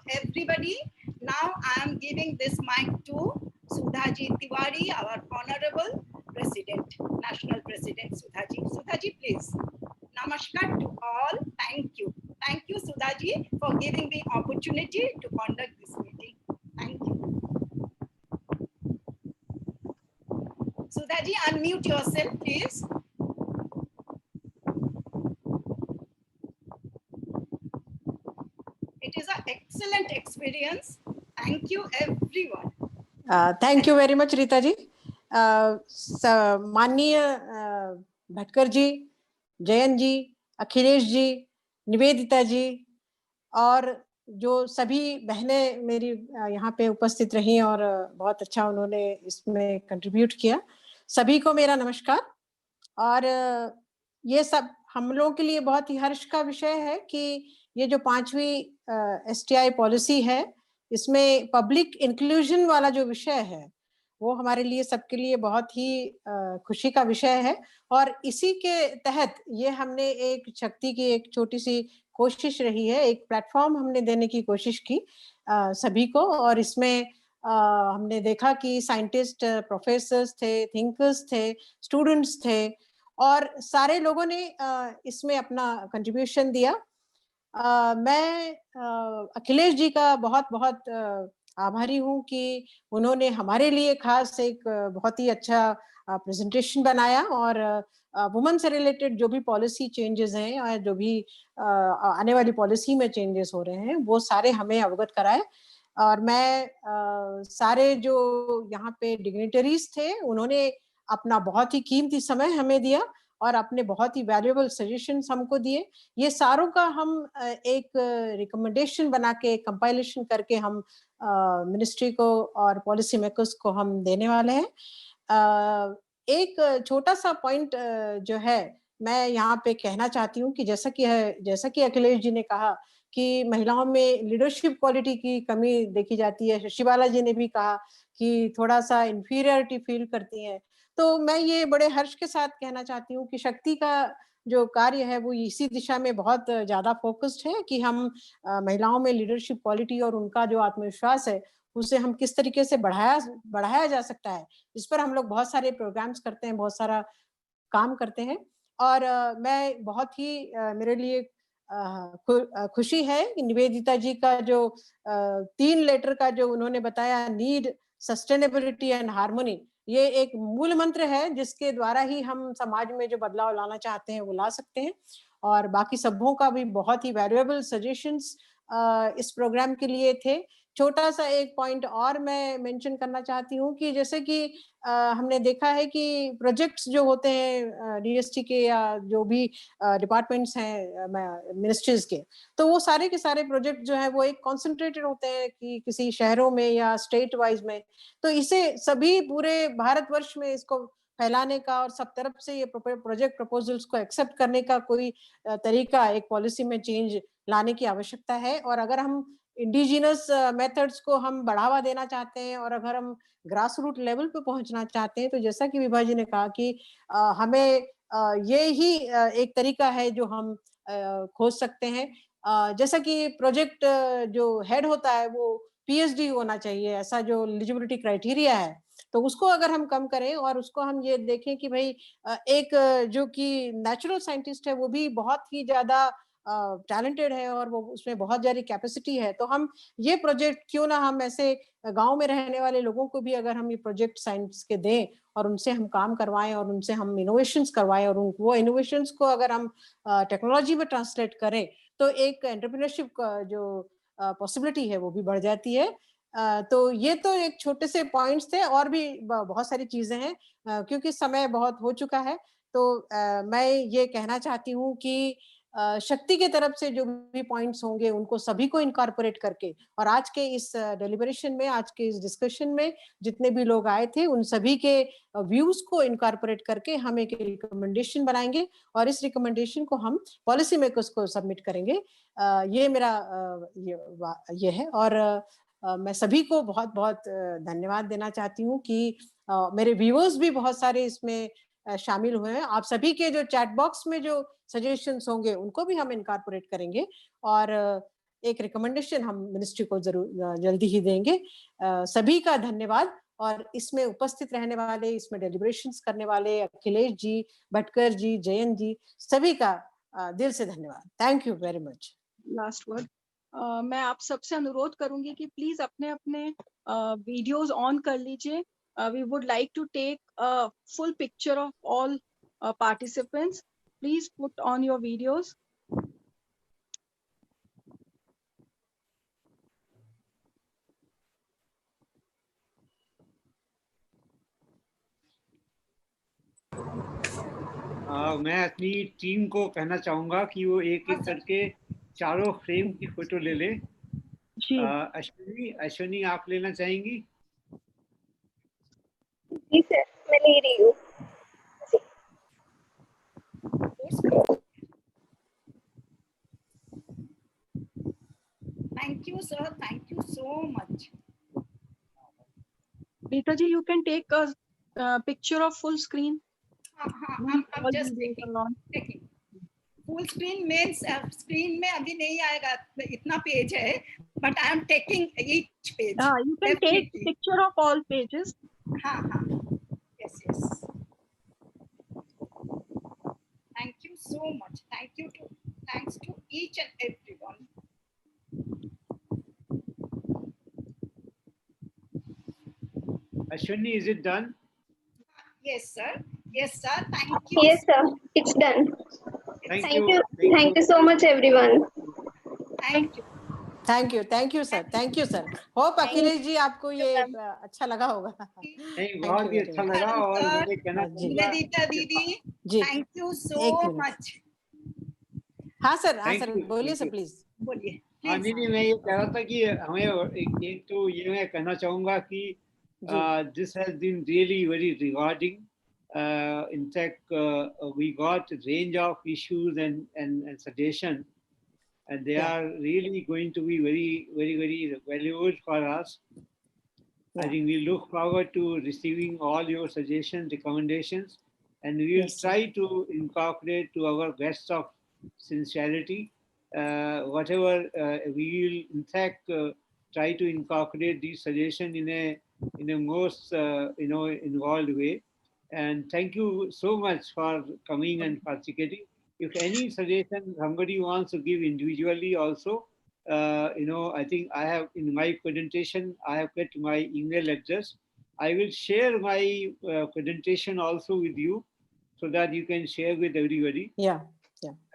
Speaker 3: everybody. Now I am giving this mic to Sudhaji Tiwari, our Honorable President, National President Sudhaji. Sudhaji, please. Namaskar to all. Thank you. Thank you, Sudhaji, for giving me opportunity to conduct this meeting. Thank you. Sudhaji, unmute yourself, please. It is an excellent experience. Thank you, everyone.
Speaker 16: Thank you very much, Rita ji. माननीय भटकर जी, जयंत जी, अखिलेश जी, निवेदिता जी और जो सभी बहनें मेरी यहाँ पे उपस्थित रही और बहुत अच्छा उन्होंने इसमें कंट्रीब्यूट किया, सभी को मेरा नमस्कार। और ये सब हम लोगों के लिए बहुत ही हर्ष का विषय है कि ये जो 5वीं STI पॉलिसी है, इसमें पब्लिक इंक्लूजन वाला जो विषय है वो हमारे लिए सबके लिए बहुत ही खुशी का विषय है। और इसी के तहत ये हमने एक शक्ति की एक छोटी सी कोशिश रही है, एक प्लेटफॉर्म हमने देने की कोशिश की सभी को। और इसमें हमने देखा कि साइंटिस्ट, प्रोफेसर्स थे, थिंकर्स थे, स्टूडेंट्स थे और सारे लोगों ने इसमें अपना कंट्रीब्यूशन दिया। मैं अखिलेश जी का बहुत बहुत आभारी हूँ कि उन्होंने हमारे लिए खास एक बहुत ही अच्छा प्रेजेंटेशन बनाया और वुमेन से रिलेटेड जो भी पॉलिसी चेंजेस हैं और जो भी आने वाली पॉलिसी में चेंजेस हो रहे हैं वो सारे हमें अवगत कराए। और मैं सारे जो यहाँ पे डिग्निटरीज थे उन्होंने अपना बहुत ही कीमती समय हमें दिया और अपने बहुत ही वैल्यूएबल सजेशंस हमको दिए। ये सारों का हम एक रिकमेंडेशन बना के कंपाइलेशन करके हम मिनिस्ट्री को और पॉलिसी मेकर्स को हम देने वाले हैं। एक छोटा सा पॉइंट जो है मैं यहाँ पे कहना चाहती हूँ कि जैसा कि अखिलेश जी ने कहा कि महिलाओं में लीडरशिप क्वालिटी की कमी देखी जाती है, शिवाला जी ने भी कहा कि थोड़ा सा इंफीरियरिटी फील करती हैं। तो मैं ये बड़े हर्ष के साथ कहना चाहती हूँ कि शक्ति का जो कार्य है वो इसी दिशा में बहुत ज्यादा फोकस्ड है कि हम महिलाओं में लीडरशिप क्वालिटी और उनका जो आत्मविश्वास है उसे हम किस तरीके से बढ़ाया जा सकता है, इस पर हम लोग बहुत सारे प्रोग्राम्स करते हैं, बहुत सारा काम करते हैं। और मैं बहुत ही मेरे लिए खुशी है कि निवेदिता जी का जो 3 लेटर का जो उन्होंने बताया, नीड, सस्टेनेबिलिटी एंड हार्मोनी, ये एक मूल मंत्र है जिसके द्वारा ही हम समाज में जो बदलाव लाना चाहते हैं वो ला सकते हैं। और बाकी सबों का भी बहुत ही वैल्यूएबल सजेशंस इस प्रोग्राम के लिए थे। छोटा सा एक पॉइंट और मैं मेंशन करना चाहती हूँ कि जैसे कि हमने देखा है कि प्रोजेक्ट्स जो होते हैं DST के या जो भी डिपार्टमेंट्स हैं मिनिस्ट्रीज के, तो वो सारे के सारे प्रोजेक्ट जो है वो एक कॉन्सेंट्रेटेड होते हैं कि किसी शहरों में या स्टेट वाइज में। तो इसे सभी पूरे भारतवर्ष में इसको फैलाने का और सब तरफ से ये प्रोजेक्ट प्रपोजल्स को एक्सेप्ट करने का कोई तरीका एक पॉलिसी में चेंज लाने की आवश्यकता है। और अगर हम इंडिजिनस मेथड्स को हम बढ़ावा देना चाहते हैं और अगर हम ग्रास रूट लेवल पे पहुंचना चाहते हैं तो जैसा कि विभा जी ने कहा कि हमें ये ही एक तरीका है जो हम खोज सकते हैं। जैसा कि प्रोजेक्ट जो हेड होता है वो पीएचडी होना चाहिए, ऐसा जो एलिजिबिलिटी क्राइटेरिया है तो उसको अगर हम कम करें और उसको हम ये देखें कि भाई एक जो कि नेचुरल साइंटिस्ट है वो भी बहुत ही ज्यादा टैलेंटेड है और वो उसमें बहुत ज्यादा कैपेसिटी है, तो हम ये प्रोजेक्ट क्यों ना हम ऐसे गांव में रहने वाले लोगों को भी अगर हम ये प्रोजेक्ट साइंस के दें और उनसे हम काम करवाएं और उनसे हम इनोवेशंस करवाएं और वो इनोवेशंस को अगर हम टेक्नोलॉजी में ट्रांसलेट करें तो एक एंटरप्रेन्योरशिप का जो पॉसिबिलिटी है वो भी बढ़ जाती है। तो ये तो एक छोटे से पॉइंट्स थे और भी बहुत सारी चीजें हैं क्योंकि समय बहुत हो चुका है। तो मैं ये कहना चाहती हूँ कि शक्ति के तरफ से जो भी पॉइंट्स होंगे उनको सभी को इनकॉर्पोरेट करके और आज के इस डेलिब्रेशन में, आज के इस डिस्कशन में जितने भी लोग आए थे उन सभी के व्यूज को इनकॉर्पोरेट करके हम एक रिकमेंडेशन बनाएंगे और इस रिकमेंडेशन को हम पॉलिसी मेकर्स को सबमिट करेंगे। ये मेरा ये है और मैं सभी को बहुत बहुत धन्यवाद देना चाहती हूँ कि मेरे व्यूअर्स भी बहुत सारे इसमें शामिल हुए हैं। आप सभी के जो चैट बॉक्स में जो सजेशंस होंगे उनको भी हम इनकॉर्पोरेट करेंगे और एक रिकमेंडेशन हम मिनिस्ट्री को जरूर जल्दी ही देंगे। सभी का धन्यवाद और इसमें उपस्थित रहने वाले, इसमें डेलिब्रेशंस करने वाले अखिलेश जी, भटकर जी, जयंत जी, सभी का दिल से धन्यवाद। Thank you very much.
Speaker 2: Last word मैं आप सबसे अनुरोध करूंगी कि प्लीज अपने अपने वीडियोस ऑन कर लीजिए। We would like to take a full picture of all participants. Please put on your videos.
Speaker 1: मैं अपनी टीम को कहना चाहूंगा कि वो एक एक करके चारों फ्रेम की फोटो ले ले। अश्विनी आप लेना चाहेंगी?
Speaker 17: जी सर, मैं ले रही हूँ।
Speaker 3: Thank you, sir. Thank you so much.
Speaker 2: Rita ji, you can take a picture of full screen.
Speaker 3: I'm just taking. Full screen means screen में अभी नहीं आएगा, इतना पेज है, but I am taking each page.
Speaker 2: You can take picture of all pages.
Speaker 3: हाँ. Yes. Thank you so much. Thanks to each and everyone.
Speaker 1: Ashwini, is it done?
Speaker 3: Yes, sir. Thank you.
Speaker 17: Yes, sir. It's done.
Speaker 1: Thank you
Speaker 17: so much, everyone.
Speaker 3: Thank you.
Speaker 16: Thank you, sir. Thank you, sir. Hope Akhilesh ji आपको ये अच्छा लगा होगा।
Speaker 1: नहीं, बहुत ही अच्छा लगा और मुझे कहना
Speaker 3: निवेदिता दीदी, thank you so much.
Speaker 16: हाँ सर, बोलिए सर प्लीज।
Speaker 3: बोलिए।
Speaker 1: नहीं, मैं ये कह रहा था कि हमें एक तो ये मैं कहना चाहूंगा कि this has been really very rewarding. In fact, we got a range of issues and suggestions, and they are really going to be very valuable for us. I think we look forward to receiving all your suggestions, recommendations, and we will try to incorporate to our best of sincerity whatever we will in fact try to incorporate these suggestions in a most involved way. And thank you so much for coming and participating. If any suggestion somebody wants to give individually also, I think I have in my presentation, I have put my email address. I will share my presentation also with you so that you can share with everybody.
Speaker 16: Yeah.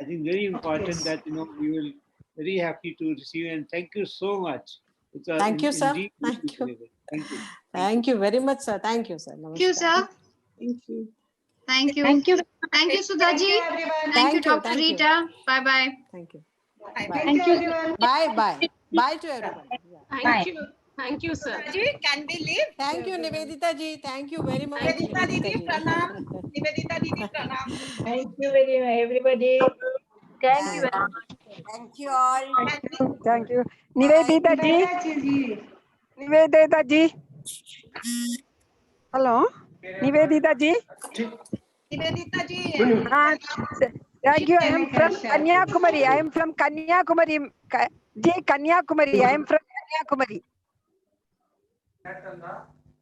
Speaker 1: I think very important that, we will very happy to receive, and thank you so much.
Speaker 16: Thank you, sir. Thank you very much, sir. Thank you, sir.
Speaker 10: Thank you, sir. Thank you, Sudha ji. Thank you, Dr. Rita. Bye.
Speaker 16: Thank you.
Speaker 10: Thank you, everyone.
Speaker 16: Bye to everyone.
Speaker 14: Thank you, sir.
Speaker 3: Can we leave?
Speaker 16: Thank you, Nivedita ji. Thank you very much.
Speaker 3: Nivedita didi, pranam. Nivedita didi, pranam.
Speaker 5: Thank you very much, everybody.
Speaker 17: Thank you very much.
Speaker 18: Thank you all.
Speaker 15: Thank you. Nivedita ji. Nivedita ji. Hello. Nivedita ji.
Speaker 3: Nivedita ji.
Speaker 15: Thank you. I am from Kanyakumari. I am from Kanyakumari. Kanyakumari. I am from Kanyakumari.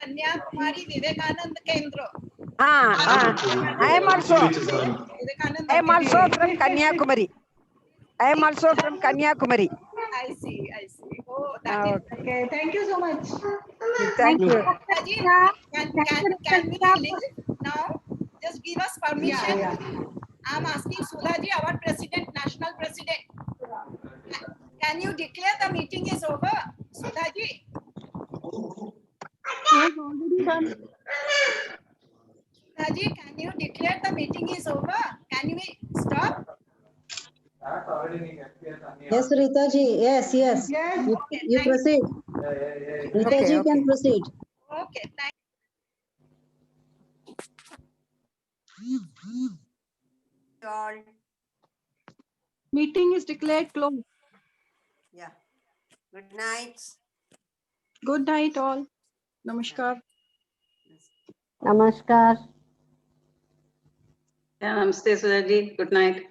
Speaker 3: Kanyakumari Vivekananda Kendra.
Speaker 15: I am also from Kanyakumari. I am also from Kanyakumari.
Speaker 3: I see. Oh, that is
Speaker 12: okay. Thank you so much.
Speaker 15: Thank you.
Speaker 3: Can we leave now? Just give us permission.
Speaker 12: Yeah.
Speaker 3: I'm asking Sudhaji, our president, national president. Can you declare the meeting is over, Sudhaji? Sudhaji, can you declare the meeting is over? Can we stop?
Speaker 19: Yes, Rita ji. Yes. You proceed. Rita ji can proceed.
Speaker 3: Okay, thank
Speaker 18: you all.
Speaker 2: Meeting is declared closed.
Speaker 18: Yeah. Good night.
Speaker 2: Good night all. Namaskar.
Speaker 19: Namaskar.
Speaker 7: Yeah, namaste, Sudhaji. Good night.